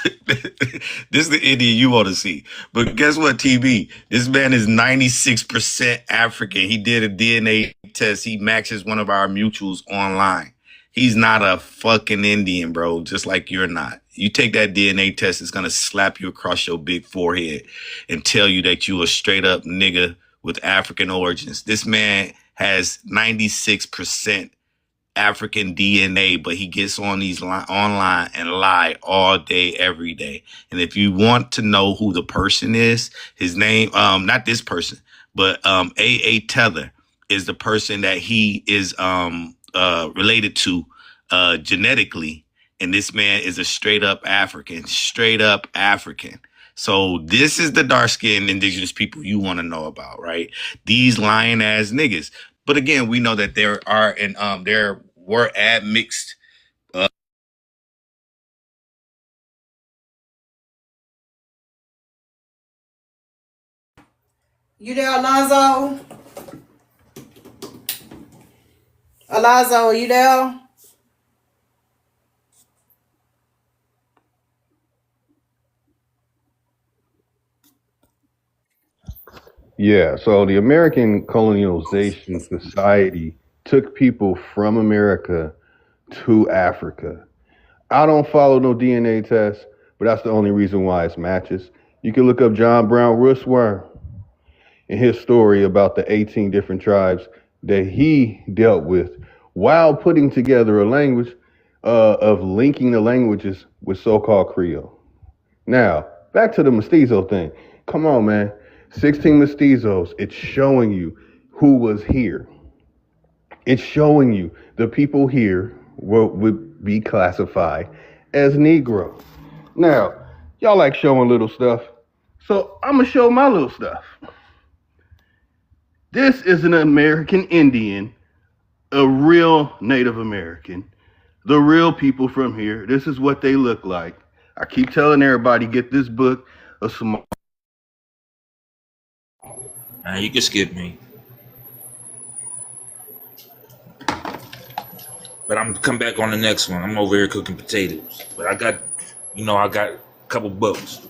is the Indian you want to see. But guess what, TB? This man is 96% African. He did a DNA test. He matches one of our mutuals online. He's not a fucking Indian, bro, just like you're not. You take that DNA test, it's going to slap you across your big forehead and tell you that you a straight up nigga with African origins. This man has 96% African DNA, but he gets on these online and lie all day, every day. And if you want to know who the person is, his name, not this person, but A.A. Tether is the person that he is related to genetically. And this man is a straight up African. So this is the dark skinned indigenous people you want to know about, right? These lying ass niggas. But again, we know that there are and there were admixed. You there, Alonzo? Alonzo, are you there? Yeah, so the American Colonization Society took people from America to Africa. I don't follow no DNA tests, but that's the only reason why it's matches. You can look up John Brown Roosworm and his story about the 18 different tribes that he dealt with while putting together a language of linking the languages with so-called Creole. Now, back to the mestizo thing. Come on, man. 16 mestizos, it's showing you who was here. It's showing you the people here would be classified as Negro. Now, y'all like showing little stuff, so I'm gonna show my little stuff. This is an American Indian, a real Native American, the real people from here. This is what they look like. I keep telling everybody, get this book, a small. You can skip me. But I'm gonna come back on the next one. I'm over here cooking potatoes. But I got a couple books.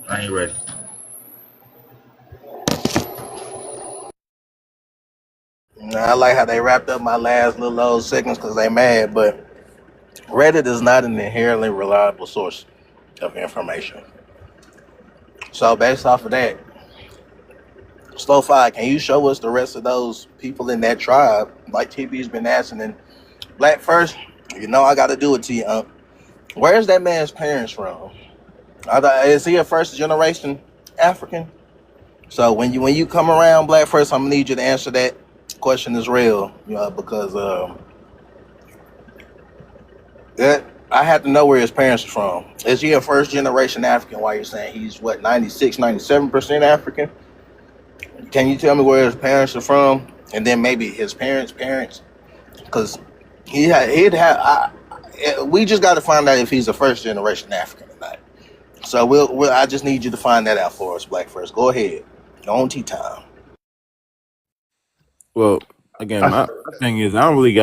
I ain't ready. I like how they wrapped up my last little old seconds because they mad, but Reddit is not an inherently reliable source of information. So based off of that, Slow5, can you show us the rest of those people in that tribe? Like TB's been asking, and Black First, you know I got to do it to you. Where's that man's parents from? Is he a first generation African? So when you come around, Black First, I'm gonna need you to answer that question as real, because that I have to know where his parents are from. Is he a first generation African? Why you're saying he's 96, 97% African? Can you tell me where his parents are from, and then maybe his parents' parents? Because we just got to find out if he's a first generation African or not. So I just need you to find that out for us, Black First. Go ahead, on tea time. Well, again, my thing is I don't really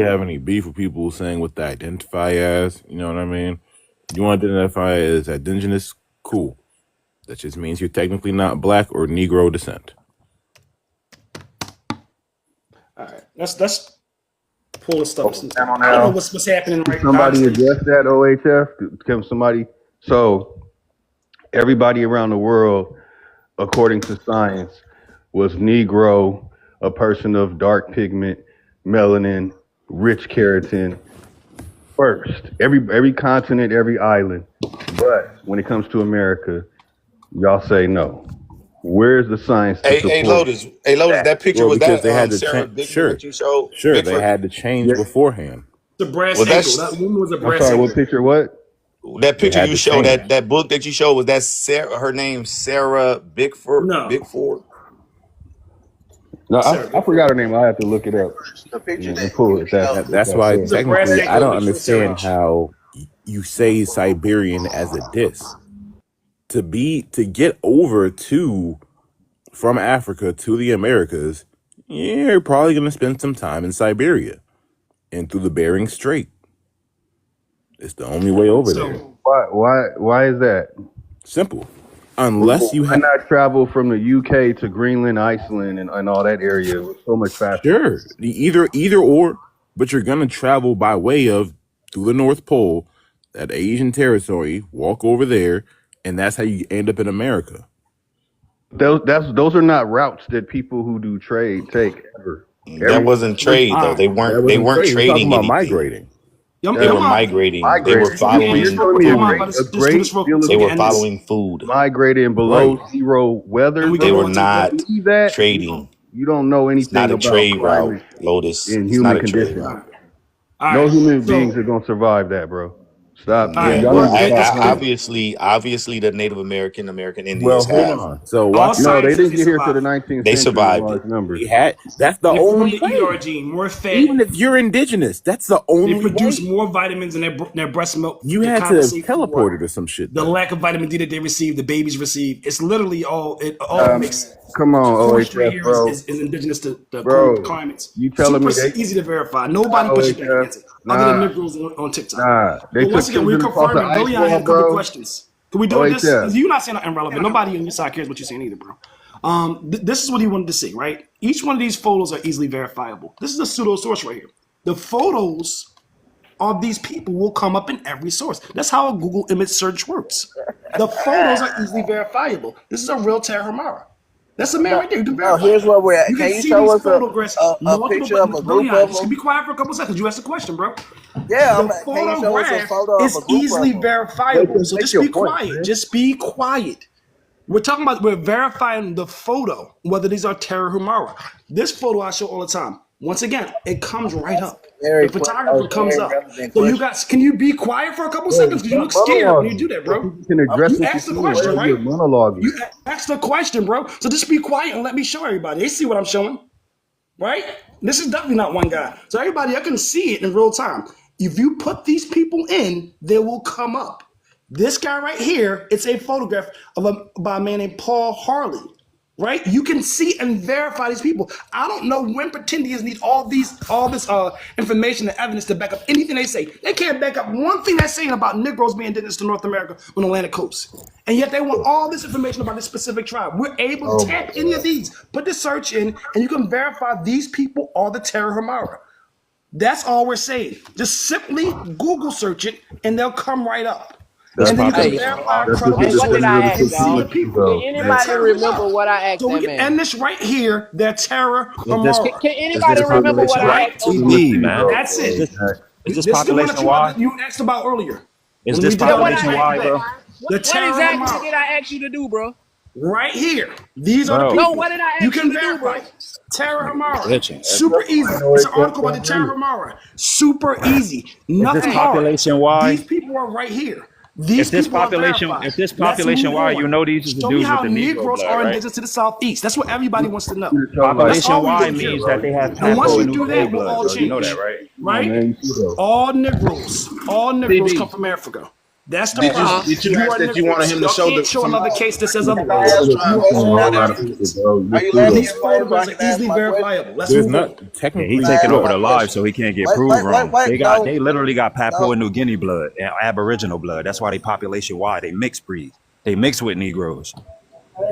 have any beef with people saying what they identify as. You know what I mean? You want to identify as indigenous? Cool. That just means you're technically not Black or Negro descent. All right, let's pull the stuff. I don't know what's happening right now. Somebody address that, OHF? Can somebody? So everybody around the world, according to science, was Negro, a person of dark pigment, melanin, rich keratin, first. Every continent, every island. But when it comes to America, y'all say no. Where's the science? Hey, Lotus, that picture was that they had to Sarah change. Bigford that you showed? Sure, Bigford? they had to change beforehand. The brass Well, ankle. That woman was a brass I'm sorry, ankle. what picture? What? That picture you showed, change. that book that you showed, was that Sarah? Her name Sarah Bigford? No. Bigford? No, Sir, I forgot her name. I have to look it up The picture and pull it. That's why he's a brass technically I ankle don't with short understand range. how you say Siberian as a diss. To get over from Africa to the Americas, you're probably gonna spend some time in Siberia and through the Bering Strait. It's the only way over there. Why is that? Simple. Unless you Why not travel from the UK to Greenland, Iceland, and all that area? It was so much faster. Sure, either or, but you're gonna travel by way of through the North Pole, that Asian territory, walk over there, and that's how you end up in America. Those are not routes that people who do trade take ever. That wasn't trade though. They weren't trading about anything. migrating. They were migrating. They were following. They were following food. Migrating below zero weather. They were not trading. You don't know anything It's not a about trade route, climate Lotus. and It's human not a trade conditions. route. No human beings are gonna survive that, bro. Stop. Obviously, the Native American Indians Well, hold have. on. So No, they didn't get here to the 19th They century. survived in large it. numbers. That's the only way. More fat. Even if you're indigenous, that's the only They produce way. more vitamins in their breast milk. You to had to compensate for teleport it or some shit. the lack of vitamin D that they receive, the babies receive. It's literally all mixed. Come on, Forestry OHF, here bro. is indigenous to the Bro, climates. you telling me Super they- easy to verify. Nobody pushes back against it. Other than Negroes on TikTok. They But once took again, we're children across the confirming. Billy, I ice had a wall, couple bro. questions. Can we do this? OHF. You're not saying nothing relevant. Nobody on your side cares what you're saying either, bro. This is what he wanted to see, right? Each one of these photos are easily verifiable. This is a pseudo source right here. The photos of these people will come up in every source. That's how a Google image search works. The photos are easily verifiable. This is a real Terra Hamara. That's a man right there. You can verify. here's where we're at. You Can you see show these us photographs, a multiple- picture of a Billy, group of just them? be quiet for a couple seconds. You asked a question, bro. Yeah, The can you show us a photograph photo of is a group easily of them? verifiable. So Make just your be point, quiet. man. Just be quiet. We're verifying the photo, whether these are Terra Humara. This photo I show all the time. Once again, it comes right up. Very The photographer quick. comes Very up. relevant So you question. guys, can you be quiet for a couple seconds? Because you look scared when you do that, bro. You can address You what asked the you're question, saying. right? You're monologuing. You asked the question, bro. So just be quiet and let me show everybody. They see what I'm showing, right? This is definitely not one guy. So everybody, I can see it in real time. If you put these people in, they will come up. This guy right here, it's a photograph by a man named Paul Harley, right? You can see and verify these people. I don't know when pretendians need all this information and evidence to back up anything they say. They can't back up one thing they're saying about Negroes being indigenous to North America on the Atlantic coast. And yet they want all this information about this specific tribe. We're able to tap any of these. Put the search in, and you can verify these people are the Terra Hamara. That's all we're saying. Just simply Google search it, and they'll come right up. And then you can verify credible what did I sources ask, and see the dog? people. Can anybody remember what I asked So we that can man? end this right here. They're Terra Hamara. Can anybody remember what I asked? TB, man. That's it. Is this is the one population that wide? you asked about earlier. Is When this we did our population back wide, back. bro? The What Terra exactly Hamara. did I ask you to do, bro? Right here. These are the Bro. people. No, what did I ask You can you to do, bro? verify. Terra Hamara. Glitching. Super easy. It's an article about the Terra Hamara. Super easy. Nothing this hard. population wide? These people are right here. These If this people are population, verified. if this Let's move population wide, on. you know these is the Show me dudes how with the Negro Negroes blood, are right? indigenous to the Southeast. That's what everybody wants to know. That's Population all we wide do here. means that they have And once Papo you and do New that, we'll blood, all bro. You know change. that, right? Right? All Negroes come from Africa. That's the problem. Did you ask are that you wanted him to Y'all show can't the show some? another case that says otherwise. Are you letting These me explain so I photographs can are ask easily my question? verifiable. Let's There's move on. not Yeah, technically. he taking over my the live, question. so he can't get Wait, proved wait, wrong. wait, no. They literally got Papua No. and New Guinea blood and Aboriginal blood. That's why they population wide. They mix breed. They mix with Negroes.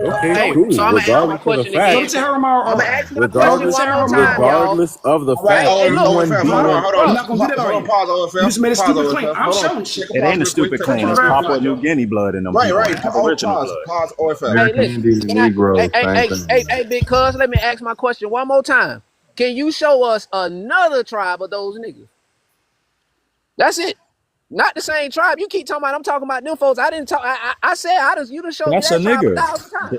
Okay, Hey, cool. so I'm gonna ask my Regardless of the question fact, Go again. to Terra Hamara. I'm gonna ask my question regardless, one more time, y'all. regardless of the Right, fact, Hey, look, anyone OFF, being hold on, on. hold I'm on. not gonna do that Hold on, already. pause, OFF. You just made a Pause, stupid OFF. claim. I'm Hold on. showing shit. Take a It pause ain't a real quick. stupid Take a claim. pause It's real Papua quick, New Joe. Guinea blood in them Right, people. right. Aboriginal Pause, blood. pause, OFF. Hey, listen. Indian Can I, Negro, hey, big cuz, let me ask my question one more time. Can you show us another tribe of those niggas? That's it. Not the same tribe. You keep talking about. I'm talking about them folks. I didn't talk. I said you done showed That's that a tribe nigga. 1,000 times.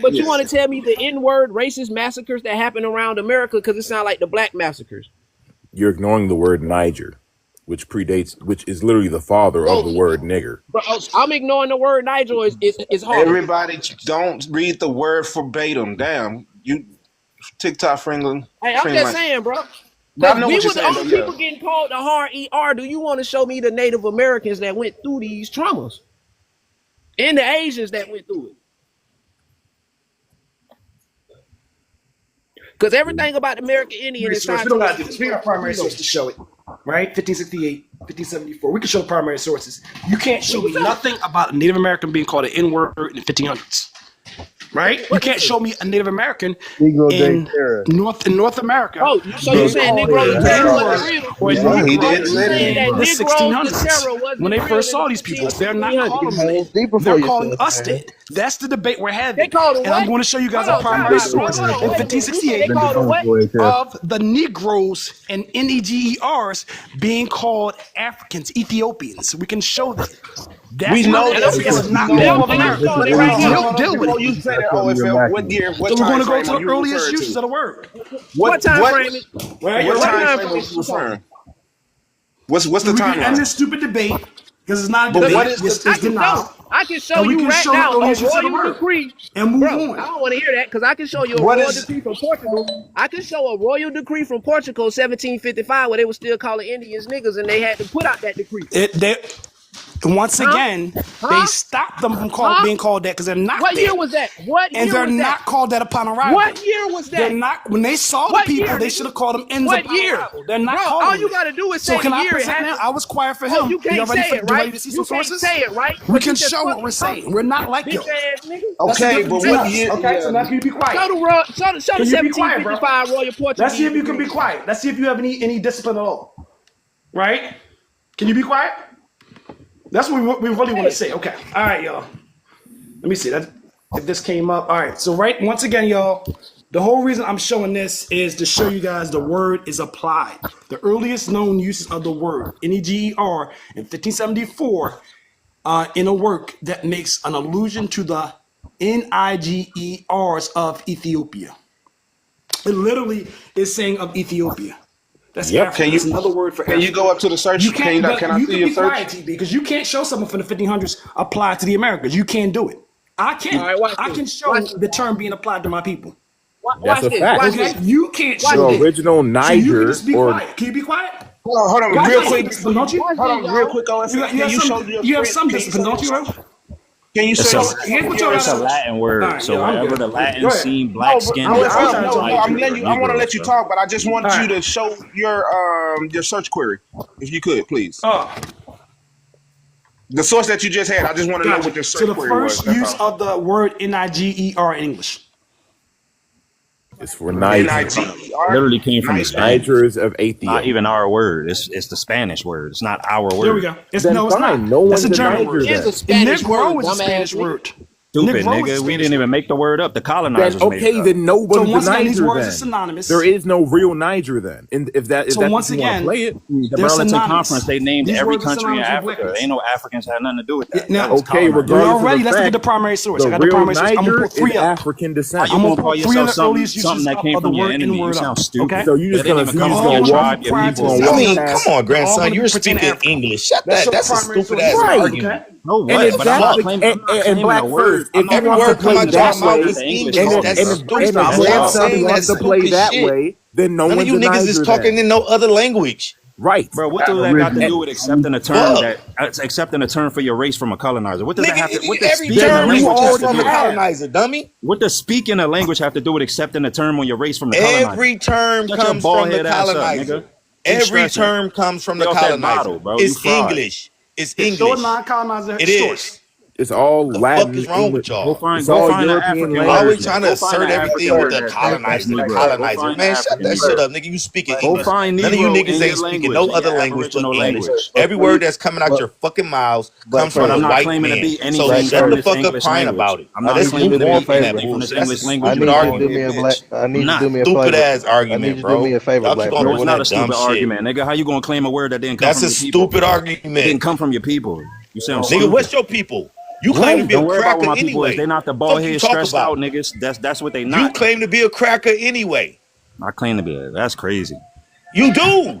but you want to tell me the N-word racist massacres that happen around America because it sounds like the black massacres. You're ignoring the word Niger. which is literally the father of the word nigger. Bro, I'm ignoring the word Nigel. Is hard. Everybody don't read the word verbatim. Damn, you TikTok friendly. Hey, I'm just saying, bro. I know We what you're were the saying. only people getting called the hard ER. Do you want to show me the Native Americans that went through these traumas? And the Asians that went through it? Because everything about the American Indian is We don't got to do this. We got primary source to show it, right? 1568, 1574. We can show primary sources. You can't show me nothing about a Native American being called an N-word in the 1500s, right? You can't show me a Native American in North America. Oh, so you're saying Negro terror wasn't real? He did say that. In the 1600s, when they first saw these people, they're not calling them. They're calling us dead. That's the debate we're having. They called and I'm going to show you guys a primary source in 1568 of the Negroes and NEGERs being called Africans, Ethiopians. We can show that. We know that's not deal with it. You say that OFL. What year? What so we're going to go time to the earliest uses of the word. What time frame? What time frame is you referring? What's the time? We can end this stupid debate because it's not a debate. What is the I can show you right now a royal decree and move on. I don't want to hear that because I can show you a royal decree from Portugal. I can show a royal decree from Portugal, 1755, where they were still calling Indians niggas, and they had to put out that decree. Once again, they stopped them from being called that because they're not. What year was that? And they're not called that upon arrival. What year was that? They're not. When they saw the people, they should have called them ends upon arrival. They're not called. All you got to do is say the year. So can I present now? I was quiet for him. You can't say it, right? You can't say it, right? We can show what we're saying. We're not like you. Okay, but what year? Okay, so now can you be quiet? Show the 1755 Royal Portuguese. Let's see if you can be quiet. Let's see if you have any discipline at all. Right? Can you be quiet? That's what we really want to say. Okay. All right, y'all. Let me see that if this came up. All right. So once again, y'all, the whole reason I'm showing this is to show you guys the word is applied. The earliest known uses of the word, N-E-G-E-R, in 1574, in a work that makes an allusion to the N-I-G-E-Rs of Ethiopia. It literally is saying of Ethiopia. That's Africa. That's another word for Africa. Can you go up to the search? Can I see your search? Quiet, TB, because you can't show something from the 1500s applied to the Americas. You can't do it. I can. I can show the term being applied to my people. That's a fact. Okay? You can't show the original Niger. So you can just be quiet. Can you be quiet? Hold on, real quick. Don't you? Hold on, real quick. You have some discipline, don't you? Can you say it's a Latin word? Right, so wherever the Latins seen black skin, I want to let you talk, but I just want you to show your search query, if you could, please. The source that you just had, I just want to know what your search query was. So the first use of the word Niger in English. It's for Niger. Literally came from the Nigers of Ethiopia. Not even our word. It's the Spanish word. It's not our word. There we go. It's not. No That's one's a German word. It's a Spanish word. Is a Spanish word. Stupid nigga. We didn't even make the word up. The colonizers made it up. Then nobody's once again, Niger these words then. are synonymous. There is no real Niger then. And if that's once if you again, play it. The Burlington Conference, they named every country in Africa. Ain't no Africans had nothing to do with that. Now, regardless already, of the let's look at the fact, primary source. I got the real primary source. I'm Niger gonna put three is up. African descent. You gonna call three of yourself the earliest something that came from your enemy? You sound stupid. So you just gonna walk your people and I walk mean, past. come on, grandson. You're speaking English. Shut that. That's a stupid ass argument. No, And what? But I'm not claiming and black first, if Every you want to word come play out your that mouth way, is English. and That's if stupid. Grandson wants to play that way, then no None one's of you niggas is talking in no other language. Right, bro. What does that got to do with accepting a term accepting a term for your race from a colonizer? What does that have to? What does Every speaking a term language have to from do a with? colonizer, dummy. What does speaking a language have to do with accepting a term on your race from the colonizer? Every term Shut your comes from the bald-head ass up, colonizer. nigga. Every term comes from the Get off that colonizer. bottle, bro. It's You fraud. English. It's Show a English. non-colonizer It source. is. It's all The Latin. fuck is wrong with y'all? Go find It's all an European African language. word. Always trying to Go find assert an everything African with the word colonizer. that's The Negro. colonizer. Go find Man, an shut African that shit word. up, nigga. You speaking Go English. find None of you Negro niggas in ain't your speaking language, no in other your language but Aboriginal English. language. Every word that's coming out your fucking mouths comes from But a I'm not white claiming to man. be So anything shut from the this fuck up English crying language. about it. I'm not Let's claiming move to be on from that anything from this bullshit. English That's a language. I stupid need you to argument, do me a bitch. I need you to Not. do me a Stupid favor. ass I need argument, you to do me bro. a favor, Y'all black keep on No, brother. it's doing not a that dumb stupid shit. argument, nigga. How you gonna claim a word that didn't come That's from a your people? stupid Didn't argument. come from your people. You sound Nigga, stupid. what's your people? You claim to be a Don't worry about cracker what my people is. anyway. They not the Fuck bald you head talk stressed out about? niggas. That's what they You not. claim to be a cracker anyway. I claim to be. That's crazy. You do.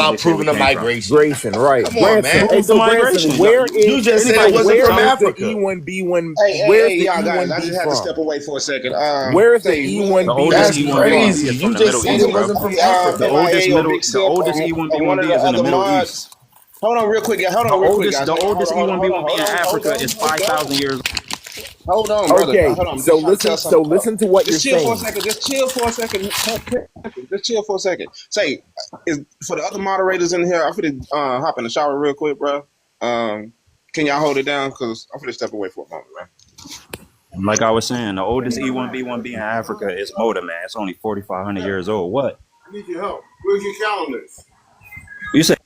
about they say we proving the came from. migration. Right. Come on, Grandson. man. Hey, Who's the so Grandson, migration? where You is just said anybody? it wasn't Where from is the Africa. E1B1? Hey, Where's the y'all guys, I E1B just had to from? step away for a second. Where is the Say, The E1B1 oldest That's from? E1B1B crazy. is You from the just Middle said East, it bro. wasn't from Africa. Big The Sip, oldest one of E1B1B the is in the other Middle East. mods. Hold on real quick, guys. The oldest E1B1B in Africa is 5,000 years. Hold on, brother. Okay, Hold on. I'm so just trying to tell listen. So something. listen to what you're Just chill for a saying. second. Just chill for a second. Just chill for a second. Say, for the other moderators in here, I'm finna hop in the shower real quick, bro. Can y'all hold it down? Because I'm finna step away for a moment, man. Like I was saying, the oldest E1B1B in Africa is Moda, man. It's only 4,500 years old. What? I need your help. Where's your calendars? You say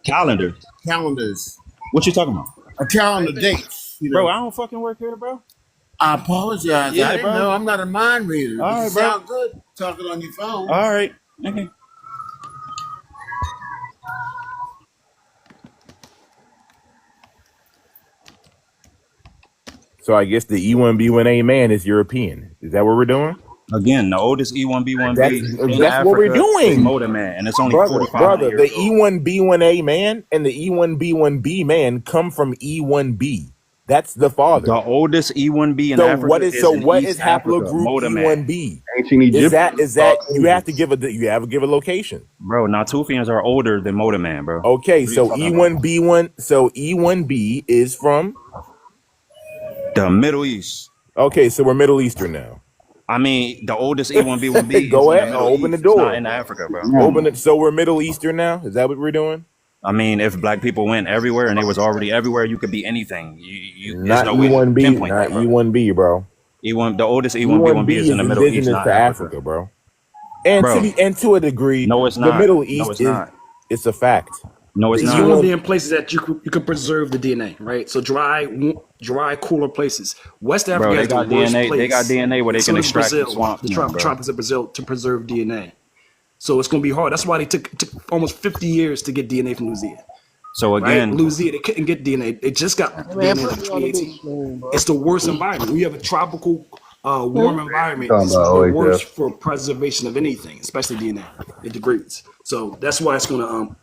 calendar? Calendars. What you talking about? A calendar dates. Bro, I don't fucking work here, bro. I apologize. Yeah, I didn't bro. know. I'm not a mind reader. All But right, you bro. sound good talking on your phone. All right. Okay. So I guess the E1B1A man is European. Is that what we're doing? Again, the oldest E1B1B in That's what we're Africa is doing, Moda, man, and it's only brother. 4,500 The years old. E1B1A man and the E1B1B man come from E1B. That's the father. The oldest E1B in So Africa what is is in what East is Africa, haplogroup Moda, man. E1B? Ancient Egyptians. Is that you have to give a location. Bro, Natufians are older than Moda, man, bro. Okay, What are you so talking about? E1B is from The Middle East. Okay, so we're Middle Eastern now. I mean, the oldest E1B1B Go is in the ahead, Middle open the East. It's not door. in Africa, bro. Open it. So we're Middle Eastern now. Is that what we're doing? I mean, if black people went everywhere and they was already everywhere, you could be anything. There's Not no way to E1B, pinpoint not that, bro. E1B, bro. The oldest E1B E1B1B is in the Middle East, indigenous not to Africa. Africa, bro. And Bro, to a degree, no, it's the not. Middle No, East it's is not. it's a fact. No, it's The not. You want to E1 be in places that you could preserve the DNA, right? So dry, cooler places. West Africa Bro, they has the got worst DNA. place. They got DNA where they So can does extract the Brazil, swamp. the from, bro. tropics of Brazil, to preserve DNA. So it's going to be hard. That's why they took almost 50 years to get DNA from Louisiana. So Right? again, Louisiana, they couldn't get DNA. They just got Man, DNA in put me on the beach, 2018. man. It's the worst environment. We have a tropical, warm environment. Talking It's about the worst OHF. for preservation of anything, especially DNA. It degrades. So that's why it's going to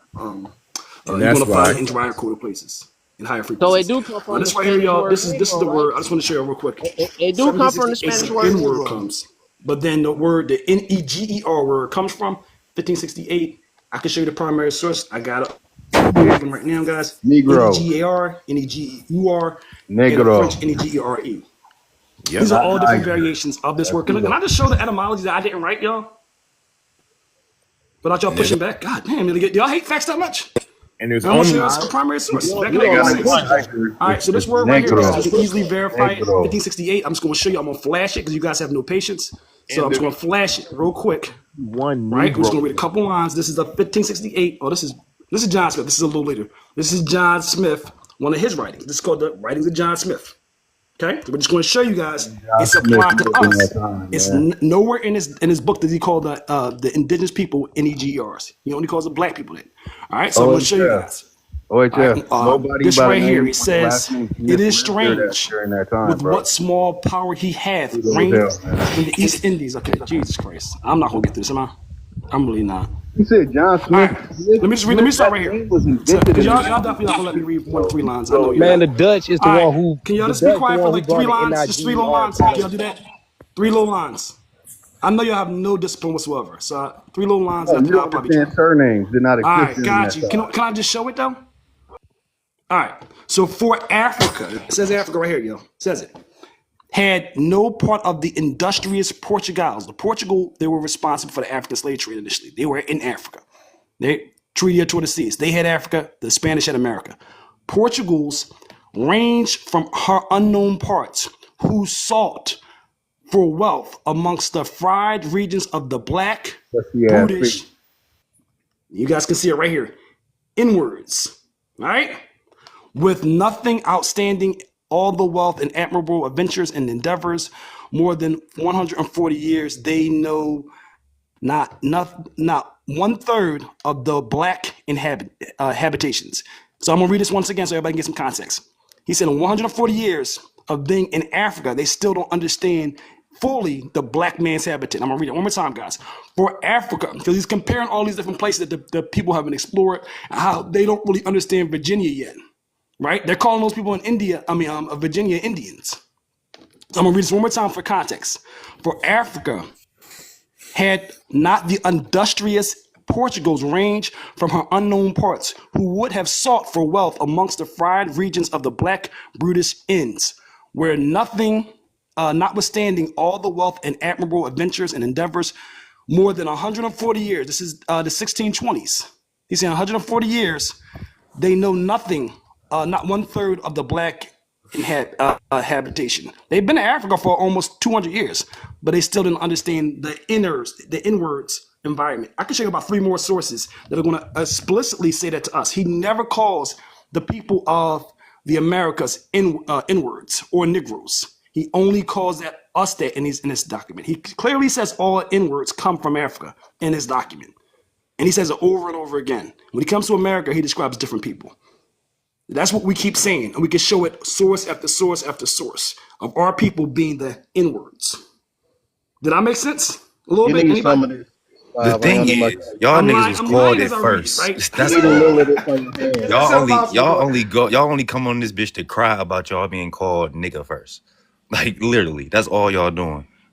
and you're that's going to why find it in drier, cooler places in higher So it frequencies. do come from the This right here, Spanish y'all. word This is the Negro, word. right? I just want to share real quick. It do come from the 1768, Spanish the word N word Negro. comes, but then the word, the Neger word comes from 1568. I can show you the primary source. I got it open right now, guys. Negro. Negar, Negur, and the Negro. French Negere. Yep. These are all different Niger. variations of this word. Can I just show the etymology that I didn't write, y'all? Without y'all pushing back? God damn, y'all hate facts that much? And there's I'm gonna show only you the primary source. You Back you in don't like 1866. All right, so this word right here, guys, you can easily verify it. Negro. 1568. I'm just gonna show you. I'm gonna flash it because you guys have no patience. So I'm just gonna flash it real quick. one Right, we're just gonna Negro. read a couple lines. This is the 1568. Oh, this is John Smith. This is a little later. This is John Smith, one of his writings. This is called the Writings of John Smith. Okay, so we're just going to show you guys it's applied to Smith in us. that time, It's man. nowhere in his book does he call the indigenous people NEGRs. He only calls the black people that. All right, so I'm going to show you guys. OHF. All right, Nobody this by the right here, name it with the last says, name Smith "It is lived there strange during that time, with bro. what small power he hath Who the reigned hell, man? in the East Indies." Okay, Jesus Christ, I'm not going to get through this, am I? I'm really not. You said John All Smith. right, let me start right here. was So, invented cause in y'all the definitely not gonna let me read 1 to 3 lines. I know you're Man, the not. Dutch is the All right, one who can y'all the just be Dutch the quiet for one who like 3 brought the lines? Just 3 little lines. NIGR. Can y'all do that? 3 little lines. I know y'all have no discipline whatsoever. So 3 little lines. Oh, Y'all you don't probably understand surnames did not all exist right, during got that you. time. Can I just show it though? All right. So for Africa, it says Africa right here, yo. It says it. Had no part of the industrious Portugals. The Portugal, they were responsible for the African slave trade initially. They were in Africa. They Treaty of Tordesillas. They had Africa. The Spanish had America. Portugals ranged from her unknown parts, who sought for wealth amongst the fried regions of the black, Yeah, brutish. You guys can see it right here. Inwards. All right? With nothing outstanding, all the wealth and admirable adventures and endeavors, more than 140 years, they know not 1/3 of the black habitations. So I'm gonna read this once again so everybody can get some context. He said in 140 years of being in Africa, they still don't understand fully the black man's habitat. I'm gonna read it one more time, guys. For Africa, because he's comparing all these different places that the people have been explored and how they don't really understand Virginia yet. Right? They're calling those people in Virginia Indians. So I'm gonna read this one more time for context. For Africa had not the industrious Portugals range from her unknown parts, who would have sought for wealth amongst the fried regions of the black brutish inns, where nothing, notwithstanding all the wealth and admirable adventures and endeavors, more than 140 years. This is the 1620s. He's saying 140 years. They know nothing, not 1/3 of the black habitation. They've been in Africa for almost 200 years, but they still didn't understand the inwards environment. I can show you about 3 more sources that are going to explicitly say that to us. He never calls the people of the Americas inwards or Negroes. He only calls us that in this document. He clearly says all inwards come from Africa in his document. And he says it over and over again. When he comes to America, he describes different people. That's what we keep saying. And we can show it source after source after source of our people being the inwards. Did I make sense? A little bit. Need some of Anybody? this. The thing is, y'all I'm niggas lying- was I'm called lying it as I read, first. right? That's Need a all. little of this on your hands. Y'all only come on this bitch to cry about y'all being called nigga first. Like literally, that's all y'all doing.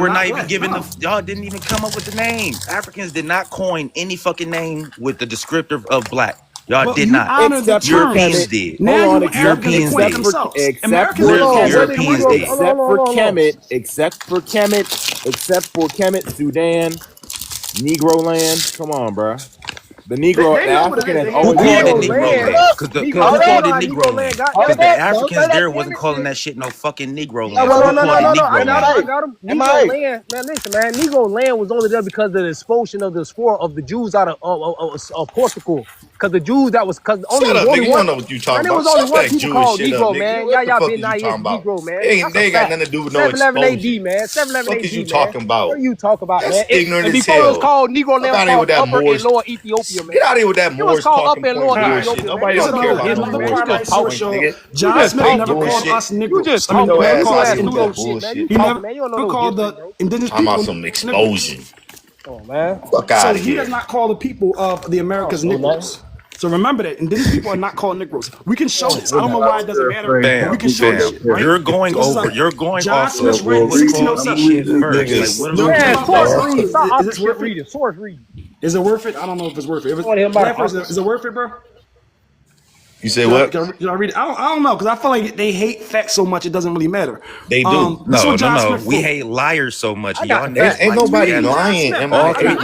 were not not even black. given No. y'all didn't even come up with the name. Africans did not coin any fucking name with the descriptor of black. Y'all But did you not. honor the Except for term. Europeans Kemet. did. Now Hold you on. want Africans, they Europeans coin it did. themselves. Except Americans didn't for call where they Europeans were. did. except for Hold on. Kemet, except for Kemet, Sudan, Negro land. Come on, bro. The They The know what it African is. has They Who always ain't been called it Negro known as Negro land. Negro. land? Negro, Who hold called it on, Negro Negro land? land. God Because damn the it. Don't say Africans that, there wasn't Kemet. calling that shit no fucking Negro Hey, land. wait, So No, who wait, no, no, called wait, it no, no. Negro I got him. land? I hey, got him. Negro MIA. land. Man, listen, man. Negro land was only there because of the expulsion of the spore of the Jews out of Portugal. Because the Jews because Shut up, only nigga. You one. don't know what you Man, talking there about. was only Shut one that people Jewish called shit up, Negro, nigga. man. What the Yahya fuck Ben is you Nayes talking about? Negro, man. That's a They ain't got fact. nothing to do with no 711 AD, explosion. man. 711 Fuck is you AD, man. talking What about? are you talking about, man? That's ignorant And as before it was hell. called Negro Fuck land, it was out of here called with that Upper and Moorish. Lower Ethiopia, man. Get out of here with that It was Moorish called talking Upper and point Lower All right. bullshit. Ethiopia, man. Nobody You Here's don't don't care know another about here's no history, another man. Moorish You part I just just want to point, talking. show. nigga. You John just Smith Fake talking, never man. called bullshit. us You Negroes. just I mean, Get no, talking, your he man. never You ass called out of us ass here with pseudo that Negroes. shit, man. You bullshit. He talking, never man. You don't know no called history, the bro. indigenous Talking about people some Negroes. explosion. Oh man. Fuck So out of he does here. not call the people of the Americas Oh man. Negroes. So remember that indigenous people are not called Negroes. We can show Oh this. I man. don't know why it doesn't matter, but we can show this Fam. shit, right? You're going So this is over. like You're going John off of Smith's who written was in calling these 1607. shit first. Like, what are we No, I'm talking Man, about doing? source this. reading. Stop Is option this shit worth it? reading. Source reading. Is it worth it? I don't know if it's worth it. If I want to hear it's, about Black an person, option. is it worth it, bro? You say what? Can I read it? I don't know, because I feel like they hate facts so much it doesn't really matter. They do. No. We hate liars so much. Y'all niggas ain't nobody lying. All What three of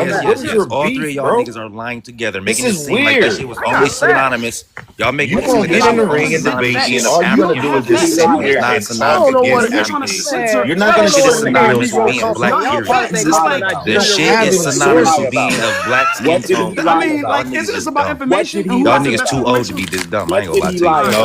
y'all niggas are lying together, making it is seem like that weird. shit was always synonymous. Y'all make You it seem gonna like get that in the shit was ring and synonymous debate, being and all you gonna do is just sit African. here It's not and synonymous talk against against everything. everything. You're not gonna Shit get is in synonymous the with being black, period. The shit is synonymous with being of black skin tone. I mean, like, isn't this about information? Y'all niggas too old to be this dumb. I ain't gonna lie to you. No,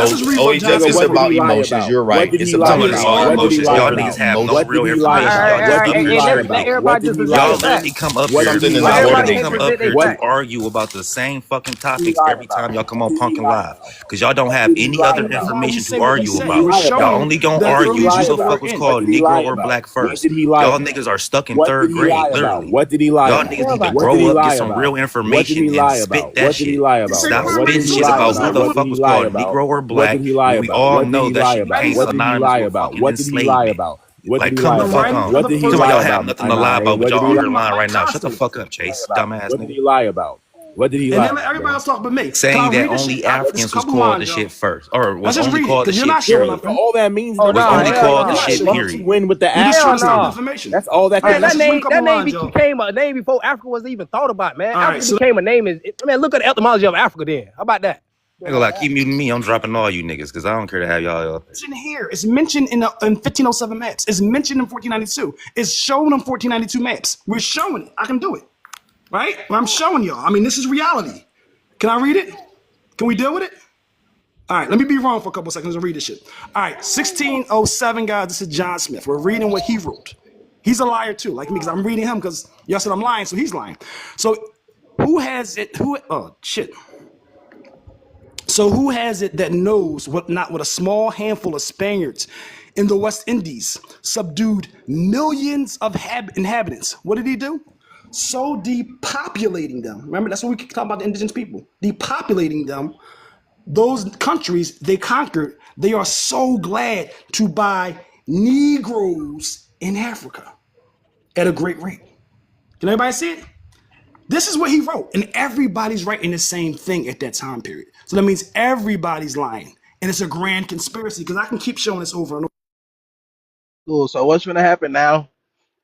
OHS is about emotions. You're right. It's about It's all emotions. Y'all niggas have no real information. Y'all just up here tripping. Y'all literally come up here. Something is Y'all important. literally come up here to argue about the same fucking topics every time y'all come on Punkin Live. Because y'all don't have any other information to argue about. Y'all only gonna argue who the fuck was called Negro or Black first. Y'all niggas are stuck in third grade, literally. What did he lie Y'all about? niggas need to What grow did he up, lie get some about? real What did information, he lie and spit about? that What did he shit. lie about? Stop What spitting did he shit lie about who about? the What fuck did was he lie called about? Negro or What Black. did he lie We about? all What did know he that lie shit about? became What did he synonymous lie with about? fucking What did he lie enslavement. about? What did Like, he come lie the fuck about? on. What did he Tell me lie y'all about? have nothing to lie about, but What did y'all he out lie here lying right now. Constantly. Shut the fuck up, Chase. Dumbass What did nigga. he lie about? What did he And lie then let about, everybody bro? else talk but me. Can Saying I that read this only shit? Just Africans a was couple called the lines, y'all. shit first, or Let's was just only read it, called the because you're shit not showing period. nothing. All that means Was only called the You're not shit showing period. win with the You're just trying Africans. to stop information. That's all that All right, can let's just read a couple That name lines, y'all. became a name before Africa was even thought about, man. All right, Africa so became a name. Look at the etymology of Africa then. How about that? I ain't gonna lie, keep muting me. I'm dropping all you niggas because I don't care to have y'all up. it's in here. It's mentioned in 1507 maps. It's mentioned in 1492. It's shown on 1492 maps. We're showing it. I can do it. Right? I'm showing y'all. I mean, this is reality. Can I read it? Can we deal with it? All right, let me be wrong for a couple seconds and read this shit. All right, 1607, guys. This is John Smith. We're reading what he wrote. He's a liar too, like me, because I'm reading him because y'all said I'm lying, so he's lying. So who has it? Oh shit. So who has it that knows what not what a small handful of Spaniards in the West Indies subdued millions of inhabitants? What did he do? So depopulating them. Remember, that's what we talk about the indigenous people. Depopulating them. Those countries they conquered, they are so glad to buy Negroes in Africa at a great rate. Can everybody see it? This is what he wrote, and everybody's writing the same thing at that time period. So that means everybody's lying, and it's a grand conspiracy because I can keep showing this over and over. Cool. So what's gonna happen now?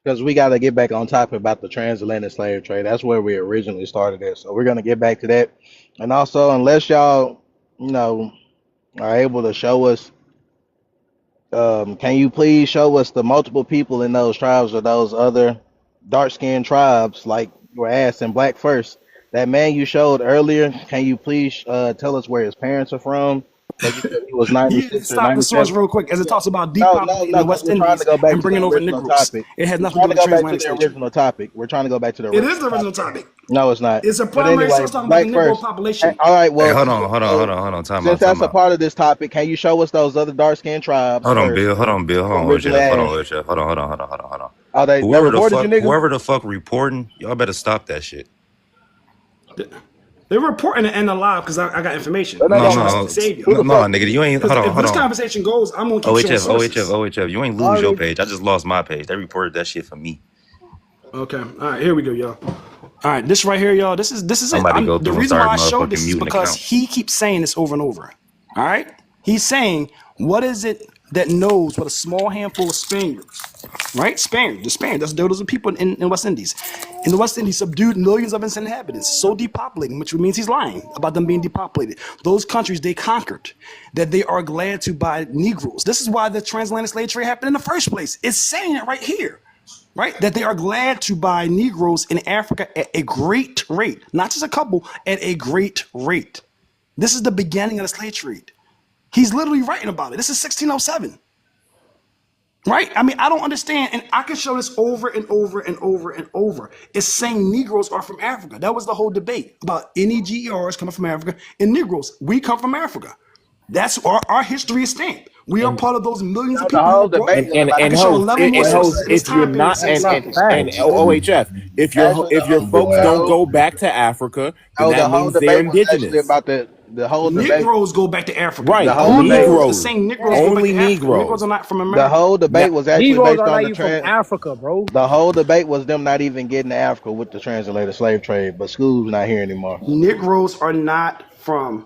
Because we got to get back on topic about the transatlantic slave trade. That's where we originally started at. So we're gonna get back to that. And also, unless y'all, are able to show us, can you please show us the multiple people in those tribes or those other dark-skinned tribes, like were asked in Black First? That man you showed earlier, can you please tell us where his parents are from? Because you said he was You 96 or stop the source 97. real quick as it talks about No, depopulating the because West we're trying to Indies go back and to the bringing over original Negroes. topic. It has We're nothing to trying do to with go back to transatlantic the slave trade. original topic. We're trying to go back to the It original is the original topic. topic. No, it's not. It's a But primary anyway, source talking about the Black Negro First. population. All right, Hey, well, hold on. since that's a part of this topic, can you show us those other dark-skinned tribes Hold on, first? Bill. Hold on, Originally OHF. asked. Hold on. Oh, they reported you, nigga? Whoever the fuck reporting, y'all better stop that shit. They're reporting it and alive because I got information. No, Make sure I save you. nigga, you ain't. Hold If this on. conversation goes, I'm gonna keep showing sources. OHF. You ain't lose your page. I just lost my page. They reported that shit for me. Okay. All right. Here we go, y'all. All right. This right here, y'all. This is it. Somebody go The through and reason start why I showed motherfucking this is muting because accounts. he keeps saying this over and over. All right. He's saying, what is it that knows what a small handful of Spaniards, right? The Spaniards. Those are people in West Indies. In the West Indies, subdued millions of its inhabitants, so depopulating, which means he's lying about them being depopulated. Those countries they conquered, that they are glad to buy Negroes. This is why the transatlantic slave trade happened in the first place. It's saying it right here. Right? That they are glad to buy Negroes in Africa at a great rate. Not just a couple, at a great rate. This is the beginning of the slave trade. He's literally writing about it. This is 1607. Right? I mean, I don't understand. And I can show this over and over and over and over. It's saying Negroes are from Africa. That was the whole debate about NEGRs coming from Africa and Negroes. We come from Africa. That's our history is stamped. We are part of those millions of people who were brought. I can show 11 more sources in this time period. And OHF, if your folks don't go back to Africa, then that means they're indigenous. About the whole debate. Negroes go back to Africa. Right. The whole Negroes. The same Negroes Only go back to Africa. Negroes. Negroes are not from America. The whole debate was actually Negroes based are on not the even from Africa, bro. The whole debate was them not even getting to Africa with the transatlantic slave trade, but school's not here anymore. Negroes are not from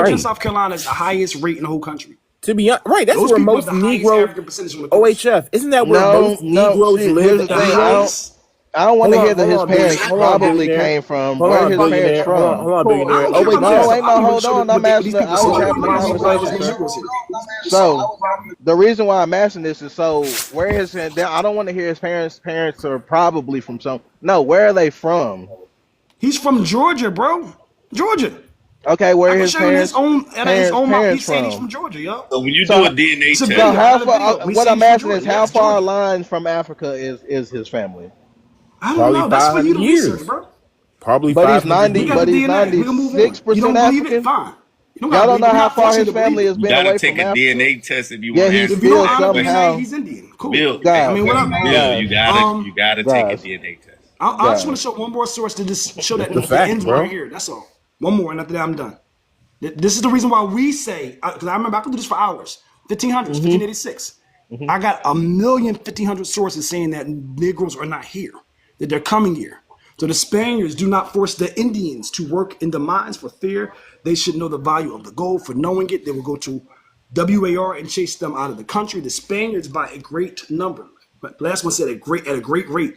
Georgia and Right. South Carolina is the highest rate in the whole country. To be right, that's Those where people most have the highest Negro African percentage from the coast. OHF. Isn't that where No, most no. Negroes See, live here's at the the thing. highest? I don't want to hear that his parents Hold on, probably billionaire. came from. Hold Where on, his parents billionaire. Hold on, from? hold on, Well, I billionaire. don't care about No, this. ain't no. I'm Hold sure on. what I'm these asking. people I was say. having a Why was conversation, these sir. Negroes here? So the reason why I'm asking this is so where his I don't want to hear his parents. Parents are probably from some. No, where are they from? He's from Georgia, bro. Georgia. Okay, I where can his show you his parents own mouth. parents He's saying he's from? from Georgia, yo. So when you So do a DNA It's a test, video. so I how got a far? video. He's What saying I'm he's from asking is Georgia. Yeah, how it's far Georgia. line from Africa is his family? I don't Probably know. That's for you 500 to research, years. bro. Probably But he's 500 We 90. got the But years. he's DNA. We can move on. You 96% don't believe it? African. Fine. You don't Y'all gotta don't believe know it. We're how not far forcing you his to believe family it. has you been got to away take from a Africa. DNA test if you want Yeah, to he answer If you this still don't honor question. DNA, somehow. he's Indian. Cool. Bill, I Guys, mean, what up? Bill, guys, you gotta take a guys, DNA test. I just want guys. to show one more source to just show that The the fact, ends right bro. here. That's all. One more, and after that, I'm done. This is the reason why we say, because I remember I could do this for hours. 1500s, 1586. I got 1,150,000 sources saying that Negroes are not here, that they're coming here. So the Spaniards do not force the Indians to work in the mines for fear. They should know the value of the gold. For knowing it, they will go to WAR and chase them out of the country. The Spaniards by a great number. But last one said at a great rate.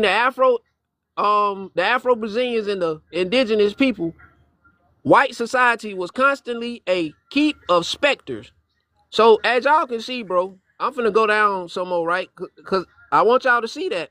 between the Afro-Brazilians and the indigenous people, white society was constantly a keep of specters. So as y'all can see, bro, I'm finna go down some more, right? Cause I want y'all to see that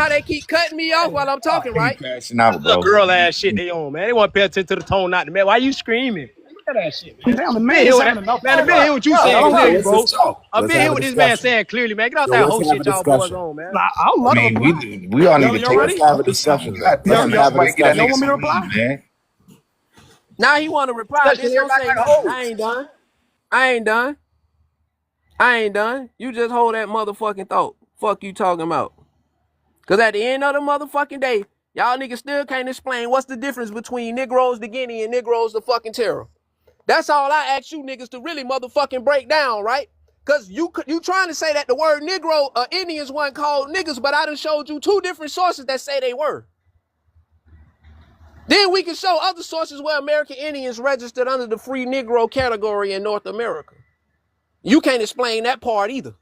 how they keep cutting me off while I'm talking, right? Crashing out, Little bro. girl ass shit they on, man. They want to pay attention to the tone, not the man. Why you screaming? Look at that shit, man. Damn, the Man, man hear is what having enough. man, I've been here what you saying Hold on. clearly, bro. Let's talk. I've Let's been have here a with this man discussion. saying clearly, man. Get out Yo, that let's whole have shit a y'all boys discussion. on, man. Nah, I don't I love to mean, reply. we all need Y'all to take ready? Let's have a discussion. Then. Let's Y'all have a might get that y'all nigga want me to some reply? weed, man. Now he want to reply. That Bitch, shit don't like say a nothing. hoe. I ain't done. I ain't done. I ain't done. You just hold that motherfucking thought. Fuck you talking about. Because at the end of the motherfucking day, y'all niggas still can't explain what's the difference between Negroes the Guinea and Negroes the fucking terror. That's all I ask you niggas to really motherfucking break down, right? Because you trying to say that the word Negro Indians weren't called niggas, but I done showed you 2 different sources that say they were. Then we can show other sources where American Indians registered under the free Negro category in North America. You can't explain that part either.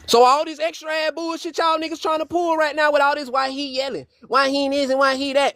So all this extra ass bullshit y'all niggas trying to pull right now with all this why he yelling, why he this and why he that.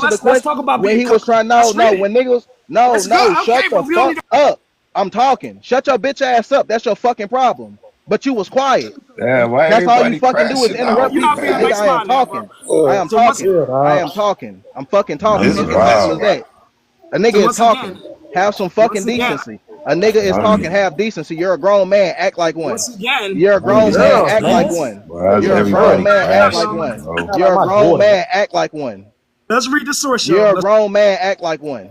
So the let's question talk about when being he was trying. Let's read it. When niggas, Let's go. shut Okay, the but we don't fuck need up. I'm talking. Shut your bitch ass up. That's your fucking problem. But you was quiet. Yeah, why That's all you everybody fucking do is crashing interrupt out, You're not people. being a Nigga, nice I am mind now, bro. talking. I am So once talking. I am talking. I'm fucking talking. This It's is as simple as wild. that. A so nigga is once talking. again, Have some fucking once again, decency. A nigga is talking. Have decency. You're a grown man. Act like one. once again, You're a One of grown these man. girls, Act like man. one. Why is You're a grown everybody man. Act like crashing, one. bro? You're a my grown daughter. man. Act like one. let's read the source, You're y'all. a grown man. Act like one.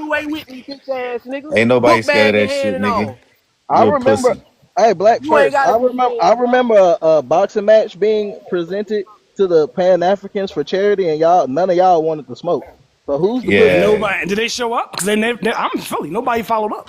the way with me, bitch ass nigga. Ain't nobody Book scared bag of in that hand shit, and nigga. all. I You a remember. pussy. Hey, Black You ain't first. gotta I defend, bro. remember a boxing match being presented to the Pan Africans for charity, and none of y'all wanted to smoke. So who's the And pussy? Yeah. nobody did they show up? Because I'm in Philly. Nobody followed up.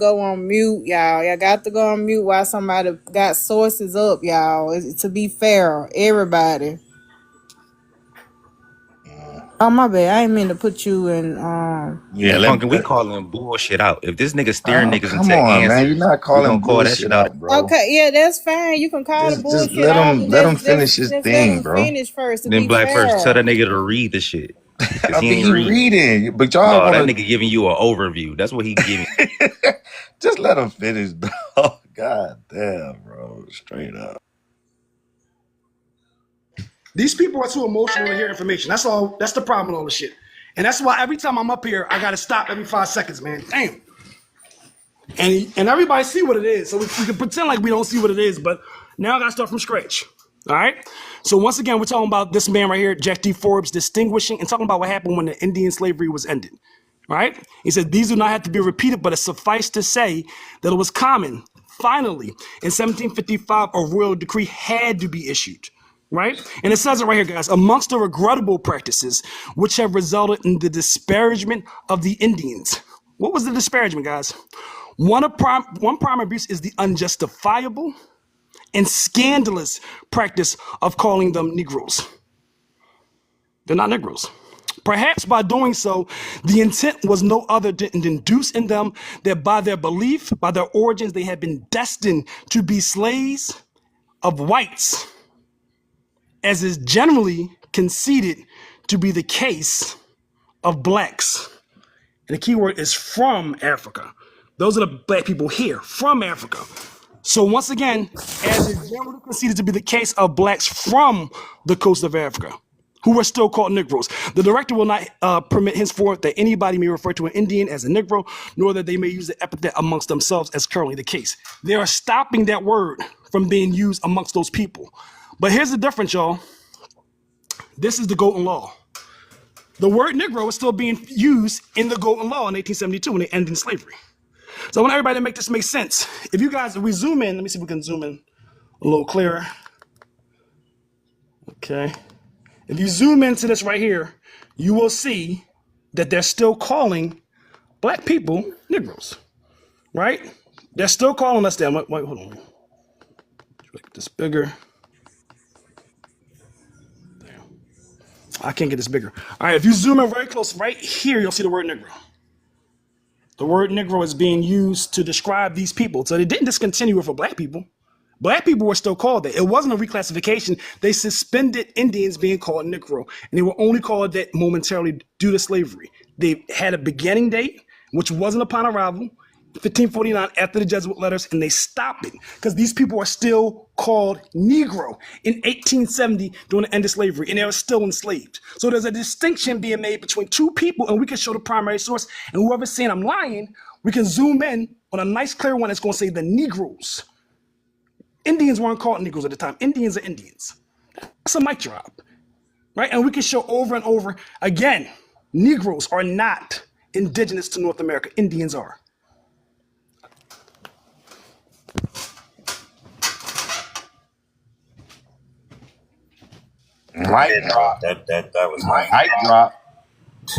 go on mute, y'all. Y'all got to go on mute while somebody got sources up, y'all. To be fair, everybody. Oh my bad. I ain't mean to put you in. Yeah, And let, Funky, we calling bullshit out. If this nigga steering oh, niggas come into on, man. You're answers, not we calling gonna call that bullshit shit out. out, bro. Okay, yeah, that's fine. You can call the Just bullshit out, but let him finish his just let thing, him bro. finish first. To Then be Black first, tell fair. that nigga to read the shit. Cause I he mean, ain't he reading. reading, but y'all No, that want nigga giving you an overview. That's what he giving. to just let him finish, dog. God damn, bro. Straight up. These people are too emotional to hear information. That's all. That's the problem with all this shit. And that's why every time I'm up here, I got to stop every 5 seconds, man. Damn. And everybody see what it is. So we can pretend like we don't see what it is, but now I got to start from scratch. All right? So once again, we're talking about this man right here, Jack D. Forbes, distinguishing and talking about what happened when the Indian slavery was ended. All right? He said, these do not have to be repeated, but it suffice to say that it was common. Finally, in 1755, a royal decree had to be issued. Right? And it says it right here, guys. Amongst the regrettable practices which have resulted in the disparagement of the Indians. What was the disparagement, guys? One prime abuse is the unjustifiable and scandalous practice of calling them Negroes. They're not Negroes. Perhaps by doing so, the intent was no other than to induce in them that by their belief, by their origins, they had been destined to be slaves of whites, as is generally conceded to be the case of blacks. And the key word is from Africa. Those are the black people here, from Africa. So once again, as is generally conceded to be the case of blacks from the coast of Africa, who are still called Negroes. The director will not permit henceforth that anybody may refer to an Indian as a Negro, nor that they may use the epithet amongst themselves as currently the case. They are stopping that word from being used amongst those people. But here's the difference, y'all. This is the Golden Law. The word Negro is still being used in the Golden Law in 1872 when they ended slavery. So I want everybody to make this make sense. If you guys, if we zoom in, let me see if we can zoom in a little clearer. Okay. If you zoom into this right here, you will see that they're still calling black people Negroes, right? They're still calling us that. Wait, hold on. Make this bigger. I can't get this bigger. All right, if you zoom in very close, right here, you'll see the word Negro. The word Negro is being used to describe these people. So they didn't discontinue it for black people. Black people were still called that. It wasn't a reclassification. They suspended Indians being called Negro, and they were only called that momentarily due to slavery. They had a beginning date, which wasn't upon arrival, 1549 after the Jesuit letters, and they stopped it because these people are still called Negro in 1870 during the end of slavery, and they are still enslaved. So there's a distinction being made between two people, and we can show the primary source, and whoever's saying I'm lying, we can zoom in on a nice clear one that's going to say the Negroes. Indians weren't called Negroes at the time. Indians are Indians. That's a mic drop, right? And we can show over and over again, Negroes are not indigenous to North America. Indians are. Mic drop. That was Mic drop.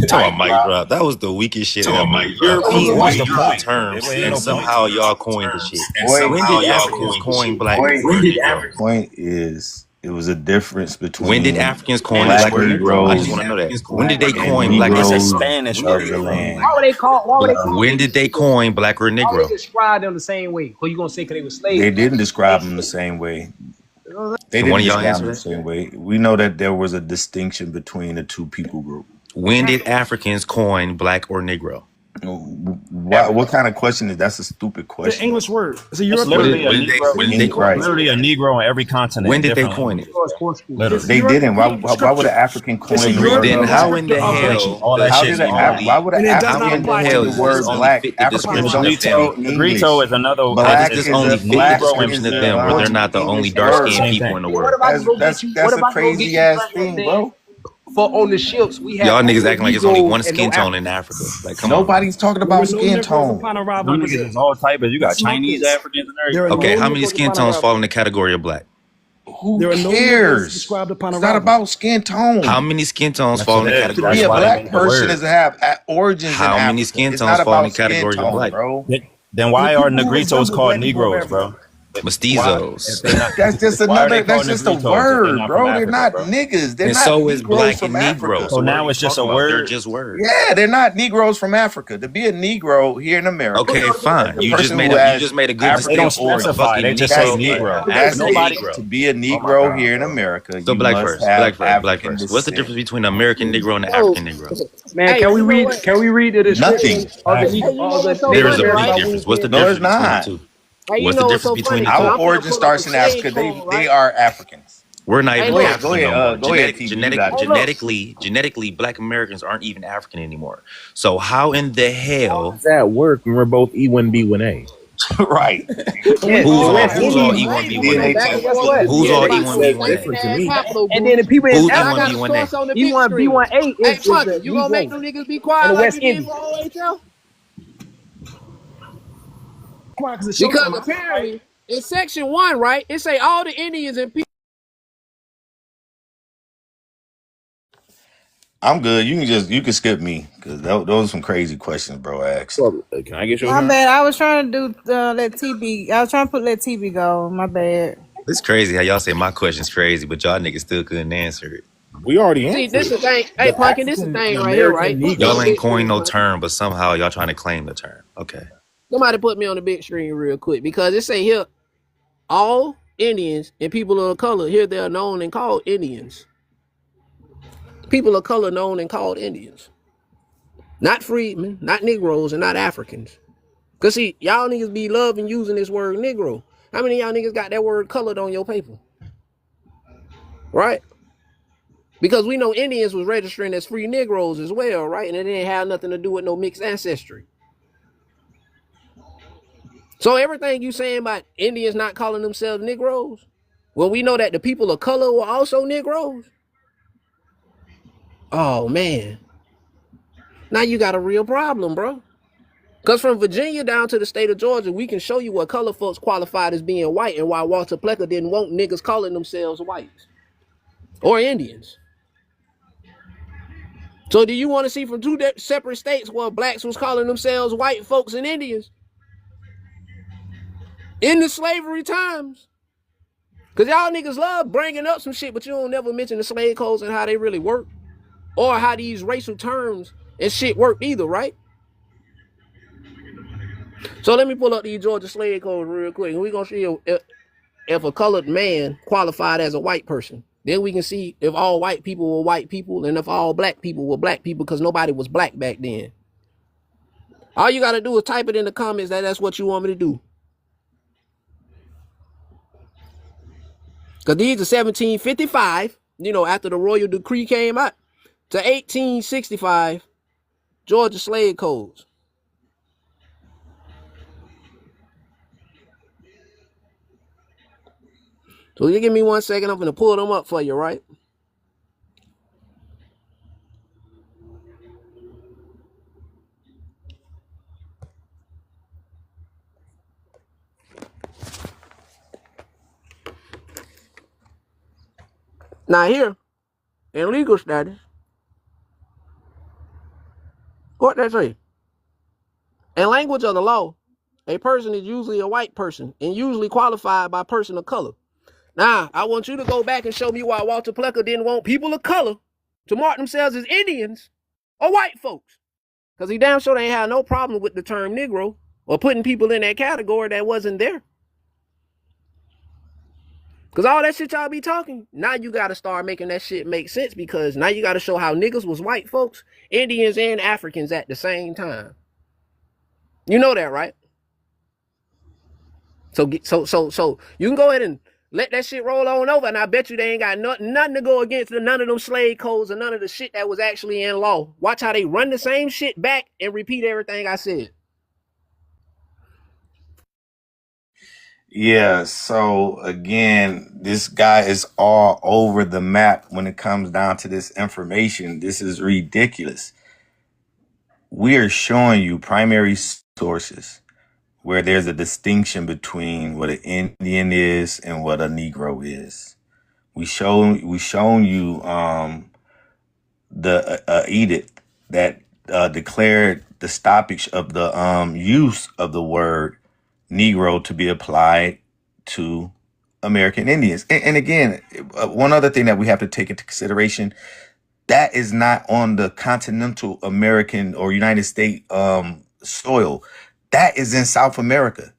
Talking about mic drop. That was the weakest shit ever. Europeans What's used the the point? terms, There ain't and no somehow y'all coined the shit. Wait, When did Africans coin black? Point is, it was a difference between When did Africans coin black black or Negro? I Negroes just want to know that. When did they coin and black? Negroes It's Spanish of the land. Why would they call when did they coin black or why would Negro? they describe them the same way? Who you gonna say because they were slaves? They didn't describe them the same way. They Can one didn't of y'all describe answer them the that? same way. We know that there was a distinction between the two people group. When did Africans coin black or Negro? What kind of question is that's a stupid The question? English word. It's a It's European literally a When did they Negro. when did they coin Right. it? Literally a Negro on every continent. When did they different coin it? languages. Literally. They didn't. Why would an African coin It's a the word European Then black? how in the descriptor of hell All that does How shit's did only. why would an and it does not how in African the apply to coin hell the does Negroes. this word only black? fit the Africans description don't of them? speak English. Negrito is another. How Black does this is only a fit the black description is of a them where they're not the important only English dark word. skinned Same people thing. in the What world? if I can go get you? What That's if a I can go get crazy you ass right thing, then? bro. For on the ships, we have Y'all niggas only acting like it's only Negroes one and no skin tone Africans. in Africa. Like, come on. Nobody's talking There were about no skin Negroes tone. upon arrival Them in niggas Brazil. is all type of. You got Let's note Chinese this. Africans and There are everything. Okay, no how many Negroes skin upon tones fall arrival. in the category of black? Who There are no Negroes cares? described upon It's not arrival. about skin How tone. many skin tones Yes, fall it in the is. To category be That's of a why they black? black made the person word. is to have origins in How many Africa. skin It's not tones fall in the about skin category of tone, black? bro. Then The why are people who Negritos resemble called black people of Negroes, Africa. bro? Mestizos. If they're not, That's just why are they another. That's calling them just a Negroes if they're word, not from bro. They're Africa, not bro? niggas. They're And not so is Negroes black from and Africa. Negro. So So what are now we it's just a talking about? They're word. just words. Yeah, they're not Negroes from Africa. To be a Negro here in America, Okay, fine. the You just person made who a has good They African don't distinction. origin. specify. They Fucking just say That's Negro, it. bro. Negro. That's Nobody. it. To be a Oh my Negro God, here in bro. America, So you must have black African first. What's the descent. difference between an American Negro and an Oh, African Negro? Man, hey, you know what? can we read the description Nothing. of the Hey, you know what's so There is Native a funny, American big right? by difference. What's the Wikipedia? No, it's difference between the not. two? Hey, you What's the know what's difference so between funny? the Because Our two? I'm finna origin pull up a starts in slave Africa. code, They right? are Africans. We're not Hey, even Go look. ahead. Go African no more. ahead. Go ahead, TB. You got it. Hey, look. Genetically, black Americans aren't even African anymore. So how in the How hell does that work when we're both E1B1A? Right. Yeah, who's the all West Indies. E1B1A? Back and Guess forth what? with Who's me all about some That's E1B1A? stinking different to ass me. Pablo And then group. the people in Who's And I got Africa, a E1B1A? source on the big B1, screen. B1A Hey, is Punky, the you gonna make Negroes them niggas be and quiet the like West you did Indies. for OHL? Come on, because it shows Because them, right? apparently in section 1, right, it say all the Indians and people. I'm good. You can skip me because those are some crazy questions, bro. Asked. Well, can I get your My turn? bad. I was trying to do let TB. I was trying to let TB go. My bad. It's crazy how y'all say my question's crazy, but y'all niggas still couldn't answer it. We already See, this answered the it. thing. Hey, The Punky, this the African thing and right here, right? American Put me on Y'all the ain't big Negroes. coined screen, no Punky. term, but somehow y'all trying to claim the term. Okay. Somebody put me on the big screen real quick because it say here all Indians and people of color here they are known and called Indians. People of color known and called Indians, not freedmen, not Negroes, and not Africans. Cause see, y'all niggas be loving using this word Negro. How many of y'all niggas got that word colored on your paper? Right? Because we know Indians was registering as free Negroes as well, right? And it didn't have nothing to do with no mixed ancestry. So everything you saying about Indians not calling themselves Negroes, well, we know that the people of color were also Negroes. Oh man, now you got a real problem, bro. Because from Virginia down to the state of Georgia, we can show you what color folks qualified as being white and why Walter Plecker didn't want niggas calling themselves whites or Indians. So do you want to see from two separate states where blacks was calling themselves white folks and Indians in the slavery times? Because y'all niggas love bringing up some shit, but you don't never mention the slave codes and how they really work or how these racial terms and shit work either, right? So let me pull up these Georgia slave codes real quick, and we're going to see if a colored man qualified as a white person. Then we can see if all white people were white people and if all black people were black people, because nobody was black back then. All you got to do is type it in the comments that that's what you want me to do. Because these are 1755, after the royal decree came out, to 1865 Georgia slave codes. So you give me 1 second, I'm going to pull them up for you, right? Now here, in legal status, what they say? In language of the law, a person is usually a white person and usually qualified by person of color. Now, I want you to go back and show me why Walter Plecker didn't want people of color to mark themselves as Indians or white folks. Because he damn sure ain't had no problem with the term Negro or putting people in that category that wasn't there. Because all that shit y'all be talking, now you got to start making that shit make sense, because now you got to show how niggas was white folks, Indians, and Africans at the same time. You know that, right? So you can go ahead and let that shit roll on over, and I bet you they ain't got nothing to go against none of them slave codes and none of the shit that was actually in law. Watch how they run the same shit back and repeat everything I said. Yeah, so again, this guy is all over the map when it comes down to this information. This is ridiculous. We are showing you primary sources where there's a distinction between what an Indian is and what a Negro is. We shown you the edict that declared the stoppage of the use of the word Negro to be applied to American Indians. And again, one other thing that we have to take into consideration, that is not on the continental American or United States soil. That is in South America.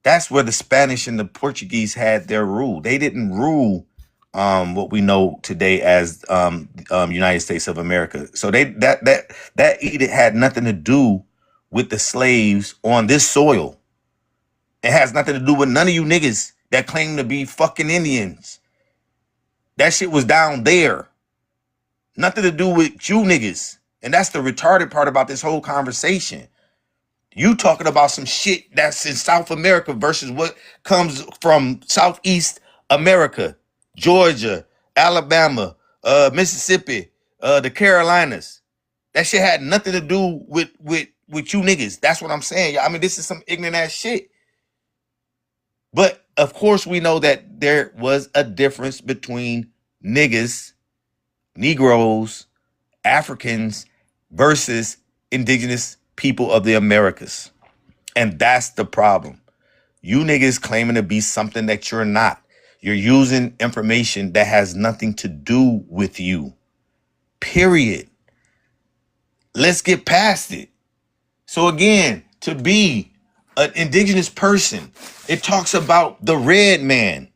That's where the Spanish and the Portuguese had their rule. They didn't rule what we know today as United States of America. So that edict had nothing to do with the slaves on this soil. It has nothing to do with none of you niggas that claim to be fucking Indians. That shit was down there. Nothing to do with you niggas. And that's the retarded part about this whole conversation. You talking about some shit that's in South America versus what comes from Southeast America, Georgia, Alabama, Mississippi, the Carolinas. That shit had nothing to do with you niggas. That's what I'm saying. I mean, this is some ignorant ass shit. But of course, we know that there was a difference between niggas, Negroes, Africans versus indigenous people of the Americas. And that's the problem. You niggas claiming to be something that you're not. You're using information that has nothing to do with you. Period. Let's get past it. So again, to be an indigenous person, it talks about the red man.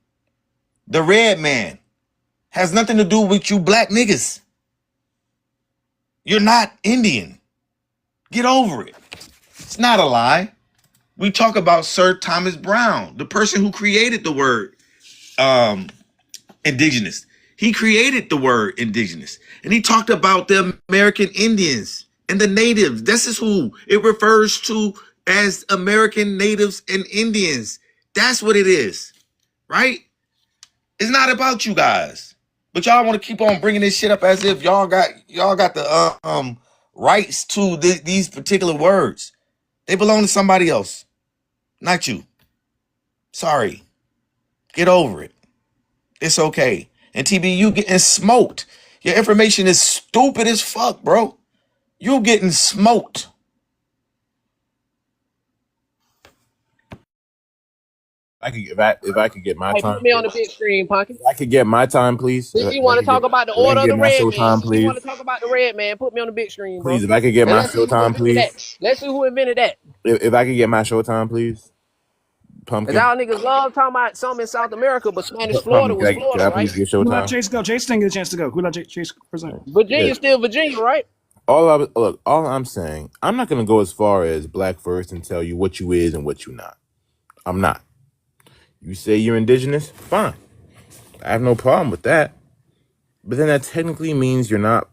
The red man has nothing to do with you black niggas. You're not Indian. Get over it. It's not a lie. We talk about Sir Thomas Browne, the person who created the word indigenous. He created the word indigenous. And he talked about the American Indians and the natives. This is who it refers to as American natives and Indians. That's what it is, right? It's not about you guys. But y'all want to keep on bringing this shit up as if y'all got the rights to these particular words. They belong to somebody else, not you. Sorry. Get over it. It's okay. And TB, you getting smoked. Your information is stupid as fuck, bro. You getting smoked. If I could get my Hey, time, put me on the big screen, Punky. if I could get my time, please. If you want to talk about the If I order could of the get my red show man, time, if you please. want to talk about the red man, put me on the big screen, bro. Please, if I could get And my let's see show who time, invented please. that. Let's see who invented that. If I could get my show time, please. Cause Pumpkin. y'all niggas love talking about something in South America, but Spanish Florida Pumpkin, was can Florida, I please right? get show Who let time? Chase go? Chase didn't get a chance to go. Who let Chase present? Virginia Yeah. still Virginia, right? All I'm saying, I'm not gonna go as far as black first and tell you what you is and what you not. I'm not. You say you're indigenous, fine. I have no problem with that. But then that technically means you're not.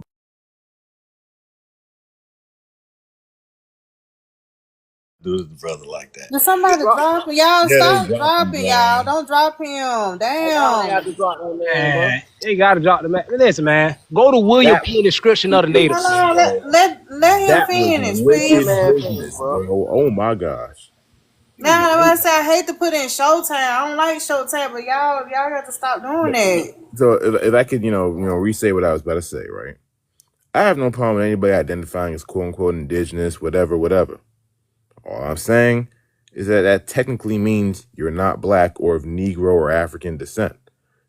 Do the brother like that. Did somebody drop him? Y'all Yeah, stop drop him, dropping, y'all. man. Don't drop him. Y'all Damn. have to drop that man, bro. Man, they gotta drop the man. Listen, man. Go to William That Penn description of the natives. Hold on, let him that was finish, That wicked please. man finished, business, bro. bro. Oh my gosh. Now I say I hate to put in Showtime. I don't like Showtime, but y'all got to stop doing that. So if I could, re-say what I was about to say, right? I have no problem with anybody identifying as quote unquote indigenous, whatever. All I'm saying is that technically means you're not black or of Negro or African descent.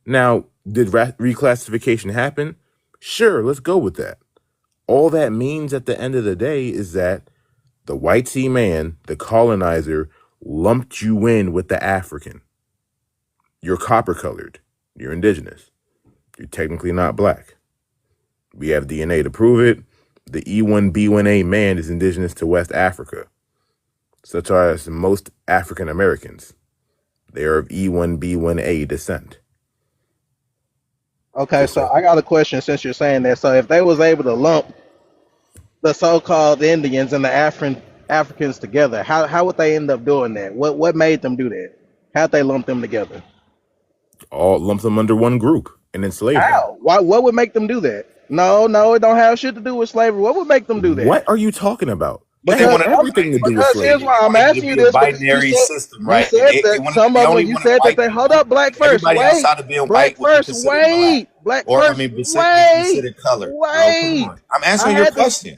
Now, did reclassification happen? Sure, let's go with that. All that means at the end of the day is that the white sea man, the colonizer, lumped you in with the African. You're copper colored. You're indigenous. You're technically not black. We have DNA to prove it. The E1B1A man is indigenous to West Africa, such as most African Americans. They are of E1B1A descent. Okay, so I got a question since you're saying that. So if they was able to lump the so-called Indians and the Africans together, how would they end up doing that? What made them do that? How'd they lump them together? All lump them under one group and enslave them. How? What would make them do that? No, it don't have shit to do with slavery. What would make them do that? What are you talking about? That Because has everything to do with here's slavery. why I'm asking you this. Binary system, right? You said that some of them. You said that they hold up. Black first. Everybody Wait. outside of being Black white would be first. considered Wait. Black Or first. be Wait. considered color. Wait. I'm answering your question.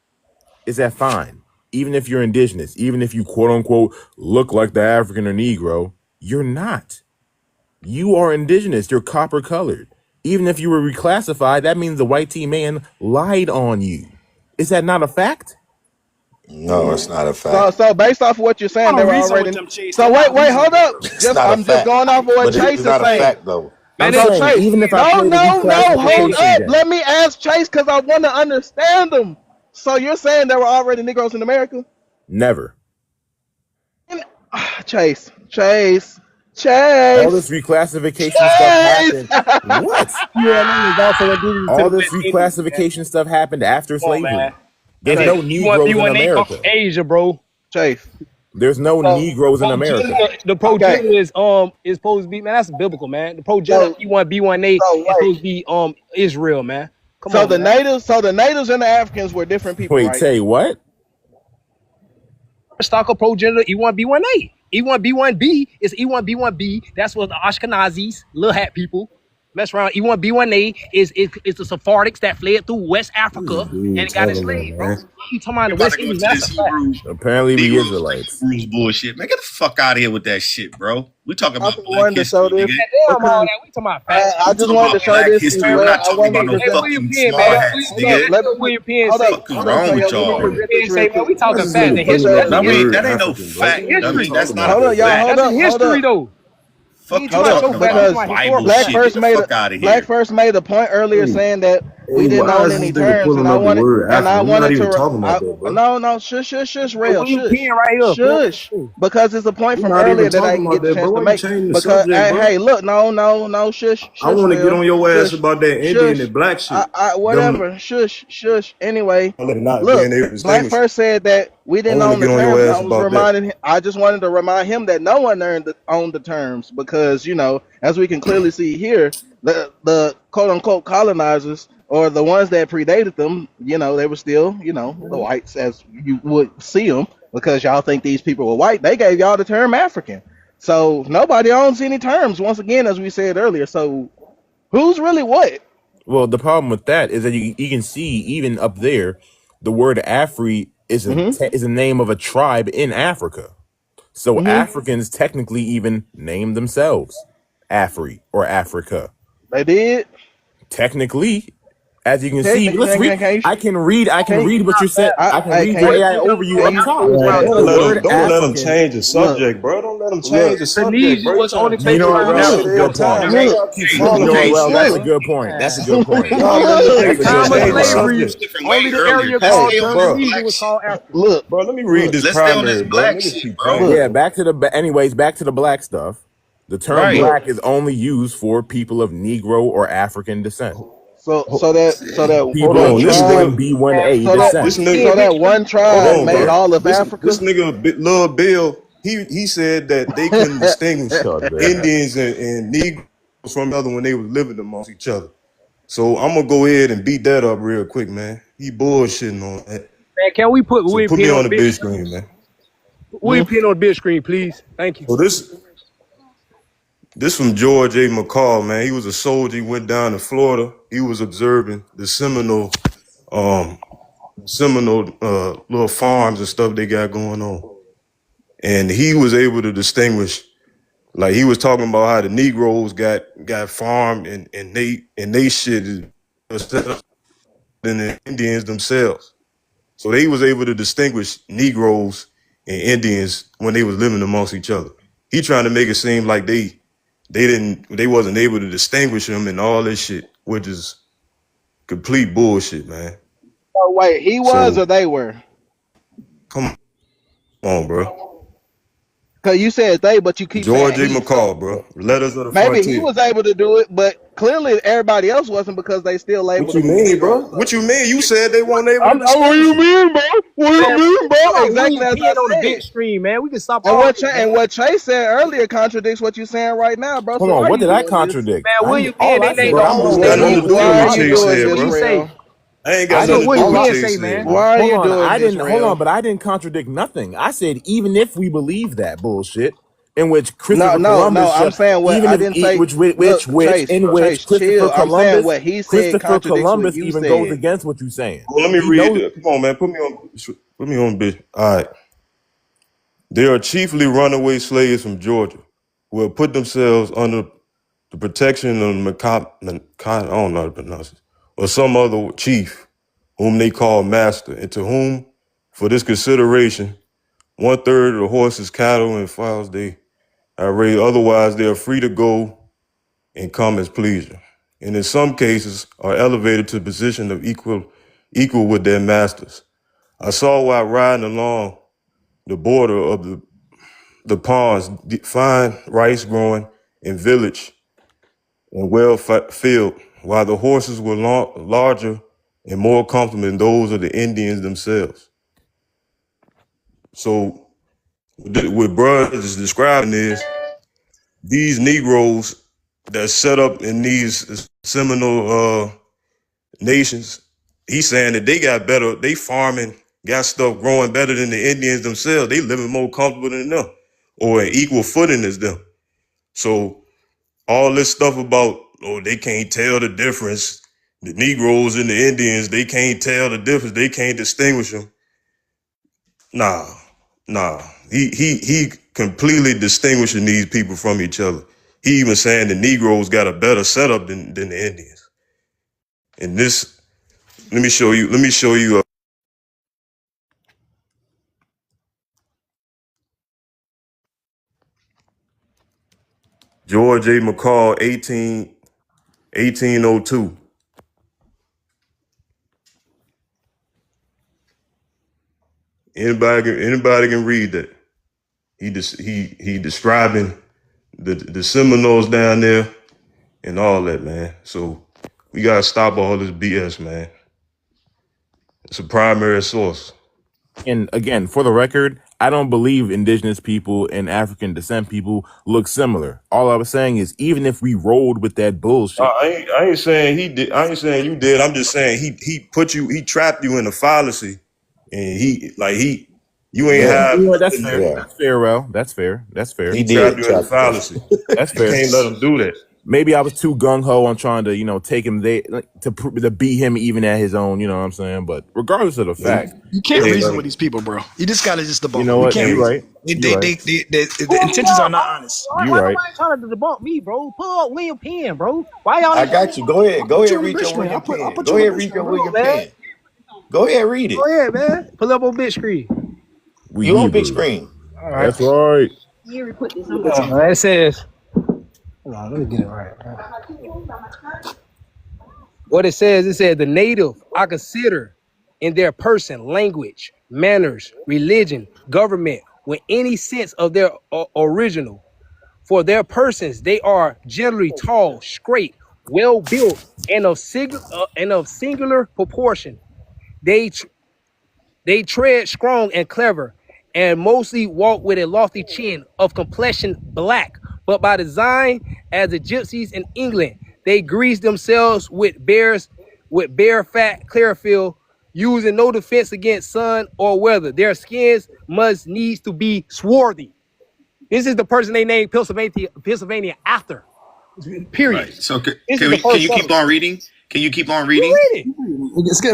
is that fine. Even if you're indigenous, even if you quote unquote look like the African or Negro, you're not. You are indigenous. You're copper colored. Even if you were reclassified, that means the white T man lied on you. Is that not a fact? No, it's not a fact. So based off of what you're saying, they were already. So wait, hold up. It's not a I'm just fact. going off of what But Chase it's is not a saying. fact though. I'm So saying, Chase, even if I play the hold reclassification up. game. Let me ask Chase because I want to understand them. So you're saying there were already Negroes in America? Never. Chase. All this reclassification stuff happened. What? All this reclassification stuff happened after slavery. man. There's And no then Negroes in B1B1A come America. from Asia, bro. Chase. There's no Negroes in America. The progenitor is supposed to be, man. That's biblical, man. The progenitor B1B1A is supposed to be Israel, man. Come on, the man. natives and the Africans were different people, Wait, right? say what? Stocker progenitor E1B1A. E1B1B is E1B1B. That's what the Ashkenazis, little hat people, mess around. E1B1A is the Sephardics that fled through West Africa and got enslaved, bro. You talking about the West Indies? That's a fact. Apparently we Israelites. Hebrews bullshit, man. Get the fuck out of here with that shit, bro. We talking about I black wanted to history, show this. nigga. Damn, all that. We talking about facts. I just wanted to show Black this. history. We're not talking about no fucking small hats, nigga. William Penn Hold say, up. What's wrong with y'all? we talking facts and history. That ain't no fact. I mean, that's not Hold a on, y'all. fact. Hold That's up. history, though. Fuck you Hold up, talking because about Bible Black shit. first Get the made fuck out of Black here. first made a point earlier saying that we didn't why own is any this nigga terms, pulling and I up the wanted word and I Africa? We're not wanted even to. talking about that, bro. No, shush, real, William shush, Penn right here. shush, because it's a point We're from not earlier even that I talking didn't about get the that, chance bro. to Why you make. changing the Because subject, bro? hey, look, no, shush, I want to get real, on your ass shush, about that Indian and black shit. whatever, shush. Anyway, Not look, being able to Black distinguish. first said that we I didn't want to own the get on your terms, and ass I was about that. reminding him. I just wanted to remind him that no one owned the terms because as we can clearly see here, the quote unquote colonizers or the ones that predated them, they were still, the whites as you would see them because y'all think these people were white. They gave y'all the term African. So nobody owns any terms once again, as we said earlier. So who's really what? Well, the problem with that is that you can see even up there, the word Afri is a name of a tribe in Africa. So Africans technically even name themselves Afri or Africa. They did. Technically, as you can see, let's read. I can read what you said. I can read your AI over you up top. Don't let them change the subject, bro. Don't let them change the subject, bro. You know what, Ralph? That's a good point. That's a good point. That's a good point. Only the area called Tunisia was called Africa. Look, bro, let me read this primary, bro. Yeah, back to the black stuff. The term black is only used for people of Negro or African descent. So that people of B1A descent. So that one tribe made all of Africa. This nigga, Lil Bill, he said that they couldn't distinguish Indians and Negroes from the other when they were living amongst each other. So I'm gonna go ahead and beat that up real quick, man. He bullshitting on that. Man, can we put William Put Penn me on on the big screen, man. William Penn on the big screen, please. Thank you. So this from George A. McCall, man. He was a soldier. He went down to Florida. He was observing the Seminole little farms and stuff they got going on. And he was able to distinguish, like he was talking about how the Negroes got farmed and they shit is set up than the Indians themselves. So they was able to distinguish Negroes and Indians when they was living amongst each other. He trying to make it seem like they wasn't able to distinguish them and all this shit, which is complete bullshit, man. Oh wait, he was or they were? Come on, bro. Cause you said they, but you keep George A. saying McCall, bro. Letters of the maybe Frontier. he was able to do it, but clearly everybody else wasn't because they still labeled. What you mean, bro? What you mean? You said they weren't able to. What you mean, bro? What you mean, bro? Exactly as I on the said. big screen, man. We can stop. And what Chase said earlier contradicts what you're saying right now, bro. Hold on, what did I contradict? Man, William Penn, they named I ain't got nothing to do with Chase, man. Why are you doing this, hold on, but I didn't contradict nothing. I said even if we believe that bullshit, in which Christopher Columbus, I'm saying what I didn't say. Christopher Columbus, what he said Christopher Columbus what you even said. goes against what you're saying. Well, let me read it. Come on, man. Put me on, bitch. All right. They are chiefly runaway slaves from Georgia who have put themselves under the protection of I don't know how to pronounce it, or some other chief, whom they call master, and to whom, for this consideration, 1/3 of the horses, cattle, and fowls they are raised. Otherwise, they are free to go and come as pleasure, and in some cases are elevated to a position of equal with their masters. I saw while riding along the border of the ponds, fine rice growing in village and well filled, while the horses were larger and more comfortable than those of the Indians themselves. So what Brud is describing is these Negroes that set up in these Seminole nations. He's saying that they got better, they farming, got stuff growing better than the Indians themselves. They living more comfortable than them or an equal footing as them. So all this stuff about, they can't tell the difference. The Negroes and the Indians, they can't tell the difference. They can't distinguish them. Nah. He completely distinguishing these people from each other. He even saying the Negroes got a better setup than the Indians. And this, let me show you. George A. McCall, 1802. Anybody can read that. He describing the Seminoles down there and all that, man. So we gotta stop all this BS, man. It's a primary source. And again, for the record, I don't believe indigenous people and African descent people look similar. All I was saying is, even if we rolled with that bullshit, I ain't saying he did. I ain't saying you did. I'm just saying he trapped you in a fallacy, and you ain't have. You know, that's fair. Yeah. That's fair, Rel. That's fair. He trapped you in a fallacy. That's fair. You can't let him do that. Maybe I was too gung ho on trying to, take him there to beat him even at his own. You know what I'm saying? But regardless of the fact, you can't reason with these people, bro. You just gotta debunk. You know what? You're right. The intentions are not honest. You're right. Why trying to debunk me, bro? Pull up William Penn, bro. Why y'all? I got you. Go ahead. Go ahead, read your William Penn. Go ahead, read your William Penn. Go ahead, read it. Go ahead, man. Pull up on big screen. You on big screen? All right. That's right. You put this on. It says. Hold on, let me get it right. What it says, the native are considered in their person, language, manners, religion, government, with any sense of their original. For their persons, they are generally tall, straight, well built, and of singular proportion. They tread strong and clever, and mostly walk with a lofty chin, of complexion black. But by design, as the gypsies in England, they grease themselves with bare fat chlorophyll, using no defense against sun or weather. Their skins must needs to be swarthy. This is the person they named Pennsylvania after. Period. Right. So can you keep on reading? Can you keep on reading?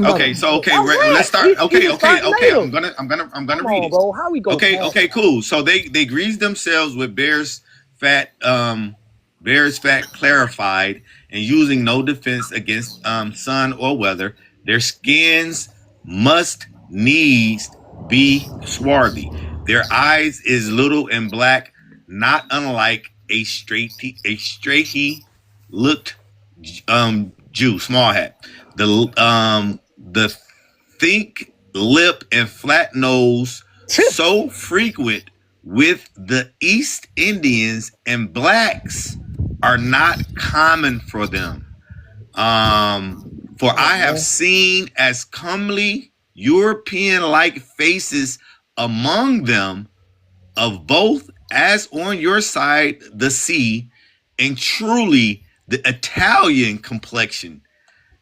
Okay. So let's start. Okay. I'm gonna read it. Bro. How we go? Okay. Cool. So they grease themselves with bear's fat clarified, and using no defense against sun or weather. Their skins must needs be swarthy. Their eyes is little and black, not unlike a straighty looked Jew, small hat. The thick lip and flat nose so frequent with the East Indians and blacks are not common for them. For I have seen as comely European-like faces among them, of both as on your side the sea, and truly the Italian complexion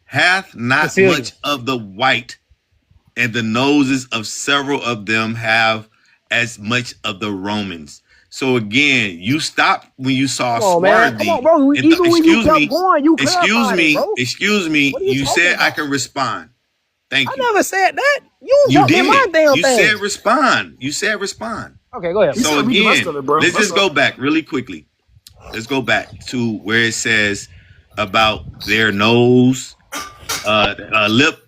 hath not much of the white, and the noses of several of them have as much of the Romans. So again, you stopped when you saw swarthy. Excuse me. You said I can respond. Thank you. I never said that. You did. My damn you thing. said respond. You said respond. Okay, go ahead. So again, let's just go back really quickly. Let's go back to where it says about their nose, lip,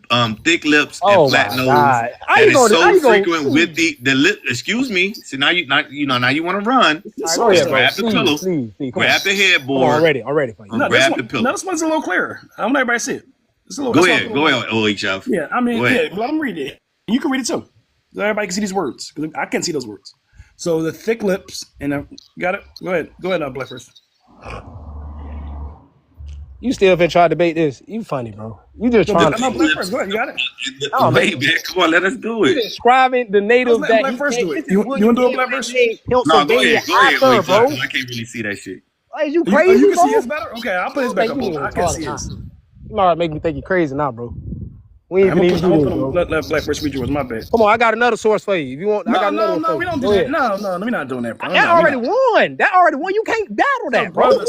thick lips and Oh flat my nose. God! That is so frequent with the lip. Excuse me. So now you want to run. Go ahead, bro. Grab the pillow. Please, come Grab on. the headboard. Come on, I'm ready for you. No, Grab the pillow. this one's a little clearer. I want everybody to see it. It's a little. Go ahead, OHF. Yeah, I mean, Go ahead. let them read it. You can read it too. So everybody can see these words. 'Cause I can't see those words. So the thick lips and got it. Go ahead, Black first. You still been trying to debate this? You funny, bro. You just trying to. No, Black first. Go ahead, you got it. Oh, man. Wait, man, come on, let us do You it. describing the native Let that Black he first do made. it. You want to do a Black first? No, go ahead, Author, bro. I can't really see that shit. Is you You crazy, can bro? see his better. Okay, I'll put his back up. I can see his. You might make me think you crazy now, bro. We ain't I'm even gonna do put this, bro. let Black first read yours. My bad. Come on, I got another source for you. If you want, I got another one for we you. don't do Go that. ahead. No, we're not doing that, bro. That already won. That already won. You can't battle that, bro. Brother,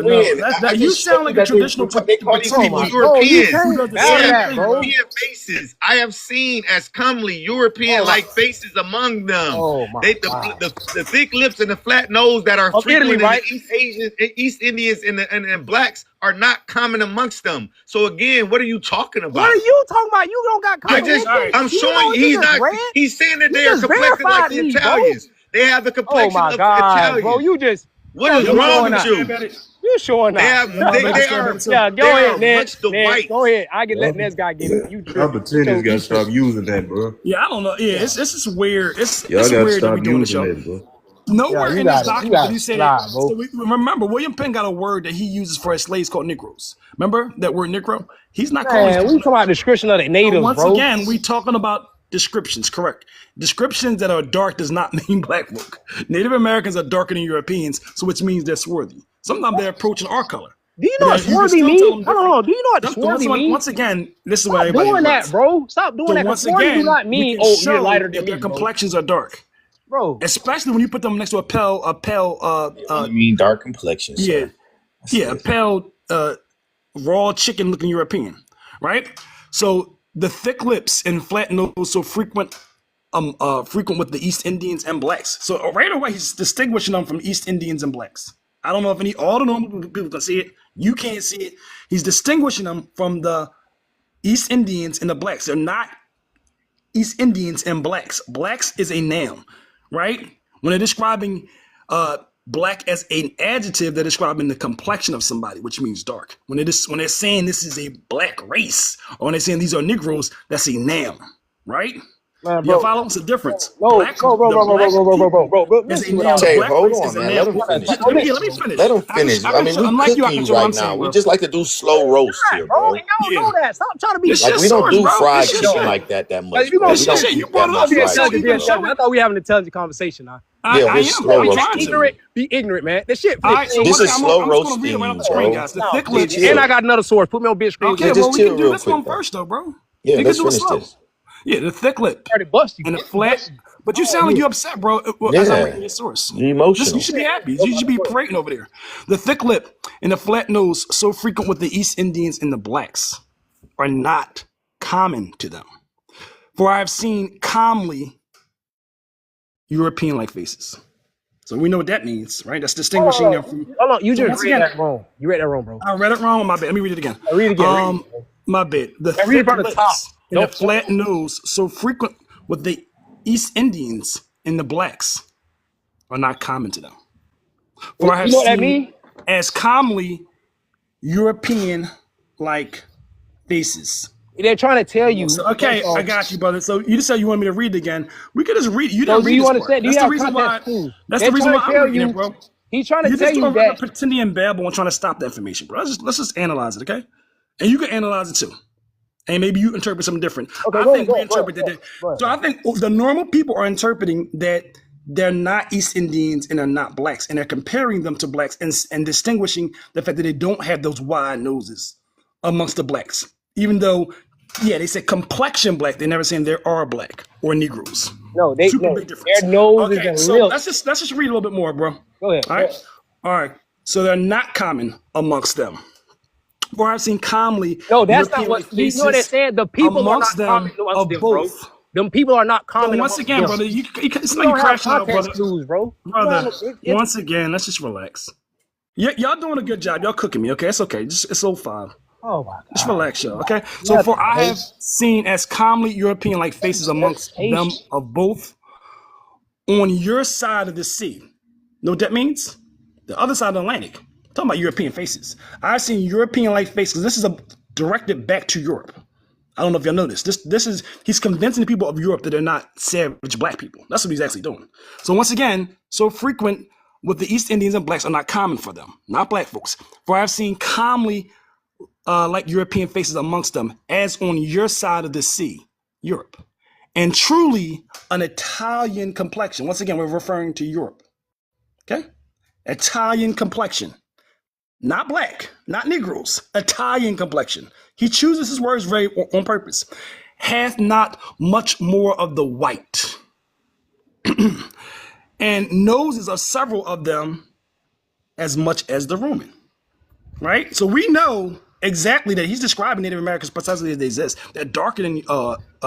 no. You sound like a traditional. They call these people you Europeans. can't They battle have that, bro. European faces. I have seen as comely European-like faces among them. Oh my God. The thick lips and the flat nose that are Of frequent Italy, right? in the East Asians, East Indians, and blacks are not common amongst them. So again, what are you talking about? What are you talking about? You don't got I'm showing you he's saying that they are complected like the Italians. They have the Oh complexion my of the God, Italians. bro! You just What is wrong with you? You showing They out. have they are Yeah, go they are ahead, Ned. much the Ned, white. go ahead. I can let this guy get it. You I tripping. pretend this gotta stop using that, bro. Yeah, I don't know. Yeah, it's just weird. It's Y'all gotta weird that we stop doing the show. using that, bro. Nowhere Yeah, you in this got it. You document got did he it. say. Nah, bro. So remember, William Penn got a word that he uses for his slaves called Negroes. Remember that word Negro? He's not calling. Man, we talking about description of the natives, Once bro. again, we talking about descriptions. Correct. Descriptions that are dark does not mean black folk. Native Americans are darker than Europeans, so which means they're swarthy. Sometimes they're approaching our color. Do you know what swarthy mean? Hold on. Do you know what swarthy mean? Once again, this is why Stop everybody doing that, runs. bro. Stop doing So that. once Swarthy again, do not we mean, can oh, show you're lighter that than me, their bro. complexions are dark. Bro. Especially when you put them next to a pale, I mean dark complexion, yeah, sir. a pale, raw chicken-looking European, right? So the thick lips and flat nose so frequent with the East Indians and blacks. So right away he's distinguishing them from East Indians and blacks. I don't know if all the normal people can see it. You can't see it. He's distinguishing them from the East Indians and the blacks. They're not East Indians and blacks. Blacks is a noun, right? When they're describing black as an adjective, they're describing the complexion of somebody, which means dark. When they're saying this is a black race, or when they're saying these are Negroes, that's a noun, right? Man, You bro. follow? It's a difference. No, Black, bro. Listen, Let Hey, hold on, man. Let him finish. me finish. Let him finish. I mean, we unlike you, I cooking control you what I'm right saying, now. We bro. just like to do slow roast here, bro. bro. And y'all know that. Stop trying to be This Like shit we don't source, do bro. fried This shit chicken shit. like that much. Like, you bro. gonna We don't shit, you eat brought that it up. much You fried said chicken, you bro. I thought we having an intelligent conversation now. Yeah, I we're am, slow bro. Be Trying roasting. to. ignorant, man. That shit. All right, so This one is thing, slow I'm just gonna read roasting it right off the you, screen, bro. guys. The thick lips. chill. And I got another source. Put me on big screen. Okay, Yeah, well, just we can chill do real this quick, one though. first, though, bro. Yeah, We can let's do it finish slow. this. Yeah, the thick lip Already bust you. and the flat. But you sound like you upset, bro, as I'm reading Yeah, your source. you're Listen, emotional. you should be happy. You should be parading over there. The thick lip and the flat nose, so frequent with the East Indians and the blacks, are not common to them. For I have seen calmly European-like faces. So we know what that means, right? That's distinguishing them from. Hold on. You So just once read again, that wrong. You read that wrong, bro. I read it wrong. My bad. Let me read it again. Read it again. My bad. The Now read it thick from the top. lips and the flat nose, so frequent with the East Indians and the blacks, are not common to them. For I have You know what that seen mean? as commonly European-like faces. They're trying to tell you. So, okay, I got you, brother. So you just said you want me to read it again. We could just read it. You So didn't do read you this understand? part. Do you That's the have reason why. context clues? That's They're the reason trying why to tell I'm reading you. it, bro. He's trying to You're tell just you doing that. pretending and babble and trying to stop the information, bro. Let's just analyze it, okay? And you can analyze it too. And maybe you interpret something different. Okay, I go think ahead, we interpret that. So I think the normal people are interpreting that they're not East Indians and they're not blacks, and they're comparing them to blacks and distinguishing the fact that they don't have those wide noses amongst the blacks. Even though, yeah, they said complexion black, they're never saying there are black or Negroes. No, Super big difference. their noses Okay, and so lips. let's just read a little bit more, bro. Go ahead. All right. All right. So they're not common amongst them. For I've seen calmly. No, that's not European-like what. You know what they faces said? The people are not amongst them common amongst of them, bro. both. Them people are not common. But once amongst again, them. brother, it's You like you don't have crashing out, context brother. clues, bro. Brother, once again, let's just relax. Y'all doing a good job. Y'all cooking me, okay? It's okay. It's all fine. Oh my God. Just relax, y'all, okay? So for I have seen as commonly European-like faces amongst them of both on your side of the sea. Know what that means? The other side of the Atlantic. I'm talking about European faces. I've seen European-like faces. This is directed back to Europe. I don't know if y'all know this. This is he's convincing the people of Europe that they're not savage black people. That's what he's actually doing. So once again, so frequent with the East Indians and blacks are not common for them, not black folks. For I've seen calmly like European faces amongst them, as on your side of the sea, Europe, and truly an Italian complexion. Once again, we're referring to Europe. Okay, Italian complexion, not black, not Negroes. Italian complexion. He chooses his words very on purpose. Hath not much more of the white. And noses of several of them as much as the Roman, right? So we know exactly that he's describing Native Americans precisely as they exist. They're darker than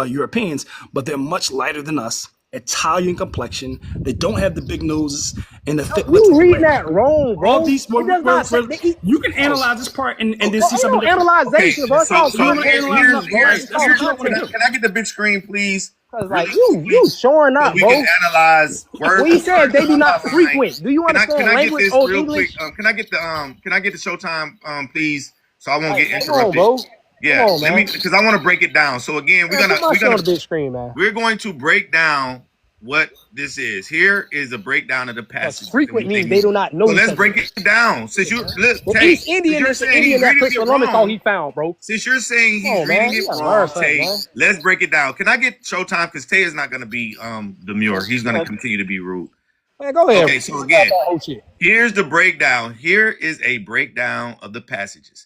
Europeans, but they're much lighter than us. Italian complexion. They don't have the big noses and the thick lips. You reading that wrong, bro. All these, you can analyze this part and then see something. Analyzation, bro. So can I get the big screen, please? Like you showing up, we bro. can analyze words. We said they do not frequent. Do you understand can I get language this or real English? quick? Can I get the Showtime, please? So I won't get Hold interrupted. on, bro. Yeah, Hold on, let me because I want to break it down. So again, we're gonna on the big screen, man. we're going to break down what this is. Here is a breakdown of the passage. Frequent means they do not know. So let's break it down. Since you East Indian is the Indian that Christopher Columbus thought he found, bro. Since you're saying he's reading it wrong, Tay, let's break it down. Can I get Showtime? Because Tay is not going to be demure. He's going to continue to be rude. Man, go ahead. Okay, so again, here's the breakdown. Here is a breakdown of the passages.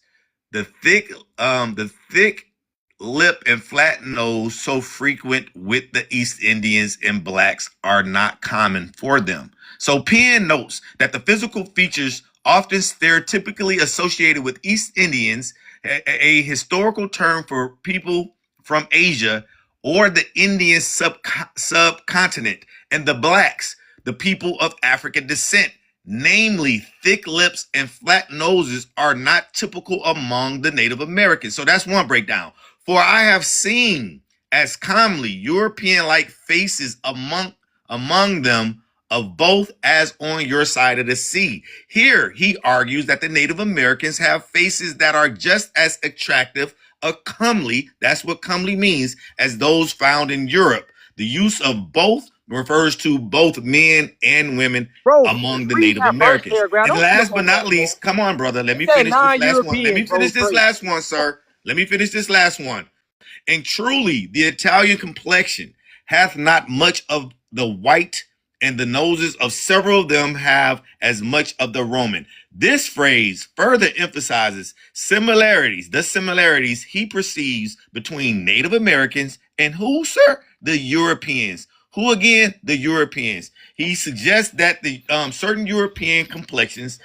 The thick lip and flat nose, so frequent with the East Indians and blacks, are not common for them. So Penn notes that the physical features often stereotypically associated with East Indians, a historical term for people from Asia or the Indian subcontinent, and the blacks, the people of African descent, namely thick lips and flat noses, are not typical among the Native Americans. So that's one breakdown. For I have seen as commonly European-like faces among them of both as on your side of the sea. Here he argues that the Native Americans have faces that are just as attractive, comely, that's what comely means, as those found in Europe. The use of both refers to both men and women among the Native Americans. And last but not least, come on, brother, let me finish this last one. Let me finish this last one, sir. Let me finish this last one. And truly, the Italian complexion hath not much of the white, and the noses of several of them have as much of the Roman. This phrase further emphasizes the similarities he perceives between Native Americans and who, sir? The Europeans. Who again? The Europeans. He suggests that the certain European complexions,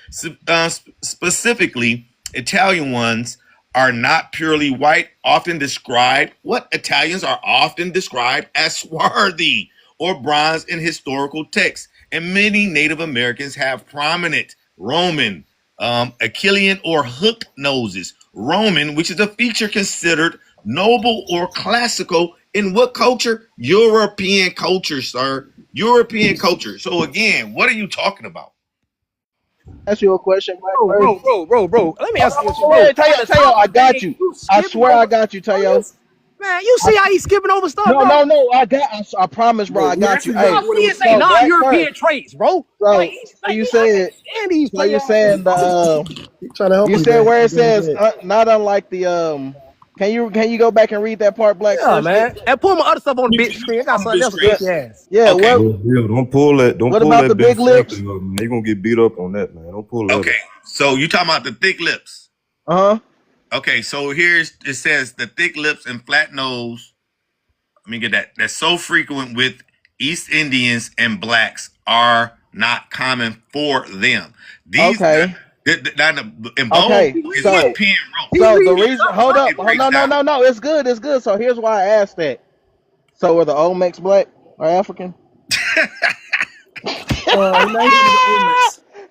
specifically Italian ones, are not purely white, Italians are often described as swarthy or bronze in historical texts. And many Native Americans have prominent Roman, Achillean or hooked noses. Roman, which is a feature considered noble or classical in what culture? European culture, sir. European culture. So again, what are you talking about? Ask you a question, bro. Let me ask you a question. Tayo, I got you. I swear I got you, Tayo. Man, you see how he's skipping over stuff, no, bro? No, I promise, bro, I got you. Hey, what do you say? Non-European traits, bro. So you said you said where it says not unlike the Can you go back and read that part, Black? Yeah, man. And pull my other stuff on the big screen. I got something else to ass. Yeah, okay. Don't pull that. Don't what pull about that the big lips? They're gonna get beat up on that, man. Don't pull that. Okay, so you talking about the thick lips? Okay, so it says the thick lips and flat nose. Let me get that. That's so frequent with East Indians and blacks are not common for them. These okay. In bold is what Penn wrote. So the reason, hold up, no, it's good. So here's why I asked that. So are the Olmecs black or African?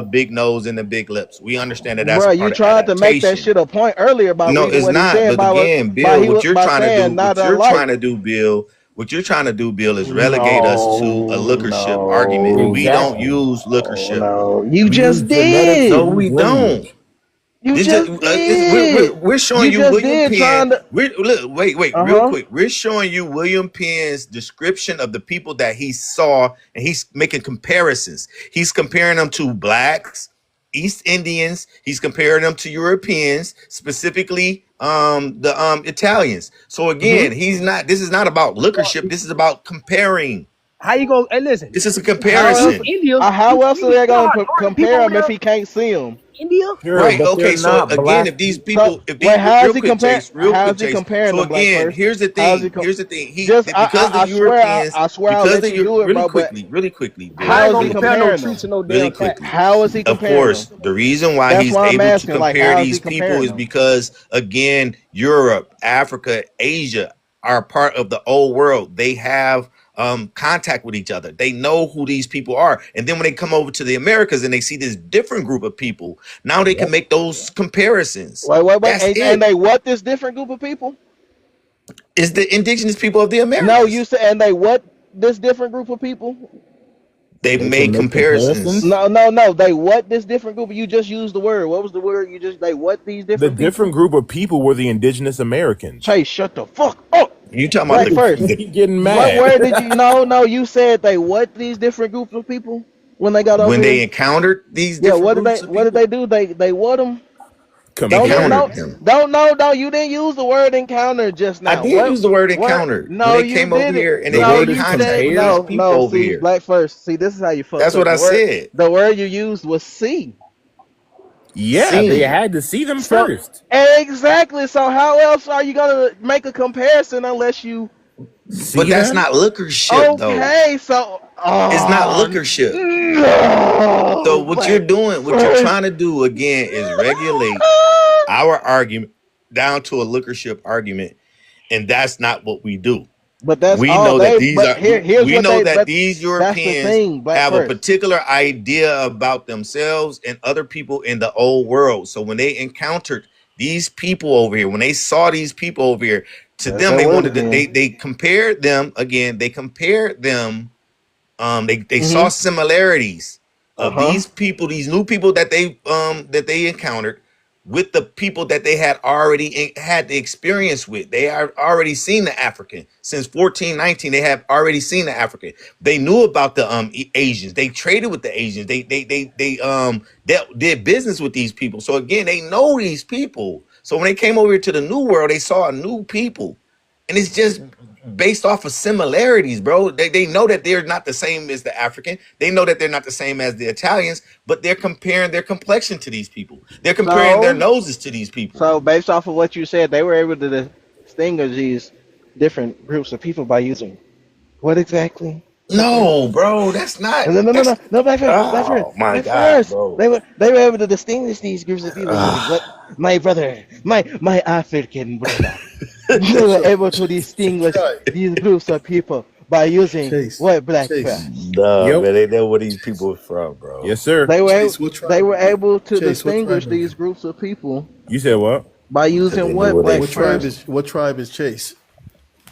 the big nose and the big lips. We understand that that's a Bro, you part of tried to make that adaptation. shit a point earlier about No, reading it's what he not. said But again, Bill, what you're by trying to do, saying not what you're unlike. trying to do, Bill, What you're trying to do, Bill, is relegate us to a lookership argument. We don't use lookership. You We just use genetics. did. No, we don't. You This just did. we're showing You you just William did Penn. trying to. Wait, real quick. We're showing you William Penn's description of the people that he saw, and he's making comparisons. He's comparing them to blacks, East Indians. He's comparing them to Europeans, specifically the Italians. So again, he's not. This is not about lookership. This is about comparing. How you gonna? Hey, listen. This is a How else, comparison. India. how else are they gonna Aren't compare people him if there? he can't see him? India. Sure, Right. but Okay. they're So not again, black. if these So people, if these wait, how real is he quick, compare? Chase, real How quick, is he Chase. comparing So them, Black again, first? here's the How's he? thing. Here's the thing. Just Because the I swear Europeans, I swear I'll because let you do it, really bro. But quickly, Bill, I how ain't is gonna he compare no comparing tree them? to no really damn cat. quickly. How is he Of comparing course, them? the reason why That's he's why I'm able to asking. Like, compare how is he these people comparing is them? because again, Europe, Africa, Asia are part of the old world. They have contact with each other. They know who these people are. And then when they come over to the Americas and they see this different group of people, now they can make those comparisons. Wait. That's And it. they what this different group of people? It's the indigenous people of the No, Americas. you said and they what this different group of people? They They made can make comparisons. comparisons. No. They what this different group? You just used the word. What was the word you just? They what these The different different people? group of people were the indigenous Americans. Chase, shut the fuck up. You talking about Black first. You getting What mad? word did you? No. You said they what these different groups of people when they got over when they here? encountered these Yeah. different What did groups they? of What did people? they do? They what them? Encountered them. Don't. You didn't use the word encounter just I now. did What? use the word What? encountered when No, they you came over didn't. here and The they No, word made is you contact said with compared. these no. people over See, here. Black first. See, this is how you fucked That's up. what I said. The word you used was see. Yeah, they Seen. had to see them So first. exactly. So how else are you gonna make a comparison unless you? But See that's them? not lookership though. Okay. So It's not lookership. So no, what you're Black doing, what you're first. trying to do again is regulate our argument down to a lookership argument, and that's not what we do. But that's We all know that they. these But are here's we what know they. that But these that's the Europeans thing. Black have a first. particular idea about themselves and other people in the old world. So when they encountered these people over here, when they saw these people over here, to That's them that they word wanted to again. they compared them again, they compared them they saw Mhm. similarities of Huh. these people, these new people that they encountered with the people that they had already had the experience with. They are already seen the African since 1419. They have already seen the African. They knew about the Asians. They traded with the Asians. They did business with these people. So again, they know these people. So when they came over here to the new world, they saw a new people. And it's just based off of similarities, bro. They know that they're not the same as the African. They know that they're not the same as the Italians, but they're comparing their complexion to these people. They're comparing their So noses to these people. so based off of what you said, they were able to distinguish these different groups of people by using what exactly? No, bro, that's not. No. Black first. Oh my Black God, first. bro. They were able to distinguish these groups of people using what? My brother, my African brother. They were able to distinguish these groups of people by using what? Black first. No, Yep. man, they know where these people are from, bro. Yes, sir. They were Chase, what tribe? they were able to Chase, what distinguish tribe are you? these groups of people You said what? by using what? Black What tribe first. is what tribe is Chase?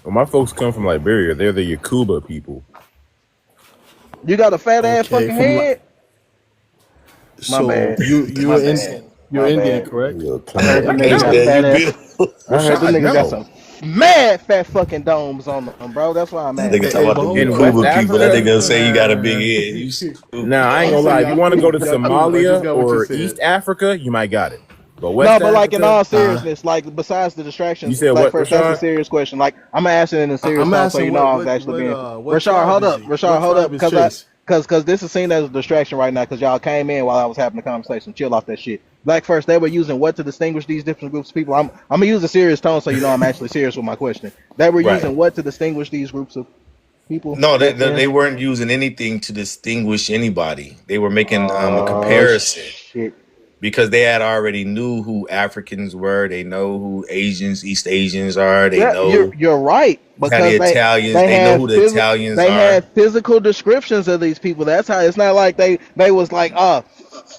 Well, my folks come from Liberia. They're the Yakuba people. You got a fat ass Okay, fucking from head. My so bad. you're My in, bad. you're My Indian, bad. correct? I heard the I nigga got know. fat ass. I heard the I nigga got know. some mad fat fucking domes on them, bro. That's why I'm That mad. nigga talking about the In Yakuba West people. That Africa? nigga say you got a big head. You stupid. Now, I ain't I'm gonna lie. saying If you want to go to Yakuba. I just Somalia got what you or said. East Africa, you might got it. But No, West but like in all Africa, seriousness, like besides the you distractions, said like what, first, that's a Rashad? serious question. Like I'm gonna ask it in a serious I'm tone, so asking you know I was actually being. what Rashard, tribe hold is up, he? Rashard, What hold tribe up, is Chase? because this is seen as a distraction right now, because y'all came in while I was having the conversation. Chill off that shit. Black first, they were using what to distinguish these different groups of people. I'm gonna use a serious tone, so you know I'm actually serious with my question. They were Right. using what to distinguish these groups of people No, back then? they weren't using anything to distinguish anybody. They were making a Oh comparison shit. because they had already knew who Africans were. They know who Asians, East Asians are. They Yeah, know. you're right. How the because Italians, they know who the Italians they are. had physical descriptions of these people. That's how. It's not like they was like, oh,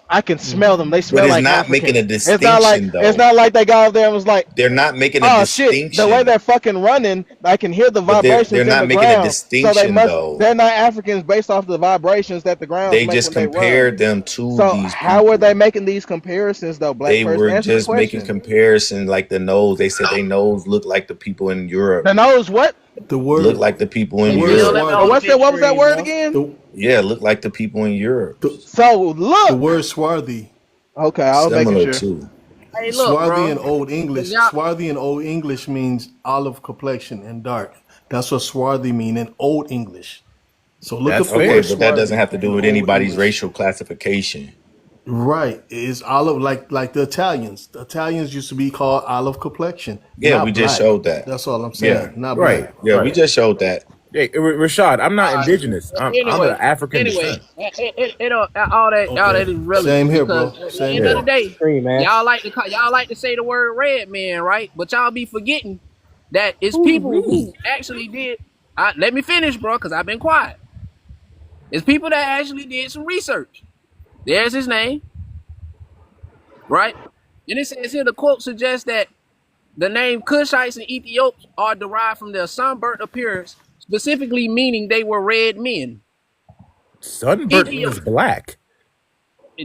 I can smell them. They But smell it's like not making African. a distinction, It's though. not like they got over there and was like, They're not making a oh shit, the way distinction. they're fucking running, I can hear the But they're vibrations in not the making a ground. So distinction, though. they're not Africans based off the vibrations that the grounds They make just when they run. compared them to So these how were people. they making these comparisons though? Black They person, were answer the just making question. comparison, like the nose. They said they nose look like the people in Europe. The nose what? The Look word, like the people the in word Europe. swarthy. What was that word again? The, Yeah, look like the people in Europe. So the look. word swarthy. Okay, I was making Similar sure. too. Hey, look, Swarthy bro. in Old 'Cause English. y'all, Swarthy in Old English means olive complexion and dark. That's what swarthy mean in Old English. So look up That's the okay, word but that doesn't swarthy have to in do with Old anybody's English. racial classification. Right. It's olive like the Italians. The Italians used to be called olive complexion, Yeah, we not just black. showed that. That's all I'm Yeah, saying. Not Right, black. yeah, we right. just showed that. Hey, Rashad, I'm not all right. indigenous. I'm of Anyway, African descent. all that Okay. is relevant Same here, because bro. at the Same end of Yeah. the here. day, man. y'all like to say the word red man, right? But y'all be forgetting that it's Who's people we? who actually did. Let me finish, bro, because I've been quiet. It's people that actually did some research. There's his name, right? And it says here the quote suggests that the name Cushites and Ethiopians are derived from their sunburnt appearance, specifically meaning they were red men. Sunburnt means black.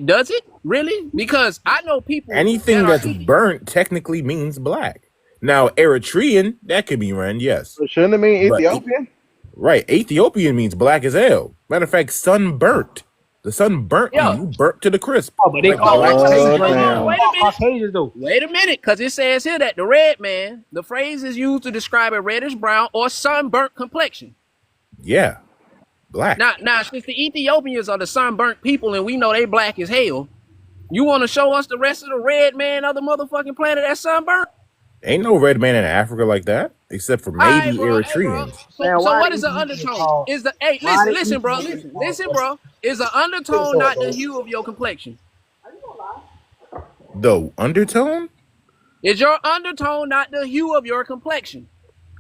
Does it really? Because I know people Anything that are that's burnt technically means black. Now, Eritrean, that could be red, yes. So shouldn't it mean But Ethiopian? right, Ethiopian means black as hell. Matter of fact, sunburnt. The sun burnt you. You burnt to the crisp. Oh, but they Like call black Caucasians paint. right now. damn. Wait a minute. Caucasians though. Wait a minute, because it says here that the red man, the phrase is used to describe a reddish brown or sunburnt complexion. Yeah, black. Now, since the Ethiopians are the sunburnt people and we know they black as hell, you want to show us the rest of the red man of the motherfucking planet that's sunburnt? Ain't no red man in Africa like that, except for All right, maybe bro. Eritreans. So what is the undertone? Is the listen, bro, listen, bro. Is the undertone not the hue of your complexion? The undertone? Is your undertone not the hue of your complexion?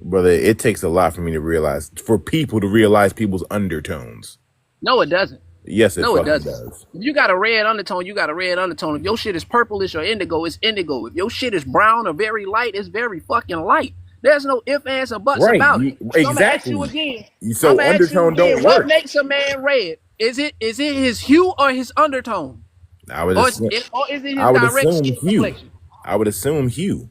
Brother, it takes a lot for me to realize, for people to realize people's undertones. No, it doesn't. Yes, it No, it fucking doesn't. does. If you got a red undertone, you got a red undertone. If your shit is purplish or indigo, it's indigo. If your shit is brown or very light, it's very fucking light. There's no ifs, ands, or buts Right, about it. So I'm gonna ask exactly. you again. So I'm gonna ask you undertone again, don't what work. makes a man red? Is it his hue or his undertone? I would Or assume, is it his I would direct assume skin hue. complexion? I would assume hue.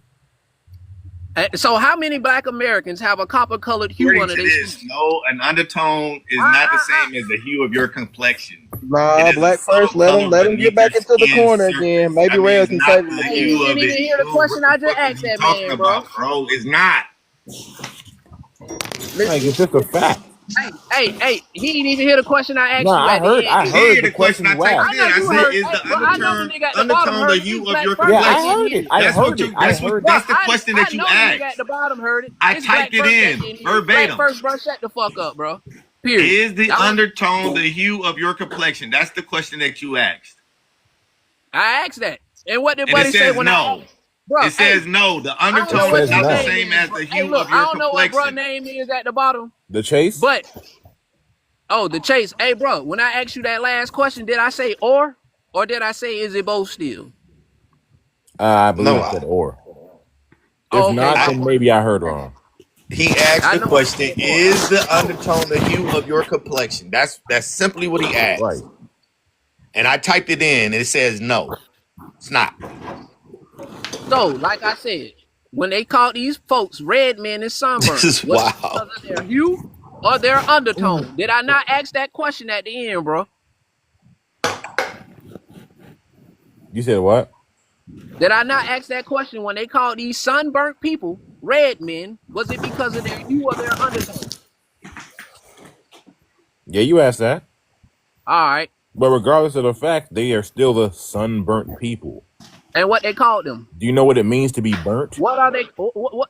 So how many black Americans have a copper-colored hue According under to their this, skin? no, an undertone is not the same as the hue of your complexion. Nah, It is black a subtle first. Let color him get beneath back your into the skin corner surface. again. Maybe That Ray means can not save him the again. hue You of didn't even it. hear the Dude, question what I the just fuck asked is you that talking man, bro. about, bro? It's not. Like it's just a fact. Hey, he didn't even hear the question I asked Nah, you I at the heard. end. I You heard hear the the question I question you typed asked. it in. I You said, heard, is the bro, I know the undertone nigga at the bottom the heard it. hue This of black your first Yeah, that I complexion? didn't heard hear it. it. I That's heard what it. you. I That's what. heard Bro, it. That's the question I that you know the nigga at asked. the bottom heard it. I This typed black it first that in didn't hear it. Black verbatim. first, bro, shut the fuck up, bro. Period. Is the I undertone the hue of your complexion? That's the question that you asked. asked that. And what did And it Buddy say says when I no. asked? Bro, It says no. The I don't know It undertone what is says your not the no. name same is, as bro. the Hey, hue look, of I your don't know what bro complexion. name is at the bottom, The chase. but the chase. Hey, bro, when I asked you that last question, did I say or did I say is it both still? I believe No. it said or. If Oh, okay, not, bro. then maybe I heard wrong. He asked I the know. question, is the undertone the hue of your complexion? That's simply what he asked. Right. And I typed it in and it says no. It's not. So, like I said, when they call these folks red men and sunburnt, This is was it wild. because of their hue or their undertone? Did I not ask that question at the end, bro? You said what? Did I not ask that question when they called these sunburnt people red men? Was it because of their hue or their undertone? Yeah, you asked that. All right. But regardless of the fact, they are still the sunburnt people. And what they called them? Do you know what it means to be burnt? What are they? What?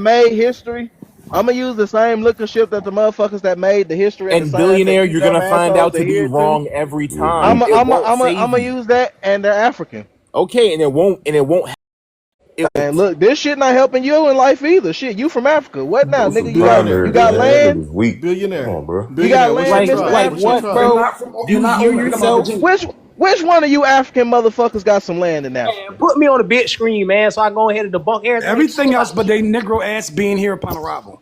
made history, I'm gonna use the same liquorship that the motherfuckers that made the history and the And science that billionaire, you you're dumb gonna find assholes out to be adhere to. wrong every time. It won't save I'm gonna you. use that, and they're African. Okay, and it won't. And look, this shit not helping you in life either. Shit, you from Africa. What now, Those nigga? some primaries, You got man. land? That nigga's weak. Billionaire. Come on, bro. You got land, Like Mr. African? what, bro? Do you hear yourself? Which one of you African motherfuckers got some land in Africa? Man, put me on the big screen, man, so I go ahead and debunk everything. Everything else but they Negro ass being here upon arrival.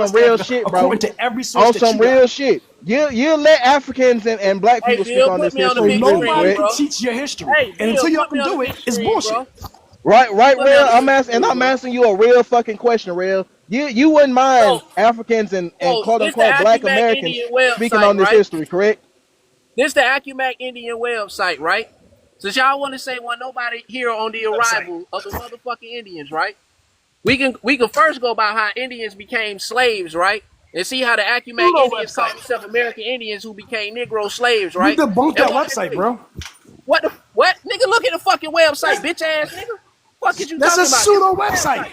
some real shit, bro. According to every source On that some you got. real shit. You let Africans and black Hey, people speak Bill, on put this me on the history. big Please, Nobody Rick. can bro. teach your history, Hey, and Bill, until y'all put me can on do the it, big it's screen, bullshit. bro. Right, Put me on Real. the I'm big asking, and screen, I'm bro. asking you a real fucking question, Real. You wouldn't mind Africans and quote This the unquote black Acumac Americans Indian speaking website, on this right? history, correct? This the Acumac Indian website, right? Since y'all want to say, well, nobody here on the arrival of the motherfucking Indians, right? We can first go by how Indians became slaves, right? And see how the Acumac Pseudo Indians called website. themselves American Indians who became Negro slaves, You right? debunked And that what they website, say? bro. What? Nigga, look at the fucking website, bitch ass nigga. Fuck is you That's a talking about? This is pseudo the website. website.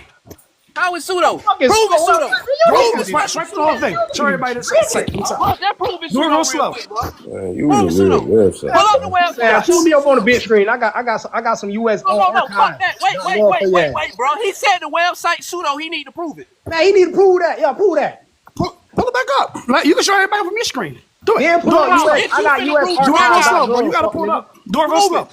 How is pseudo? Fucking Prove it pseudo pseudo. website. Prove it Swipe fucking through the whole pseudo. thing. Show everybody the site. What's up? Look, that prove it Do it pseudo real real slow. quick, bro. Man, use Prove a it real pseudo. website. Pull up the Man, website. pull me up on the big screen. I got some US No, fuck archive. that. Wait, bro. He said the website pseudo. He need to prove it. Man, you need to prove that. Yeah, prove that. Pull it back up. Like, you can show everybody from your screen. Do it. Then Do pull it up real slow. US. I got US Do it real slow, bro. archive.gov. You gotta pull it up. Do it real slow.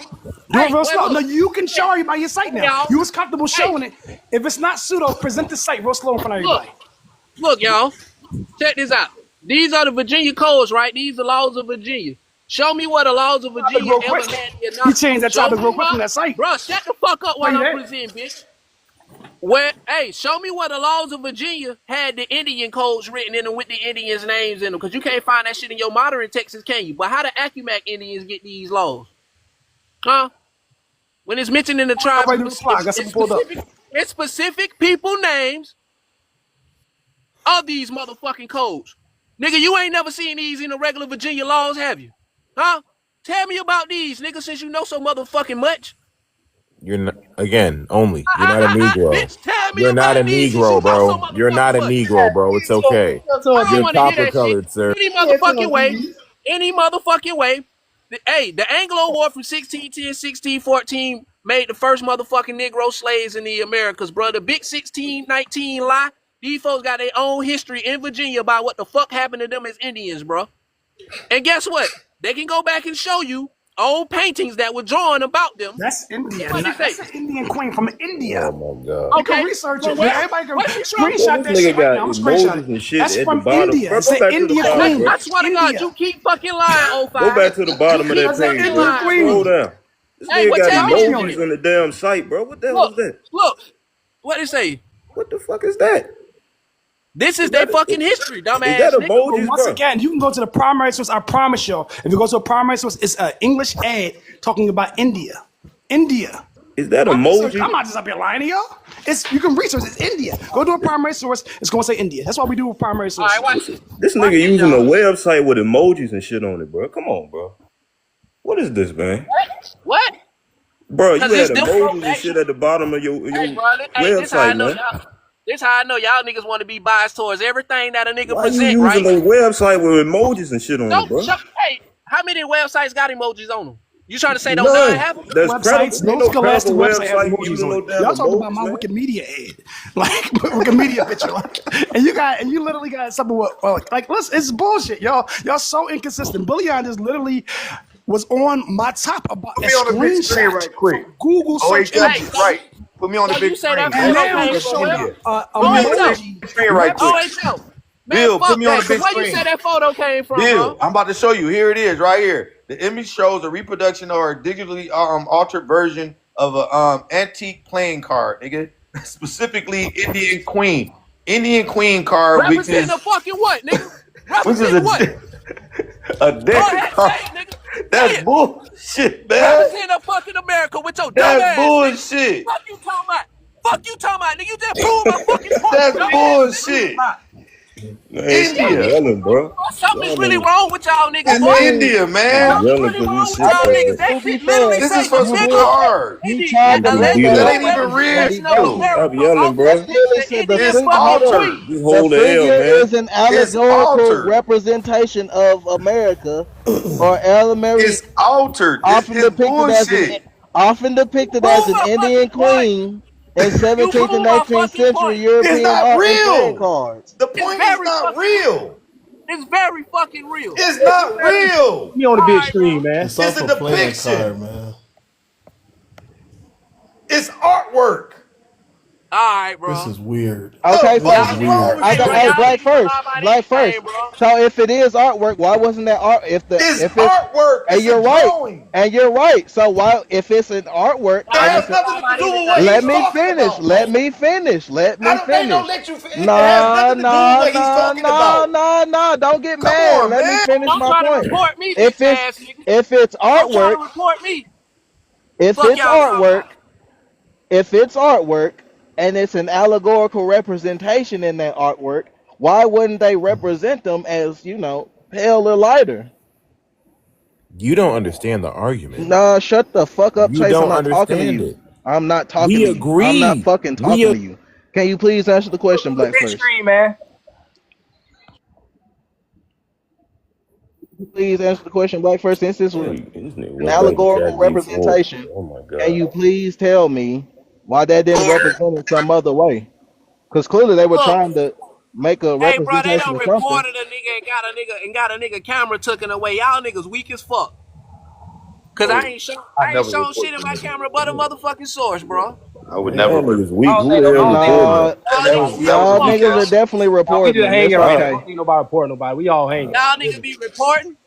Do it real slow. No, you can show everybody your site now. Y'all. You was comfortable showing it. If it's not pseudo, present the site real slow in front of everybody. Look, y'all. Check this out. These are the Virginia codes, right? These are laws of Virginia. Show me what the laws of Virginia real ever quick. had the He enough. changed that Show topic me real quick what, on that site. bro. Shut the fuck up while Where you I'm at? presenting, bitch. Where, hey, show me where the laws of Virginia had the Indian codes written in them with the Indians' names in them, because you can't find that shit in your modern Texas, can you? But how the Accomack Indians get these laws? Huh? When it's mentioned in the tribe, it's specific people names of these motherfucking codes. Nigga, you ain't never seen these in the regular Virginia laws, have you? Huh? Tell me about these, nigga, since you know so motherfucking much. You're not, again, only. You're not a Negro. Bitch, tell me You're not a about these, Negro, since you know so bro. You're not a Negro, bro. It's okay. I don't You're want to hear copper that colored, shit. sir. Any motherfucking way. Any motherfucking way. The Anglo War from 1610, 1614 made the first motherfucking Negro slaves in the Americas, bro. The big 1619 lie. These folks got their own history in Virginia about what the fuck happened to them as Indians, bro. And guess what? They can go back and show you old paintings that were drawn about them. That's India. That's an Indian queen from India. Oh my god. You can research it. Everybody can screenshot that This shit nigga right got now. I'm screenshotting emojis and it. shit That's at the from bottom. India. Bro, It's go the back to the India bottom, queen. bro. I swear to God, you keep fucking lying, 05. Go back to the bottom of that That's the page, Indian bro. queen. Scroll down. This Hey, nigga what got time is emojis it? on the damn site, bro. What the hell is that? Look, what it say? What the fuck is that? This is their fucking history, dumbass. Is that nigga. emojis, Once bro? again, you can go to the primary source. I promise you. If you go to a primary source, it's an English ad talking about India. India. Is that I'm emoji? not just up here lying to y'all. You can research. It's India. Go to a primary source. It's going to say India. That's what we do with primary sources. All right, watch it. This nigga using a website with emojis and shit on it, bro. Come on, bro. What is this, man? What? Bro, you 'Cause had it's different. emojis and shit at the bottom of your Hey, bro, this how I website, know man. y'all. This how I know y'all niggas want to be biased towards everything that a nigga Why you present, using right? a website with emojis and shit on it, bro? Hey, how many websites got emojis on them? You trying to say don't None. none have them? That's Websites, credible. no Ain't no scholastic credible website has website emojis using on no it. damn Y'all talking about emojis, my man. Wikimedia ad, like Wikimedia picture, like, and you literally got something like listen, it's bullshit, y'all. Y'all so inconsistent. Bullion just literally was on my top about Put a me on the big screen screenshot right quick. from Google search OHW, engine. right. Put me on the So big you say screen. that And photo now came it's from showing where? emoji. Screen right quick. OHL. Man, Bill, fuck put me on that. the big 'Cause where you screen. say that photo came from, Bill, bro? I'm about to show you. Here it is, right here. The image shows a reproduction or a digitally altered version of a antique playing card, nigga. Specifically, Indian Queen. Indian Queen card, which is Representing a fucking what, nigga? which is Representing what? a deck card. That's bullshit, man. Representing a fucking America with your dumb That's ass. bullshit. Nigga. Fuck you talking about? Fuck you talking about? Nigga, you just proved my fucking point. That's dumb bullshit. ass, Man, stop yelling, bro. Something's really wrong with y'all niggas. It's boy. India, man. Stop yelling because this shit Y'all niggas, bad. that shit literally This say is for some America. card. India, tried to a make legendary that ain't even real. representation of America. Stop yelling, bro. Listen, the Indian It's figure, fucking altered. queen. Just hold the the L, figure man. is an It's allegorical altered. representation of America, or elementary, It's altered. often It's depicted as bullshit. an Indian queen in 17th and 18th century European It's not art and playing real. cards. The point is not real. It's very fucking real. It's not real. Me on the big screen, man. It's off It's a a playing depiction. card, man. It's artwork. All right, bro. This is weird. Okay, so Fuck is wrong with I you, got man? Black first. So if it is artwork, why wasn't that art? It's artwork. And It's you're a right. drawing. And you're right. So why, if it's an artwork, That has nothing to do with what let he's me talking finish. about. Let me finish. Let me They don't finish. let you finish. It has nothing to do with what he's talking about. No. Don't get Come mad. on, Let me man. finish Don't my try to point. report me, If bitch ass nigga. it's Don't try to artwork, report me. if Fuck it's y'all talking artwork, about. if it's artwork, and it's an allegorical representation in that artwork, why wouldn't they represent them as, pale or lighter? You don't understand the argument. Nah, shut the fuck up, You Chase. don't I'm not talking to understand you. it. I'm not talking We to you. agree. I'm not fucking talking to you. Can you please answer the question, Black, Big first? screen, man. Please answer the question, Black, first. Since this was This nigga an went back to allegorical ChatGPT. representation, Oh my can god. you please tell me why that didn't represent it some other way? Because clearly they were Look, trying to make a hey, bro, they representation done of something. reported a nigga and got a nigga camera taken away. Y'all niggas weak as fuck. Cause I ain't shown shit in my camera but a motherfucking source, bro. I would Y'all never. niggas weak. I Who don't the think hell No, reporting that? y'all niggas are definitely We reporting just it. hanging That's right now. I okay. don't think nobody reporting nobody. We all hanging. Y'all niggas be reporting.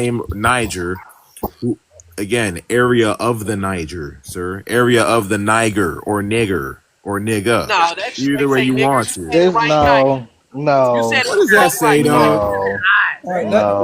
name Niger. Who, again, area of the Niger, sir. Area of the Niger or nigger or nigga. No, that's Either way you want to. This no. You said What does that say, dog?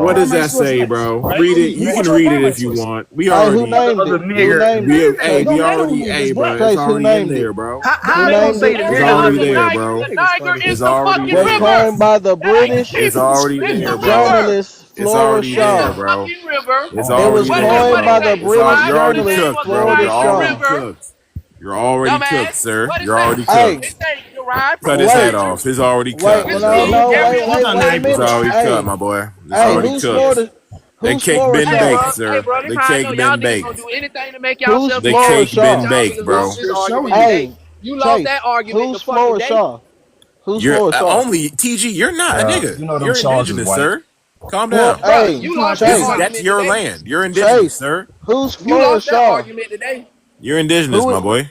What does that say, bro? Read it. You can read it if you want. We already. Who named it? Who named it? Hey, we already. Hey, bro. It's already in there, bro. How you gonna say the It's already there, bro. The Niger is It's the already fucking Was there. river. coined by the British It's already there, bro. journalist It's Flora already there, Shaw. bro. Fucking river. It's It already was there, coined by bro. the British You're already journalist cooked, bro. Flora You're already Shaw. cooked. You're already Dumbass. cooked, sir. What is You're that? already Hey, cooked. It say Uriah Cut his wait. head off. It's already Wait, cut, no, bro. wait a It's minute. already cut, Hey, my boy. It's hey, already who's cooked. Florida? The Who's cake Flora been Shaw? baked, Hey, sir. bro, this The how I know cake y'all been niggas baked. gonna do anything to make Who's yourself The Flora cake Shaw? been baked, bro. This argument Hey, today. You lost Chase, that argument who's the fucking Flora day. Shaw? Who's You're Flora Shaw? only TG. You're not a nigga. You know them You're Shaws is indigenous, white. sir. Calm Well, down. Bro, hey, you lost that Chase, That's argument your today. land. You're indigenous, Chase, sir. who's You Flora lost that Shaw? argument today. You're indigenous, Who? my boy.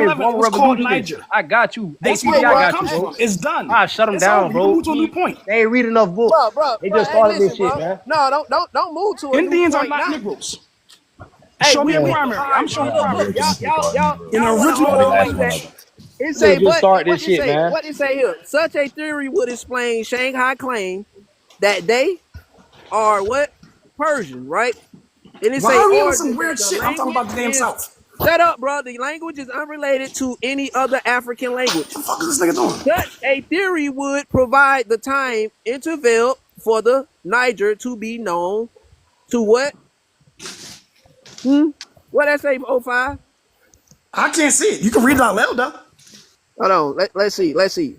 this 2011, it woman was called revolution. Niger. I got you. Hey, That's TB, where I it got comes you, bro. from. It's done. I shut them It's down, over. You can bro. move to a new point. They ain't read enough books. They just Hey, started this listen, shit, bro. man. No, don't move to a new Indians are point not now. Negroes. Hey, Show me a we primary. all I'm right, showing bro. Look, primaries. y'all In the want to original hold on. language. It say, Just but start what this it shit, say? man. What it say here? Such a theory would explain Shanghai claim that they are what Persian, right? And it Why say are we on some origin that weird the shit? I'm talking language about the damn is. South. Shut up, bro. The language is unrelated to any other African language. What the fuck is this nigga doing? Such a theory would provide the time interval for the Niger to be known to what? What that say, 05? I can't see it. You can read it out loud, though. Hold on. Let's see.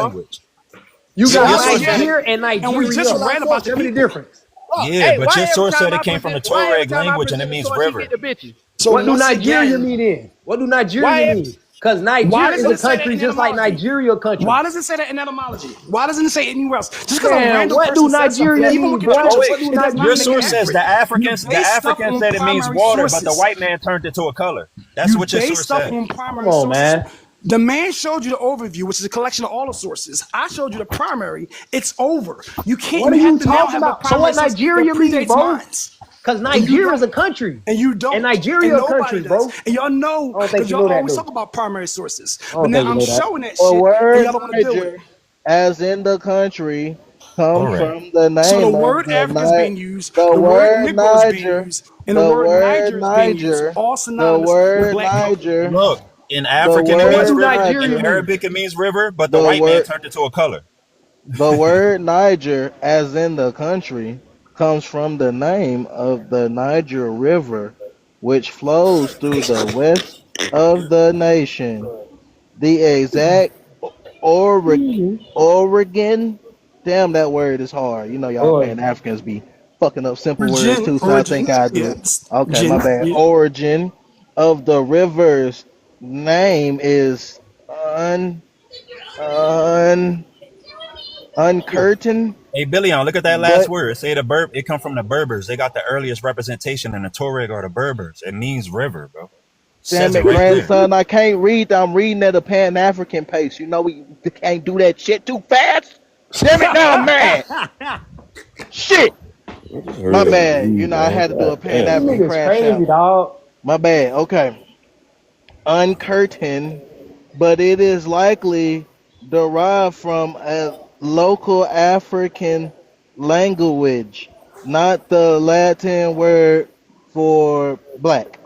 language. You So your got source, Niger and And we just Nigeria. read about the Tell me the people. difference. yeah, but why your every source time said I it came from the present, why every Tuareg time I language and it present the means source, you river. get the bitches? So What do once Nigeria again, mean then? What do Nigeria why mean? Because why Nigeria doesn't is it a say that country in just like etymology? Nigeria a country. Why does it say that in etymology? Why doesn't it say anywhere else? Just because a Man, random what person do says something, Nigeria even mean, look at boy? Oh scriptures, wait, What do it does not your make Nigeria it source mean? says accurate. You the base stuff African on said it means primary water, but the sources. white man turned it to a color. That's You what your base source stuff said. on Come primary on, sources. man. The man showed you the overview, which is a collection of all the sources. I showed you the primary. It's over. You can't. What are You you have to now talking have a about? So primary what source Nigeria that means, predates bro? mine. Because Nigeria is a country. And you don't. And Nigeria and a country, nobody does. bro. And y'all know, I don't think because you y'all know that, always though. talk about primary sources. I But don't now think you I'm know that. showing that The shit, and word y'all don't want to deal with it. Niger, as in the country, comes Correct. from the So the name of word the Africa is being used, the the word word Negro is being Niger, used, and the word Niger is being used, all the synonymous with word black people. Niger, Look, in the African it What means do word river. In Nigeria Niger, mean? Arabic it means river, but the the white man word turned it to a color. the word Niger, as in the country, comes from the name of the Niger River, which flows through the west of the nation. The exact Oregon. Damn, that word is hard. You know, y'all Boy. Pan Africans be fucking up simple words Origin, too, so I think I do yeah, it. Okay, my gin, bad. yeah. Origin of the river's name is uncurtain, Hey, Billion, look at that last but word. Say it come from the Berbers. They got the earliest representation in the Tuareg or the Berbers. It means river, bro. damn Says it it, right there. grandson, I can't read. I'm reading at a Pan African pace. You know we can't do that shit too fast. Damn it, now I'm mad. Shit. My bad. You know, I had to do a Pan You African niggas crash crazy, out. dog. My bad. Okay. Uncurtain, but it is likely derived from a local African language, not the Latin word for black.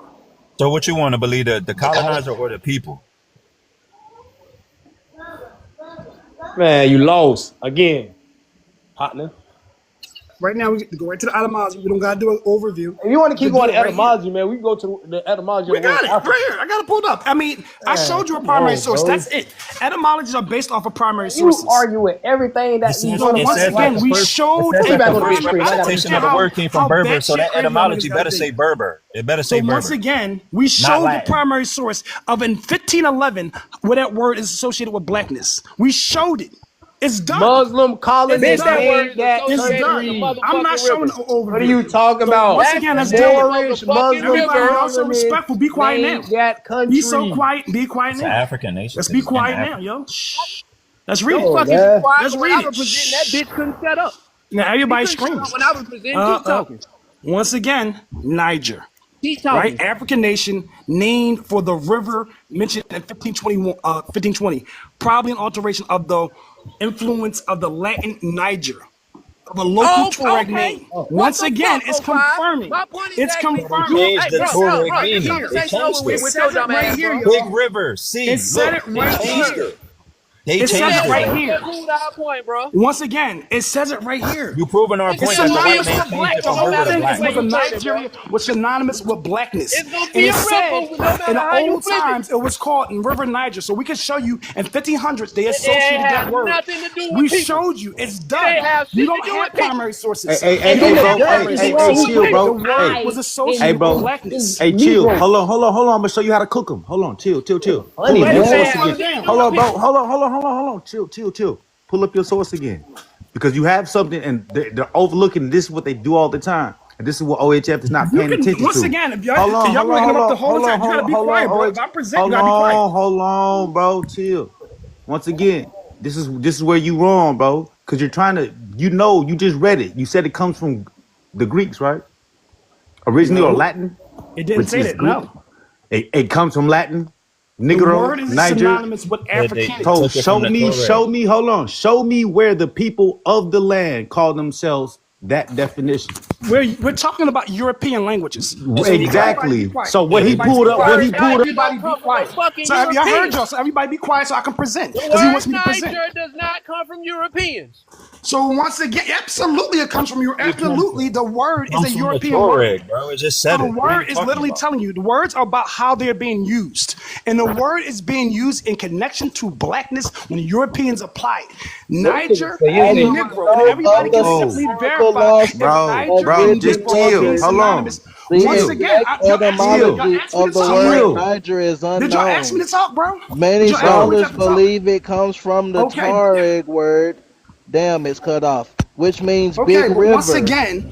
So what you want to believe, the colonizer or the people? Man, you lost again, partner. Right now, we go right to the etymology. We don't gotta do an overview. If you want to keep Just going do to it right here. etymology, man, we can go to the etymology We of the word got it Africa. right here. I got it pulled up. I mean, I showed you a Come primary on, source. bro. That's it. Etymologies are based off of primary You sources. argue with everything that you So doing. once again, we showed It says You that back the on the big first screen. I got representation to of the word came from Berber, so that etymology better say Berber. It better say So once Berber. again, we Not showed the Latin. primary source of in 1511 where that word is associated with blackness. We showed it. It's done. Muslim It's colonists done. made that It's country. done. I'm not showing the overview. What are you talking So about? once again, let's deal with it. Moorish Muslim Everybody, y'all so colonists respectful. Be quiet now. made that country. Be so quiet. Be quiet It's an now. African nation. Let's 'cause be it's in quiet now, Africa. yo. Shh. Let's read Don't it. fucking be quiet. Let's When read I it. was presenting, that bitch couldn't shut up. Now He everybody couldn't shut screaming. up when I was presenting. Keep talking. Once again, Niger. Keep Right? talking. African nation named for the river mentioned in 1520, probably an alteration of the influence of the Latin Niger, of a local Tuareg name. What Once the again, fuck, it's 05? confirming. My point is It's exactly. confirming. You, Changed hey, the bro, Tuareg bro, this meaning. They conversation changed over with It it. with your says it dumb right ass, here, bro. Big y'all. River, C. It said Look, it they right changed here. it. They It says changed it it, right bro. here. Prove our point, bro. Once again, it says it right here. You proving our It's It's point gonna that the be a white synonymous man with river changed black. it The no from whole river matter to thing which is black. way with a you turn it, bro. Nigeria was synonymous with blackness. It's gonna And be it a said river no in matter the how you old flip it. times it was called in River Niger. So we can show you in 1500s they It ain't associated have that word. nothing to do with We people. showed you. It's It done. ain't have You shit to don't do with have people. primary sources. And You you don't said have it primary has sources. to do with The people. word was associated with blackness. Chill. Hold on. I'm gonna show you how to cook them. Hold on. Chill. Funny, Pull up man. your What it source have again. to do Hold with on, bro. people? Hold on. Chill. Pull up your source again. Because you have something and they're overlooking this is what they do all the time. And this is what OHF is not You paying can attention once to. again if y'all Hold on. gonna interrupt the whole time, you gotta be quiet, bro. If I present, you gotta be quiet. Hold on, bro. Chill. Once again, this is where you wrong, bro. Because you're trying to, you just read it. You said it comes from the Greeks, right? Originally or No, Latin, it didn't which say is that. Greek. No, It comes from Latin, the Negro, word is Niger. synonymous with They Africanity. So took it from the Tuareg. show me where the people of the land call themselves that definition. We're talking about European languages. So everybody be Exactly. quiet. So what he Everybody pulled be up, quiet. Don't Everybody be come from no quiet. fucking So I heard Europeans. y'all. So everybody be quiet so I can present The because he word wants me to present. Niger does not come from Europeans. So once again, absolutely, it comes from Europe. It comes Absolutely, the word is a comes from the European word. Tuareg, bro. It just So said the it. What are you word is talking literally about? telling you the words are about how they're being used, and the word is being used in connection to blackness when Europeans apply it. Niger and Negro, and everybody can simply verify if Niger and Negro are synonymous. The Once again, exact y'all etymology asked me of to the talk, word right? Niger is Did y'all ask me unknown. to talk, bro? Many Did y'all ask me scholars to talk? believe it comes from the Okay, Tuareg word. Damn, it's cut off, which means okay, big but once river. again,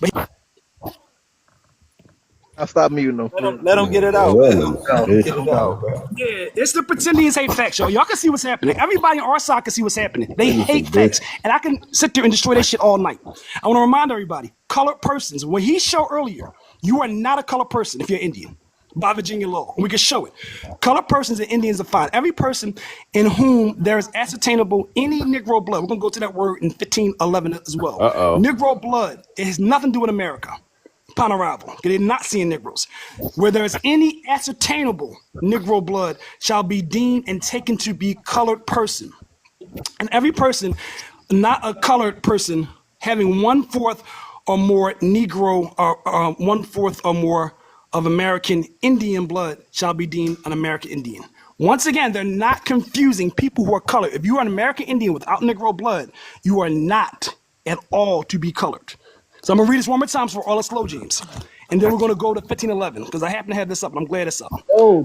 But I'll stop muting them. Let him get it out, man. Let him get it out, bro. yeah, it's the pretendians hate facts, y'all. Y'all can see what's happening. Everybody on our side can see what's happening. They hate facts, and I can sit there and destroy that shit all night. I want to remind everybody, colored persons. When he showed earlier, you are not a colored person if you're Indian by Virginia law. We can show it. Colored persons and Indians are fine. Every person in whom there is ascertainable any Negro blood. We're gonna go to that word in 1511 as well. Uh-oh. Negro blood. It has nothing to do with America. upon arrival. They did not see Negroes. Where there is any ascertainable Negro blood shall be deemed and taken to be colored person. And every person, not a colored person, having 1/4 or more Negro or 1/4 or more of American Indian blood shall be deemed an American Indian. Once again, they're not confusing people who are colored. If you are an American Indian without Negro blood, you are not at all to be colored. So I'm gonna read this one more time for all the slow James. And then we're gonna go to 1511, because I happen to have this up and I'm glad it's up.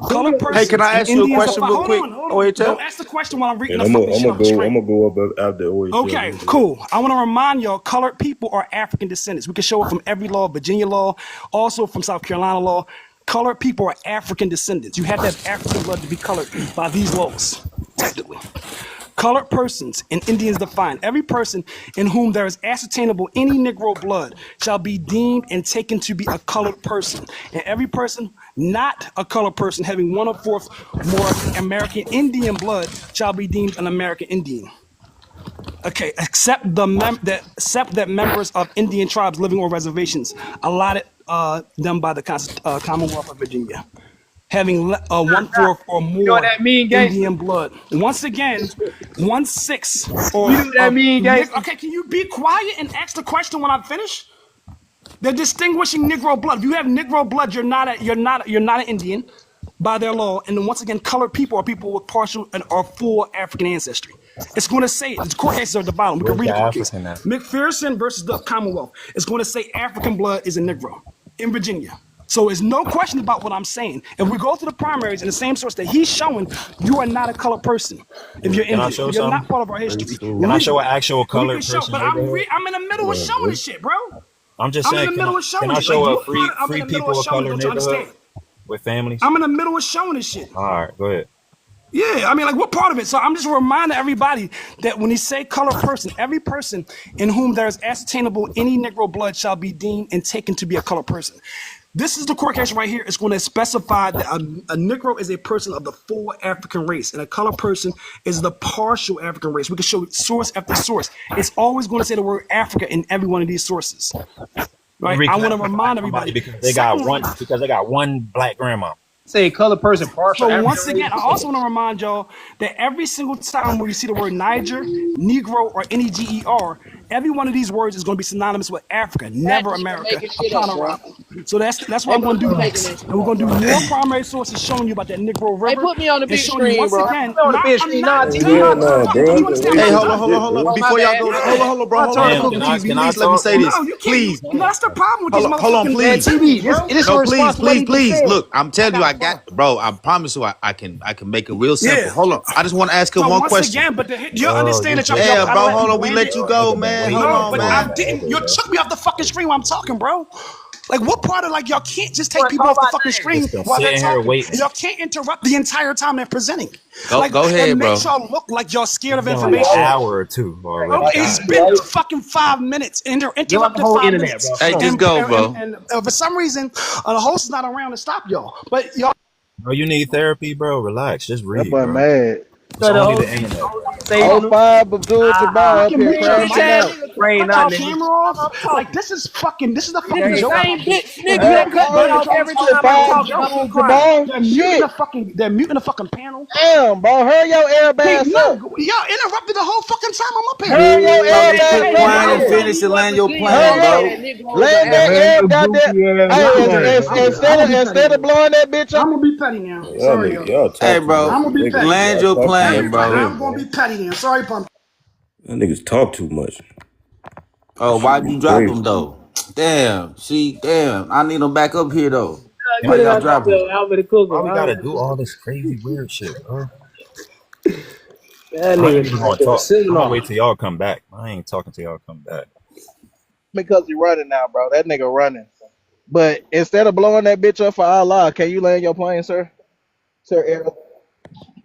Colored persons. Hey, can I ask you a question real quick? Hold on. Don't ask the question while I'm reading And the I'm fucking shit off the screen. gonna go up after OHL. Okay, cool. I want to remind y'all, colored people are African descendants. We can show it from every law, Virginia law, also from South Carolina law. Colored people are African descendants. You have to have African blood to be colored by these laws, technically. Colored persons and Indians defined. Every person in whom there is ascertainable any Negro blood shall be deemed and taken to be a colored person. And every person not a colored person having 1/4 more American Indian blood shall be deemed an American Indian. Okay, except that members of Indian tribes living on reservations allotted them by the Commonwealth of Virginia, having 1/4 or more You know what that mean, gangster? Indian blood. Once again, 1/6 or You know what that mean, gangster? Okay, can you be quiet and ask the question when I finish? They're distinguishing Negro blood. If you have Negro blood, you're not an Indian by their law. And then once again, colored people are people with partial or full African ancestry. It's going to say the court cases are at the bottom. We can read the court case. McPherson versus the Commonwealth. It's going to say African blood is a Negro in Virginia. So there's no question about what I'm saying. If we go to the primaries in the same source that he's showing, you are not a colored person. If you're Indian, you're not part of our history. Can I show an actual colored person? But I'm in the middle of showing this shit, bro. I'm just saying. in the middle of showing Can I it. show Like, a free people of color neighborhood with families? I'm in the middle of showing this shit. All right, go ahead. Yeah, I mean, like, what part of it? So I'm just reminding everybody that when he say colored person, every person in whom there is ascertainable any Negro blood shall be deemed and taken to be a colored person. This is the court case right here. It's going to specify that a Negro is a person of the full African race, and a colored person is the partial African race. We can show source after source. It's always going to say the word Africa in every one of these sources. Right? I want to remind everybody because they got one black grandma. Say colored person partial. So once again, I also want to remind y'all that every single time where you see the word Niger, Negro, or N-E-G-E-R, every one of these words is going to be synonymous with Africa, never America, upon arrival. So that's what I'm going to do next. And we're going to do more primary sources showing you about that Negro River. Hey, put me on the big screen, once bro. again, Put me on the big screen, Hey, hold on. Before y'all go, hold on, bro. Hold on. Please let me say this. Please. That's the problem with these motherfucking Hold on, please. TV. Please. Look, I'm telling you, I got, bro. I promise you, I can make it real simple. Hold on. I just want to ask him one question. Again, but you understand that y'all. Yeah, bro. Hold on. We let you go, man. Hold on, man. I didn't. You took me off the fucking screen while I'm talking, bro. Like, what part of, like, y'all can't just take people off the fucking screen while they're talking. Y'all can't interrupt the entire time they're presenting. Go ahead, bro. Make y'all look like y'all scared of information. Like an hour or two already. Okay, it's been fucking 5 minutes. Interrupt the 5 minutes. Hey, just go, bro. And for some reason, the host is not around to stop y'all. But y'all. Bro, you need therapy, bro. Relax. Just read. That boy mad. It's only the internet. Oh, 5 Abdul Jabbar up here crashing out. Camera off. Like, this is the fucking joke. Same bitch, nigga. Cut me off every time I talk. They're muting the fucking panel. Damn, bro, hurry your air bass up. Y'all interrupted the whole fucking time I'm up here. Hurry your air bass up. Quiet and finish and land your plane, bro. Land that air, goddamn. Hey, instead of blowing that bitch up. I'm gonna be petty now. Sorry, y'all. Hey, bro, land your plane, bro. I'm gonna be petty now. Sorry, Pump. That niggas talk too much. Oh, why'd you drop him though? Damn, I need him back up here though. Why y'all drop him? Why we gotta do all this crazy weird shit, bro? I'm gonna wait till y'all come back. I ain't talking till y'all come back. Because he running now, bro. That nigga running. But instead of blowing that bitch up for Allah, can you land your plane, sir? Sir Errol?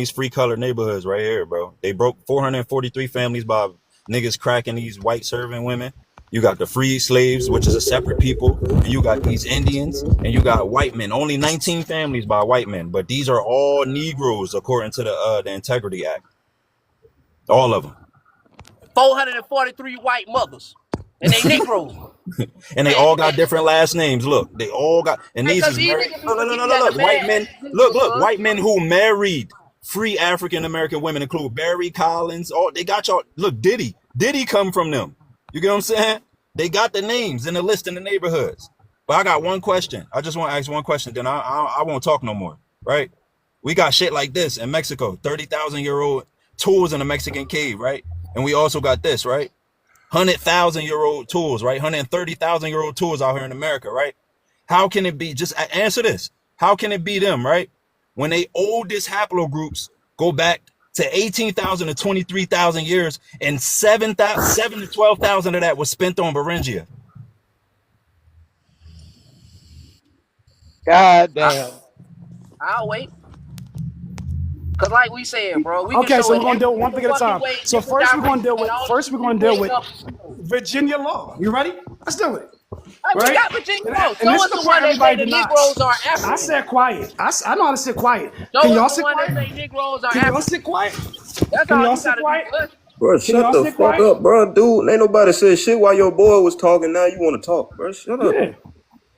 these free color neighborhoods right here, bro. They broke 443 families by niggas cracking these white serving women. You got the free slaves, which is a separate people, and you got these Indians, and you got white men. Only 19 families by white men, but these are all Negroes according to the Integrity Act. All of them. 443 white mothers, and they Negroes. And they all got different last names. Look, they all got, and these is married. Look, white men. Look, white men who married free African American women include Barry Collins. Oh, they got y'all. Look, Diddy come from them. You get what I'm saying? They got the names in the list in the neighborhoods. But I got one question. I just want to ask one question. Then I won't talk no more. Right? We got shit like this in Mexico. 30,000-year-old tools in a Mexican cave. Right? And we also got this. Right? 100,000-year-old tools, right? 130,000-year-old tools out here in America, right? How can it be? Just answer this. How can it be them, right? When they oldest haplogroups go back to 18,000 to 23,000 years, and 7 to 12,000 of that was spent on Beringia. God damn. I'll wait. Cause like we said, bro, we can Okay, show so it we're gonna deal with one thing at a time. way, So different first we're gonna deal directions, with Virginia law. You ready? Let's do it. Hey, we Right? got Virginia law. And Show this us is the the part one that say everybody the denies. Negroes are African. I said quiet. I know how to sit quiet. Show Can y'all us the sit one quiet? that say Negroes are Can y'all African. sit quiet? That's Can all y'all you sit gotta quiet? do. Bro, Can y'all shut the sit fuck quiet? up, bro. Dude, ain't nobody said shit while your boy was talking. Now you want to talk, bro. Shut up. Yeah.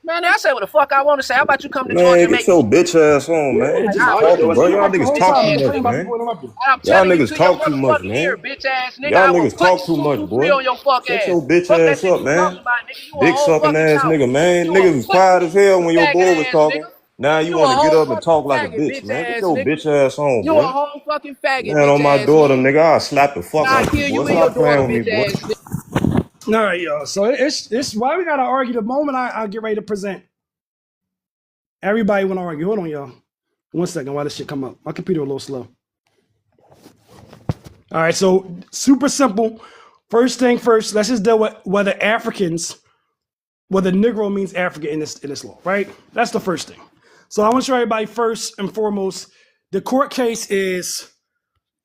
Man, I say what the fuck I want to say. How about you come to Georgia Man, and get make your bitch ass on, man. Yeah, just Niggas all you talking, do is bro. sit Y'all back the niggas whole talk time too and much, claim about people man. interrupting. I'm Y'all telling you niggas to your talk too much, motherfucking ear, man. bitch ass nigga. Y'all I will niggas put talk too much, 223 boy. on your fuck Shut ass. your bitch Fuck that ass shit up, you talking man. about, nigga. You a Dick whole sucking fucking ass talker. nigga, man. You a Niggas was pussy quiet as hell when your faggot boy was ass talking. nigga. Now you You a want to get whole up and fucking talk like a faggot, bitch, bitch man. Get ass your nigga. bitch ass on, You a boy. whole fucking faggot, Man, bitch on my ass daughter, nigga. nigga, I'll slap the And fuck I out you, kill boy. you and your Stop daughter, playing with me, bitch boy. ass nigga. All right, y'all. So it's why we gotta argue. The moment I get ready to present, everybody want to argue. Hold on, y'all. 1 second while this shit come up. My computer a little slow. All right, so super simple. First thing first, let's just deal with whether Negro means African in this law, right? That's the first thing. So I want to show everybody first and foremost, the court case is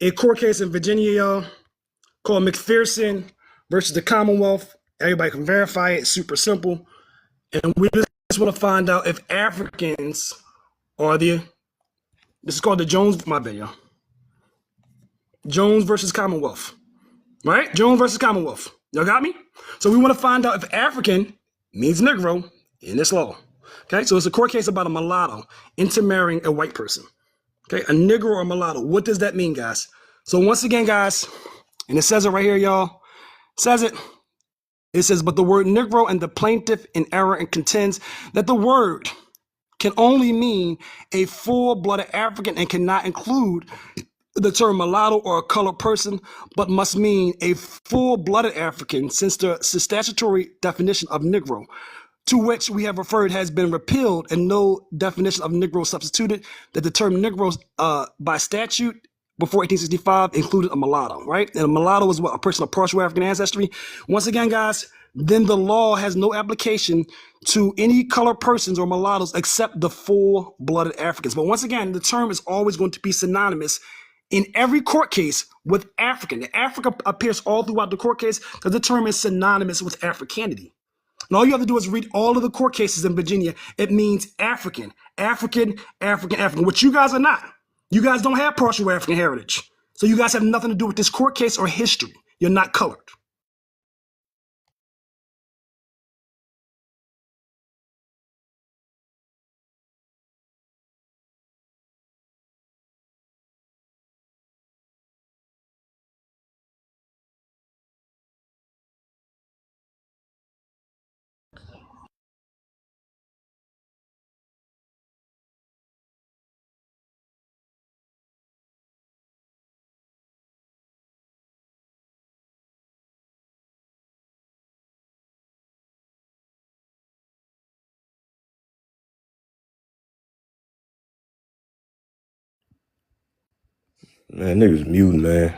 a court case in Virginia, y'all, called McPherson versus the Commonwealth. Everybody can verify it. Super simple. And we just want to find out if Africans are this is called the Jones, my bad, y'all. Jones versus Commonwealth, right? Jones versus Commonwealth. Y'all got me? So we want to find out if African means Negro in this law. Okay, so it's a court case about a mulatto intermarrying a white person. Okay, a Negro or a mulatto. What does that mean, guys? So once again, guys, and it says it right here, y'all. It says it. It says, but the word Negro and the plaintiff in error and contends that the word can only mean a full-blooded African and cannot include the term mulatto or a colored person, but must mean a full-blooded African, since the statutory definition of Negro, to which we have referred, has been repealed and no definition of Negro substituted, that the term Negro by statute before 1865 included a mulatto, right? And a mulatto is what? A person of partial African ancestry. Once again, guys, then the law has no application to any colored persons or mulattoes except the full-blooded Africans. But once again, the term is always going to be synonymous in every court case with African. The Africa appears all throughout the court case because the term is synonymous with Africanity. And all you have to do is read all of the court cases in Virginia. It means African, African, African, African, which you guys are not. You guys don't have partial African heritage. So you guys have nothing to do with this court case or history. You're not colored. Man, niggas muting, man.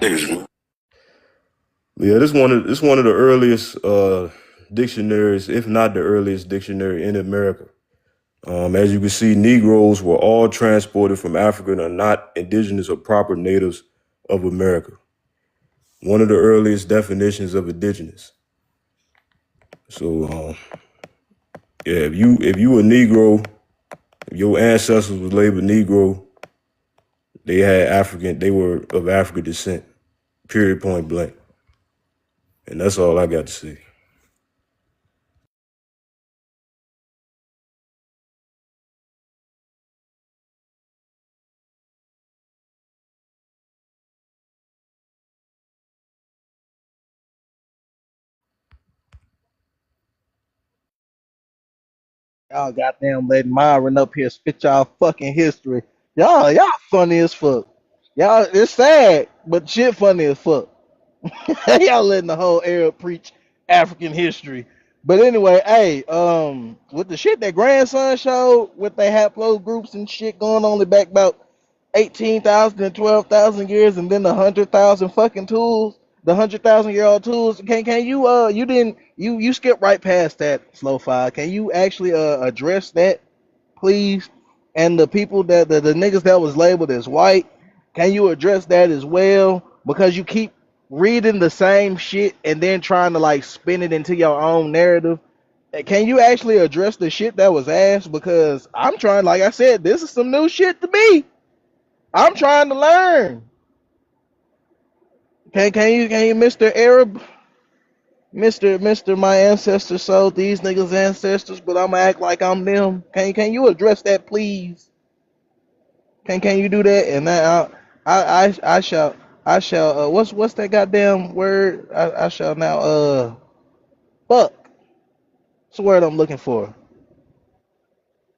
Yeah, this one of the earliest dictionaries, if not the earliest dictionary in America. As you can see, Negroes were all transported from Africa and are not indigenous or proper natives of America. One of the earliest definitions of indigenous. So yeah, if you a Negro, if your ancestors was labeled Negro, they were of African descent. Period, point blank. And that's all I got to say. Y'all goddamn letting Myron up here spit y'all fucking history. Y'all funny as fuck. Y'all, it's sad, but shit funny as fuck. Y'all letting the whole Arab preach African history. But anyway, hey, with the shit that grandson showed with they haplo groups and shit going on back about 18,000 and 12,000 years, and then the 100,000 fucking tools, the 100,000-year-old tools. Can you you didn't you skip right past that, Slow Five? Can you actually address that, please? And the people that the niggas that was labeled as white, can you address that as well? Because you keep reading the same shit and then trying to like spin it into your own narrative. Can you actually address the shit that was asked? Because I'm trying, like I said, this is some new shit to me. I'm trying to learn. Can you Mr. Arab, Mr. My ancestors sold these niggas ancestors, but I'ma act like I'm them. Can you address that, please? Can you do that? And then I shall what's that goddamn word? I shall now fuck. What's the word I'm looking for?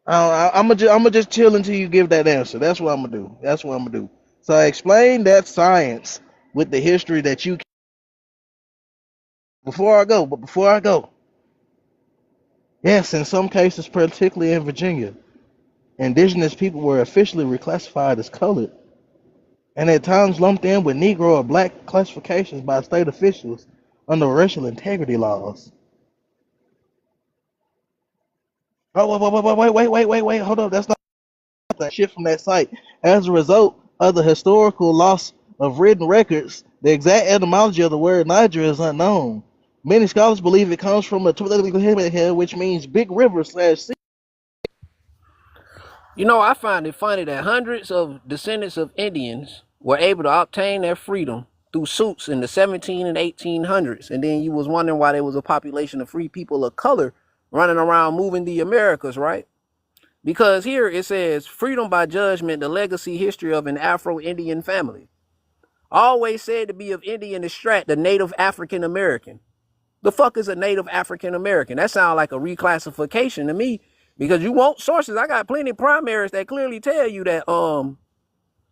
I'm gonna just chill until you give that answer. That's what I'm gonna do. So explain that science with the history that you. Before I go, yes, in some cases, particularly in Virginia, indigenous people were officially reclassified as colored, and at times lumped in with Negro or Black classifications by state officials under racial integrity laws. Oh, wait, hold up. That's not that shit from that site. As a result of the historical loss of written records, the exact etymology of the word Niger is unknown. Many scholars believe it comes from a which means big river / sea. You know, I find it funny that hundreds of descendants of Indians were able to obtain their freedom through suits in the 17 and 1800s, and then you was wondering why there was a population of free people of color running around moving the Americas, right? Because here it says, freedom by judgment, the legacy history of an Afro-Indian family. Always said to be of Indian extract, the Native African American. The fuck is a Native African American? That sounds like a reclassification to me, because you want sources. I got plenty of primaries that clearly tell you that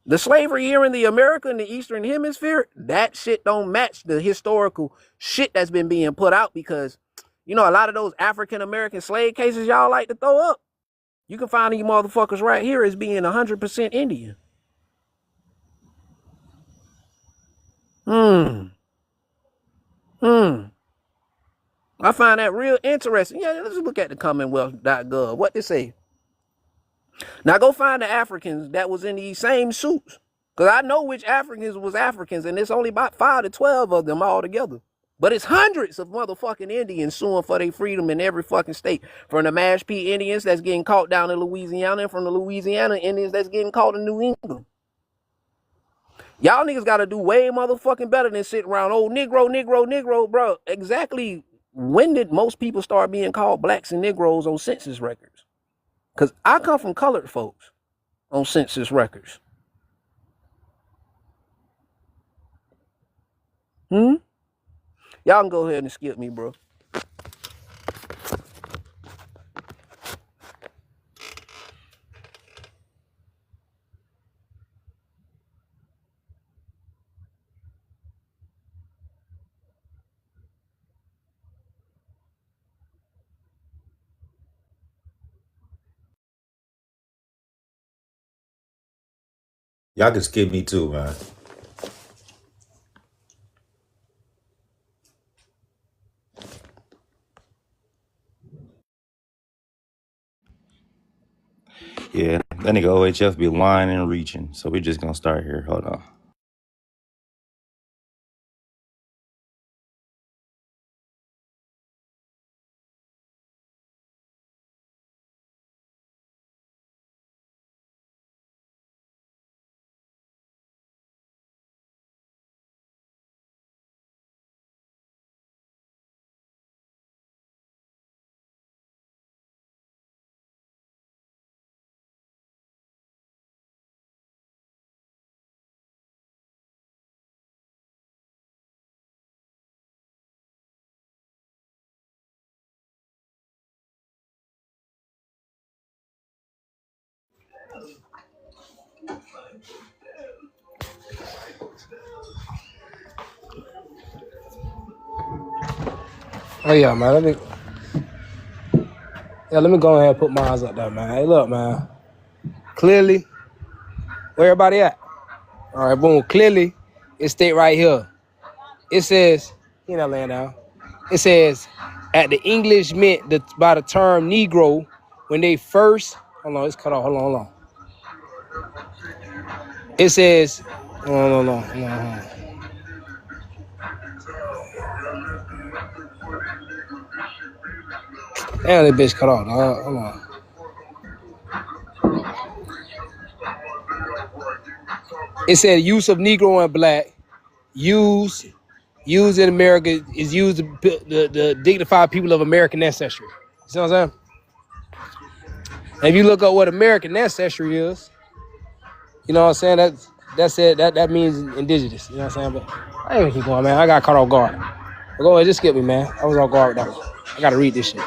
the slavery here in the America and the Eastern Hemisphere, that shit don't match the historical shit that's been being put out, because you know a lot of those African American slave cases y'all like to throw up, you can find these motherfuckers right here as being 100% Indian. I find that real interesting. Yeah, let's look at the Commonwealth.gov. What they say. Now go find the Africans that was in these same suits. Because I know which Africans was Africans, and it's only about 5 to 12 of them all together. But it's hundreds of motherfucking Indians suing for their freedom in every fucking state. From the Mashpee Indians that's getting caught down in Louisiana, and from the Louisiana Indians that's getting caught in New England. Y'all niggas gotta do way motherfucking better than sit around, oh, Negro, bro. Exactly when did most people start being called blacks and Negroes on census records? Because I come from colored folks on census records. Y'all can go ahead and skip me, bro. Y'all can skip me too, man. Yeah, that nigga OHF be lying and reaching. So we just gonna start here. Hold on. Oh yeah, man. Let me go ahead and put mine up there, man. Hey, look, man. Clearly, where everybody at? All right, boom. Clearly, it state right here. It says, you know, laying down. It says, at the English meant by the term Negro when they first. Hold on, it's cut off. Hold on. It says, hold on. Damn, that bitch cut off, dog. Hold on. It said use of Negro and Black, used in America is used to the dignified people of American ancestry. You see what I'm saying? And if you look up what American ancestry is, you know what I'm saying? That's it. That means indigenous. You know what I'm saying? But I ain't gonna keep going, man. I got caught off guard. But go ahead, just skip me, man. I was on guard with that one. I gotta read this shit.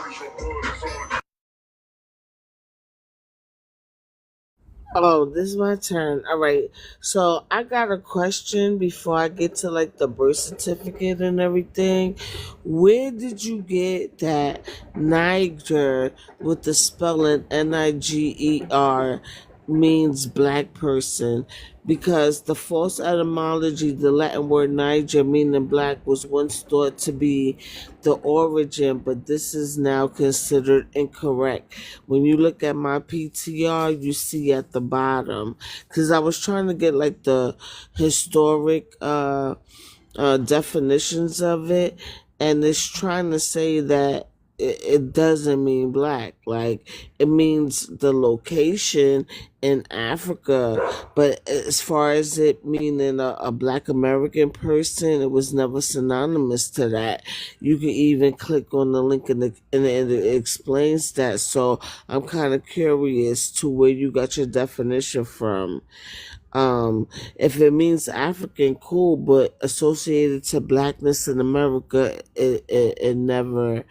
Oh, this is my turn. All right. So I got a question before I get to like the birth certificate and everything. Where did you get that Niger with the spelling Niger means black person? Because the false etymology, the Latin word Niger meaning black, was once thought to be the origin, but this is now considered incorrect. When you look at my PTR, you see at the bottom, because I was trying to get like the historic definitions of it, and it's trying to say that it doesn't mean black. Like, it means the location in Africa, but as far as it meaning a black American person, it was never synonymous to that. You can even click on the link and it explains that. So I'm kind of curious to where you got your definition from. If it means African, cool, but associated to blackness in America, it never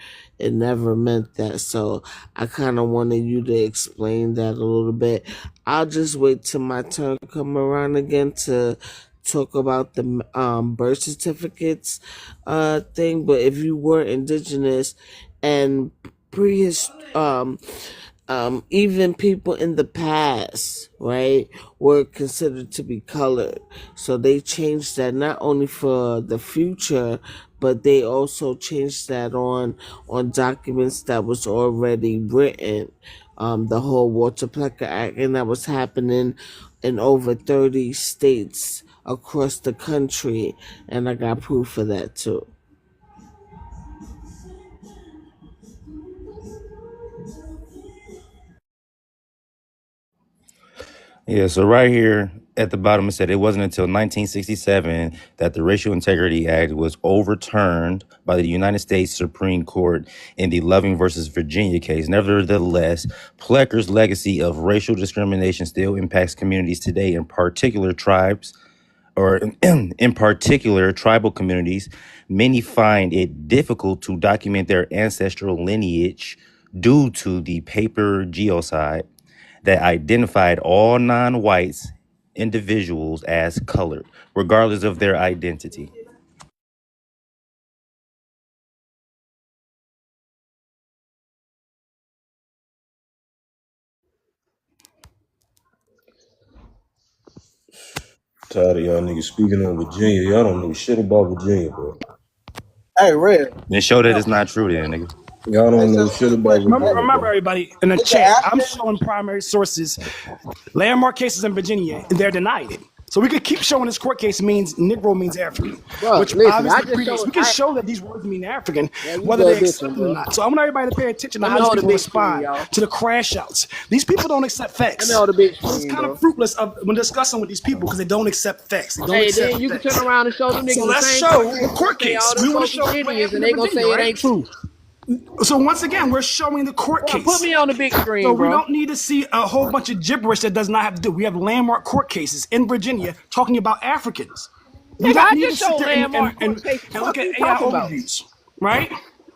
meant that. So I kind of wanted you to explain that a little bit. I'll just wait till my turn come around again to talk about the birth certificates thing. But if you were indigenous and even people in the past, right, were considered to be colored. So they changed that not only for the future, but they also changed that on documents that was already written. The whole Walter Plecker Act, and that was happening in over 30 states across the country, and I got proof of that too. Yeah, so right here at the bottom it said it wasn't until 1967 that the Racial Integrity Act was overturned by the United States Supreme Court in the Loving versus Virginia case. Nevertheless, Plecker's legacy of racial discrimination still impacts communities today, in particular tribes, or in particular tribal communities. Many find it difficult to document their ancestral lineage due to the paper geocide that identified all non-whites individuals as colored, regardless of their identity. Tired of y'all niggas speaking on Virginia. Y'all don't know shit about Virginia, bro. Hey, Red. Then show that it's not true then, nigga. Y'all don't know shit about Virginia. Remember, everybody, in the chat, I'm showing primary sources, landmark cases in Virginia, and they're denied it. So we could keep showing this court case means Negro means African, which obviously predates. We can show that these words mean African, whether they accept it or not. So I want everybody to pay attention to how these people respond to the crash outs. These people don't accept facts. It's kind of fruitless when discussing with these people because they don't accept facts. They don't accept then you facts. can turn around and show them niggas. So let's show the court case. We want to show Indians, and they gonna say it ain't true. So once again, we're showing the court case. Put me on the big screen, so bro. we don't need to see a whole bunch of gibberish that does not have to do. We have landmark court cases in Virginia talking about Africans. We don't need to sit there and look at AI overviews, right?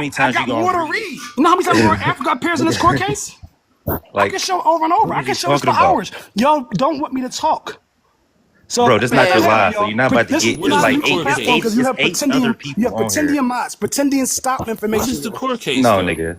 many I times you got more gonna to read read. You know how many times more Africa appears in this court case? I like can show over and over. what I is can you show this talking for about? hours. Y'all don't want me to talk. So Bro, this what not your happened, live, so you're not about to This get. is It's not like you eight. on It's platform eight. because you It's have 8 other pretendian, people on here. mods, pretendian stop information. What is the court case No, though? nigga.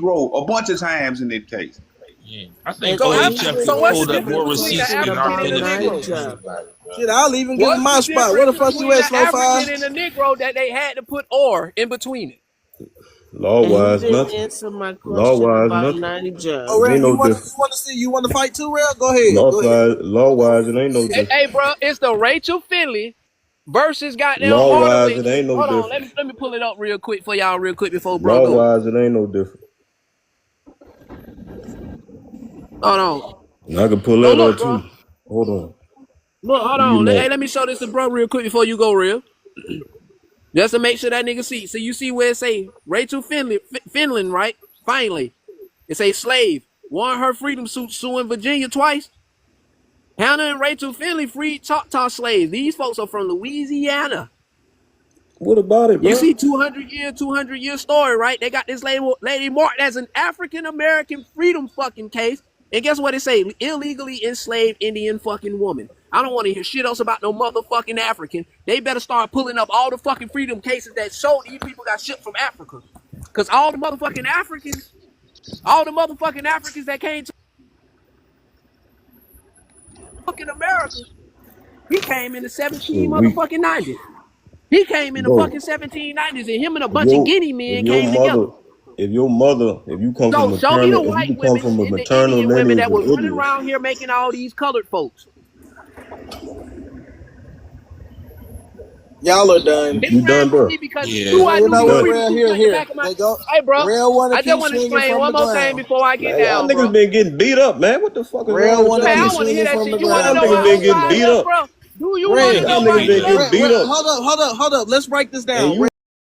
Negro a bunch of times in this case. Yeah. I think And OHF even what's pulled the up even more difference between the receipts than talking our African about and the finished Negro? Niger. Shit, I'll even give him What's my the spot. Where difference the fuck you between at, the Slow Five? African and the Negro that they had to put "or" in between it? Law And he wise, didn't nothing. answer my Law question wise, about nothing. Oh, Niger. It Real, ain't no different. you want to fight too, Real? Go ahead. Go ahead. Law wise, it ain't no Hey, different. hey, bro, it's the Rachel Finley versus goddamn Law wise, Hardaway. it ain't no Hold on, different. let me pull it up real quick for y'all, real quick before bro Law go. wise, it ain't no different. Hold on. And I can pull Go that look, up bro. too. Hold on. Look, hold You on. know. Hey, let me show this to bro real quick before you go real. Just to make sure that nigga see. So you see where it say Rachel Finland, right? Finally. It say slave. Won her freedom suit suing Virginia twice. Hannah and Rachel Finley freed Choctaw slaves. These folks are from Louisiana. What about it, bro? You see 200-year story, right? They got this lady marked as an African-American freedom fucking case. And guess what it say? Illegally enslaved Indian fucking woman. I don't want to hear shit else about no motherfucking African. They better start pulling up all the fucking freedom cases that show these people got shipped from Africa. Because all the motherfucking Africans that came to fucking America, he came in the 17 motherfucking 90s. He came in the fucking 1790s, and him and a bunch of Guinea men came together. If you come So from show me the maternal, white if you come women from a and the maternal Indian women lineage that of was running Indians, around here making all these colored folks. Y'all are done. you done, bro? Because Yeah. who I You knew know you what, were Real? reading Here. back of my. They go. Hey, bro. Real want to I just keep want to swinging explain from one the more thing ground. before I get Man, y'all down, niggas bro. been getting beat up, man. What the fuck is Real wrong with want to Man, I y'all keep don't niggas? want to hear swinging that from shit. the You want to Y'all ground, know niggas why man. been I'm getting fired beat up, up. bro? Do you want to Red, know Y'all why niggas I'm been fired getting up? beat up. Hold up. Let's break this And down. you